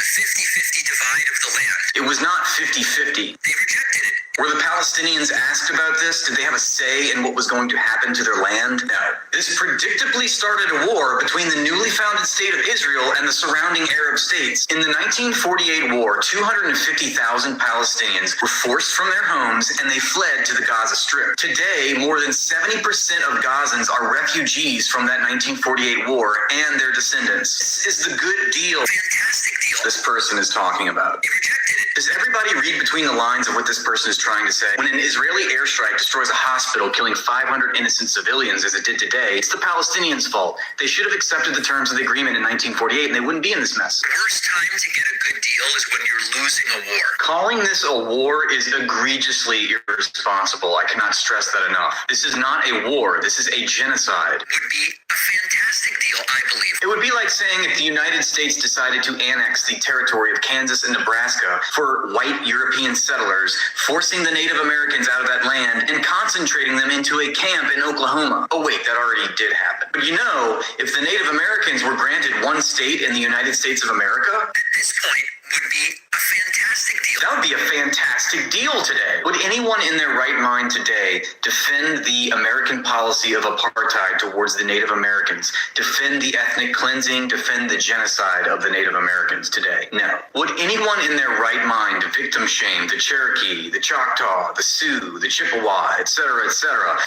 50-50 divide of the land. It was not 50-50. They rejected it. Were the Palestinians asked about this? Did they have a say in what was going to happen to their land? No. This predictably started a war between the newly founded state of Israel and the surrounding Arab states. In the 1948 war, 250,000 Palestinians were forced from their homes and they fled to the Gaza Strip. Today, more than 70% of Gazans are refugees from that 1948 war and their descendants. This is the good deal, fantastic deal this person is talking about. They rejected it. Does everybody read between the lines of what this person is trying to say? When an Israeli airstrike destroys a hospital, killing 500 innocent civilians as it did today, it's the Palestinians' fault. They should have accepted the terms of the agreement in 1948 and they wouldn't be in this mess. The worst time to get a good deal deal is when you're losing a war.
Calling this a war is egregiously irresponsible. I cannot stress that enough. This is not a war. This is a genocide.
Would be a fantastic deal, I believe.
It would be like saying if the United States decided to annex the territory of Kansas and Nebraska for white European settlers, forcing the Native Americans out of that land and concentrating them into a camp in Oklahoma. Oh wait, that already did happen. But you know, if the Native Americans were granted one state in the United States of America,
at this point would be a fantastic deal.
that would be a fantastic deal today. Would anyone in their right mind today defend the American policy of apartheid towards the Native Americans, defend the ethnic cleansing, defend the genocide of the Native Americans today? No. Would anyone in their right mind victim shame the Cherokee, the Choctaw, the Sioux, the Chippewa, etc.,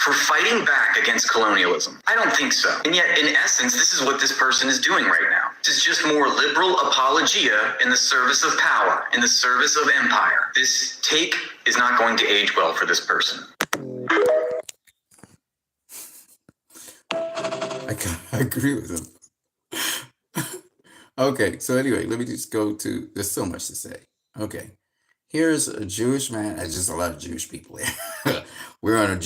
for fighting back against colonialism? I don't think so. And yet, in essence, this is what this person is doing right now. This is just more liberal apologia in the service of power, in the service of empire. This take is not going to age well for this person.
I agree with him. Okay, so anyway, let me just go to, there's so much to say. Okay, here's a Jewish man, there's just a lot of Jewish people here. we're on a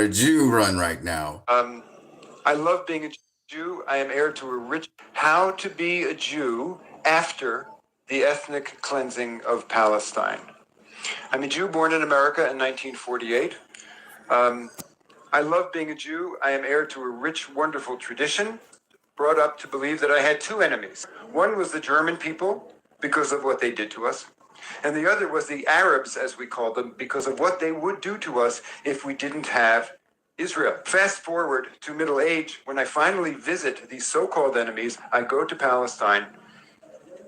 Jew run right now.
I love being a Jew. I am heir to a rich, how to be a Jew after the ethnic cleansing of Palestine. I'm a Jew born in America in 1948. I love being a Jew. I am heir to a rich, wonderful tradition, brought up to believe that I had two enemies. One was the German people because of what they did to us, and the other was the Arabs, as we call them, because of what they would do to us if we didn't have Israel. Fast forward to middle age, when I finally visit these so-called enemies, I go to Palestine,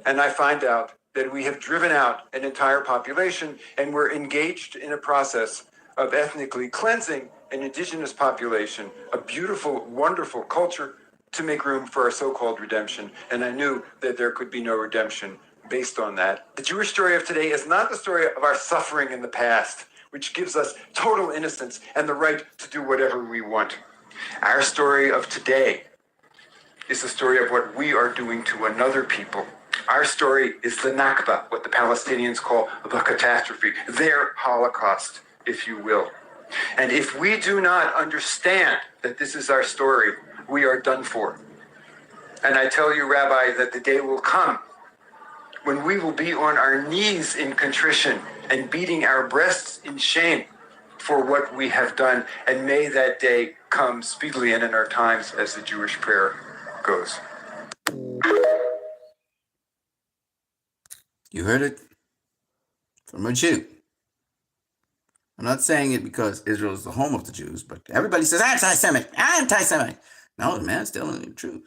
and I find out that we have driven out an entire population, and we're engaged in a process of ethnically cleansing an indigenous population, a beautiful, wonderful culture, to make room for our so-called redemption. And I knew that there could be no redemption based on that. The Jewish story of today is not the story of our suffering in the past, which gives us total innocence and the right to do whatever we want. Our story of today is the story of what we are doing to another people. Our story is the Nakba, what the Palestinians call the catastrophe, their Holocaust, if you will. And if we do not understand that this is our story, we are done for. And I tell you, Rabbi, that the day will come when we will be on our knees in contrition and beating our breasts in shame for what we have done. And may that day come speedily and in our times, as the Jewish prayer goes.
You heard it from a Jew. I'm not saying it because Israel is the home of the Jews, but everybody says anti-Semitic, anti-Semitic. No, the man's telling the truth.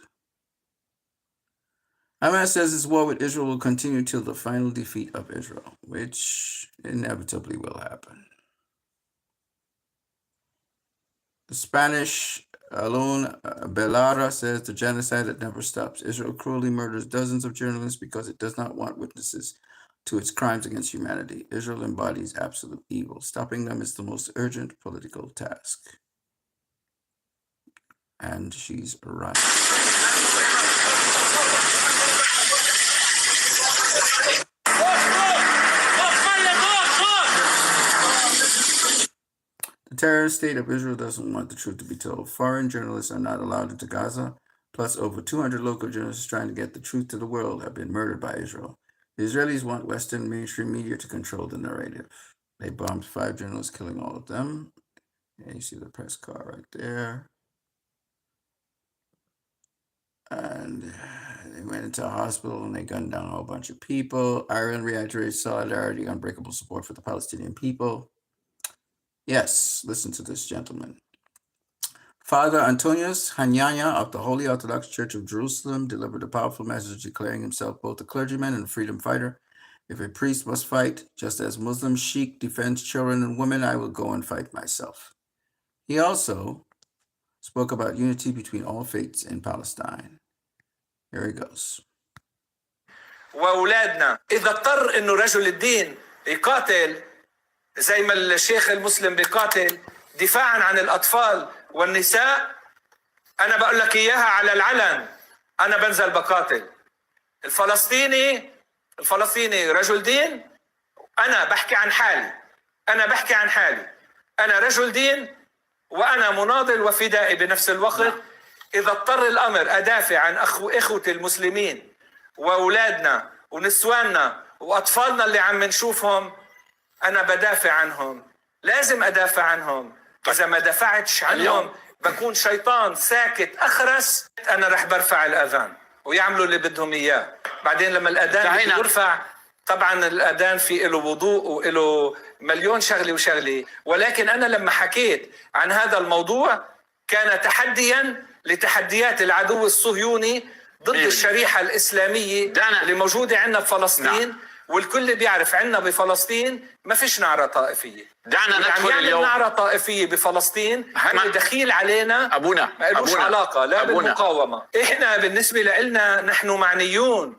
Hamas says this war with Israel will continue till the final defeat of Israel, which inevitably will happen. The Spanish Alon Belara says the genocide that never stops. Israel cruelly murders dozens of journalists because it does not want witnesses to its crimes against humanity. Israel embodies absolute evil. Stopping them is the most urgent political task. And she's right. The terrorist state of Israel doesn't want the truth to be told. Foreign journalists are not allowed into Gaza. Plus, over 200 local journalists trying to get the truth to the world have been murdered by Israel. The Israelis want Western mainstream media to control the narrative. They bombed 5 journalists, killing all of them. And you see the press car right there. And they went into a hospital and they gunned down a whole bunch of people. Ireland reiterated solidarity, unbreakable support for the Palestinian people. Yes, listen to this, gentleman. Father Antonius Hanyanya of the Holy Orthodox Church of Jerusalem delivered a powerful message declaring himself both a clergyman and a freedom fighter. If a priest must fight, just as Muslim Sheikh defends children and women, I will go and fight myself. He also spoke about unity between all faiths in Palestine. Here he goes.
وأولادنا إذا اضطر إنه رجل الدين يقاتل زي ما الشيخ المسلم بيقاتل دفاعا عن الأطفال والنساء، أنا بقول لك إياها على العلن، أنا بنزل بقاتل. الفلسطيني الفلسطيني رجل دين. أنا بحكي عن حالي، أنا رجل دين وأنا مناضل وفدائي بنفس الوقت. إذا اضطر الأمر أدافع عن إخوتي المسلمين وأولادنا ونسواننا وأطفالنا اللي عم نشوفهم، أنا بدافع عنهم، لازم أدافع عنهم. إذا ما دافعتش عنهم بكون شيطان ساكت أخرس. أنا رح برفع الأذان ويعملوا اللي بدهم إياه. بعدين لما الأذان يرفع، طبعا الأذان في له وضوء وله مليون شغلة وشغلة، ولكن أنا لما حكيت عن هذا الموضوع كان تحديا لتحديات العدو الصهيوني ضد الشريحة الإسلامية اللي موجودة عندنا بفلسطين. والكل بيعرف عندنا بفلسطين ما فيش نعرة طائفية.
دعنا ندخل اليوم
نعرة طائفية بفلسطين هو دخيل علينا. ما لهوش علاقة لا بالمقاومة. إحنا بالنسبة لنا نحن معنيون.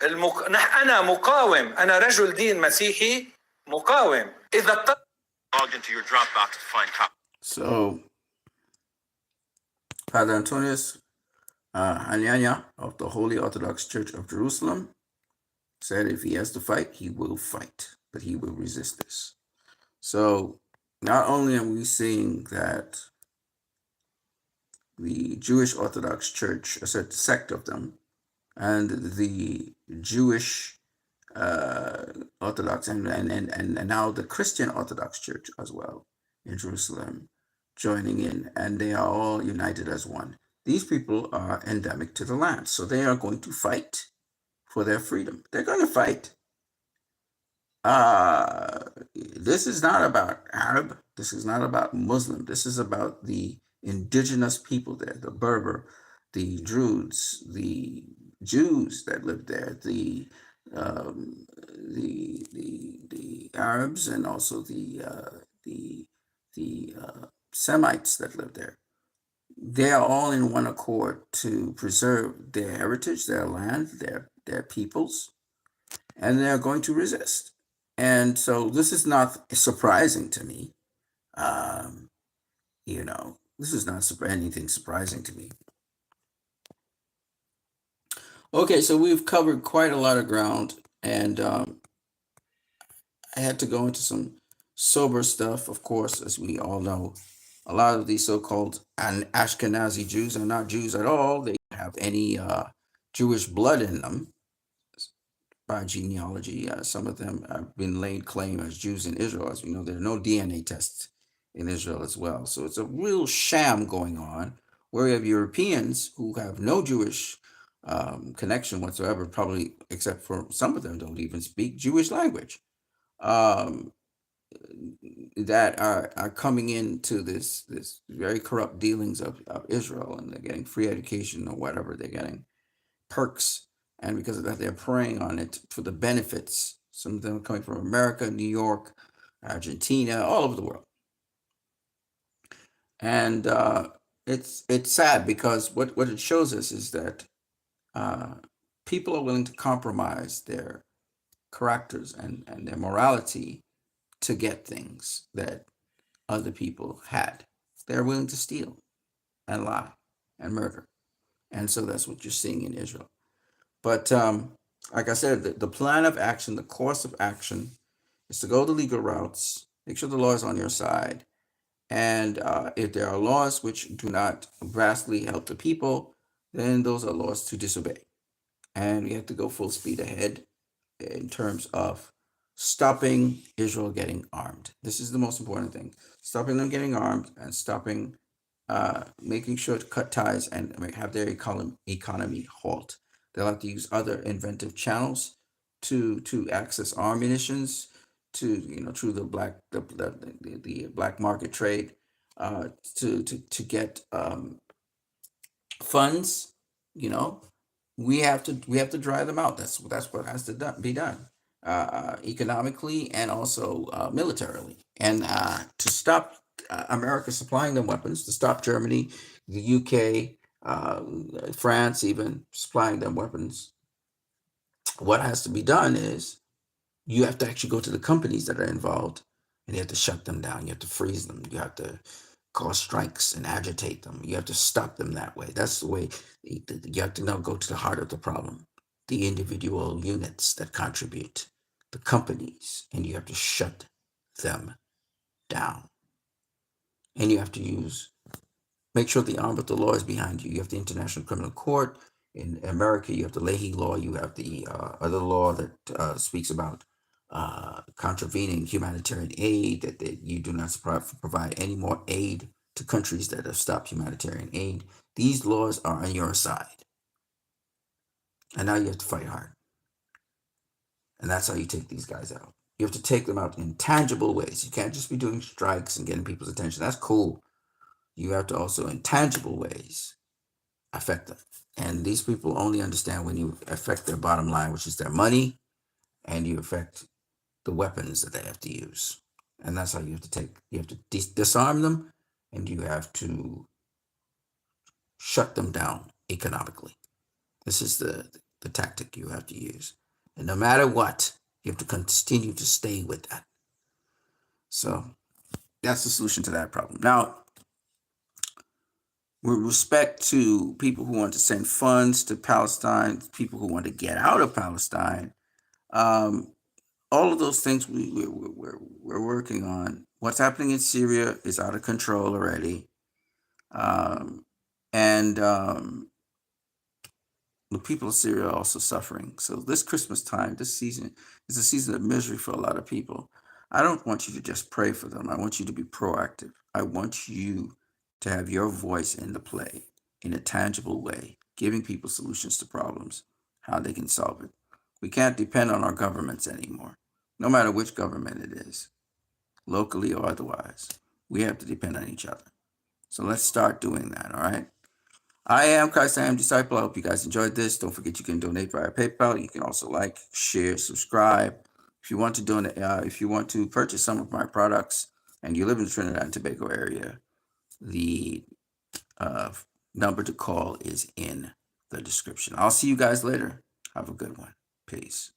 أنا مقاوم، أنا رجل دين مسيحي مقاوم. إذا
So, Father Antonius Anyanya of the Holy Orthodox Church of Jerusalem said if he has to fight, he will fight, but he will resist this. So, not only are we seeing that the Jewish Orthodox Church, a certain sect of them, and the Jewish Orthodox and now the Christian Orthodox Church as well in Jerusalem joining in, and they are all united as one. These people are endemic to the land, so they are going to fight for their freedom. They're going to fight. This is not about Arab. This is not about Muslim. This is about the indigenous people there, the Berber, the Druze, the Jews that live there, the Arabs, and also the Semites that live there. They are all in one accord to preserve their heritage, their land, their peoples, and they are going to resist. And so this is not surprising to me. This is not anything surprising to me. Okay, so we've covered quite a lot of ground, and I had to go into some sober stuff, of course, as we all know. A lot of these so-called Ashkenazi Jews are not Jews at all. They don't have any Jewish blood in them by genealogy. Some of them have been laid claim as Jews in Israel. As we know, there are no DNA tests in Israel as well. So it's a real sham going on, where we have Europeans who have no Jewish connection whatsoever, probably, except for some of them don't even speak Jewish language, that are coming into this very corrupt dealings of Israel, and they're getting free education or whatever, they're getting perks, and because of that they're preying on it for the benefits. Some of them are coming from America, New York, Argentina, all over the world. And it's sad, because what it shows us is that people are willing to compromise their characters and their morality to get things that other people had. They're willing to steal and lie and murder. And so that's what you're seeing in Israel. But like I said, the plan of action, the course of action is to go the legal routes, make sure the law is on your side. And if there are laws which do not vastly help the people, then those are laws to disobey. And we have to go full speed ahead in terms of stopping Israel getting armed. This is the most important thing. Stopping them getting armed, and stopping, making sure to cut ties and have their economy halt. They'll have to use other inventive channels to access arm munitions, through the black market trade, to get funds. We have to dry them out. That's what has to be done, economically and also militarily, and to stop America supplying them weapons, to stop Germany, the UK, France even supplying them weapons. What has to be done is you have to actually go to the companies that are involved, and you have to shut them down. You have to freeze them. You have to cause strikes and agitate them. You have to stop them that way. That's the way. You have to now go to the heart of the problem. the individual units that contribute, the companies, and you have to shut them down. And you have to make sure the arm of the law is behind you. You have the International Criminal Court. In America, you have the Leahy law. You have the other law that speaks about contravening humanitarian aid, that you do not provide any more aid to countries that have stopped humanitarian aid. These laws are on your side. And now you have to fight hard. And that's how you take these guys out. You have to take them out in tangible ways. You can't just be doing strikes and getting people's attention. That's cool. You have to also, in tangible ways, affect them. And these people only understand when you affect their bottom line, which is their money, and you affect the weapons that they have to use. And that's how you have to disarm them, and you have to shut them down economically. This is the tactic you have to use. And no matter what, you have to continue to stay with that. So that's the solution to that problem. Now, with respect to people who want to send funds to Palestine, people who want to get out of Palestine, all of those things we're working on. What's happening in Syria is out of control already. And the people of Syria are also suffering. So this Christmas time, this season, is a season of misery for a lot of people. I don't want you to just pray for them. I want you to be proactive. I want you to have your voice in the play in a tangible way, giving people solutions to problems, how they can solve it. We can't depend on our governments anymore, no matter which government it is, locally or otherwise. We have to depend on each other. So let's start doing that, all right? I am Christ, I am Disciple. I hope you guys enjoyed this. Don't forget you can donate via PayPal. You can also like, share, subscribe. If you want to donate, if you want to purchase some of my products and you live in the Trinidad and Tobago area, the number to call is in the description. I'll see you guys later. Have a good one. Peace.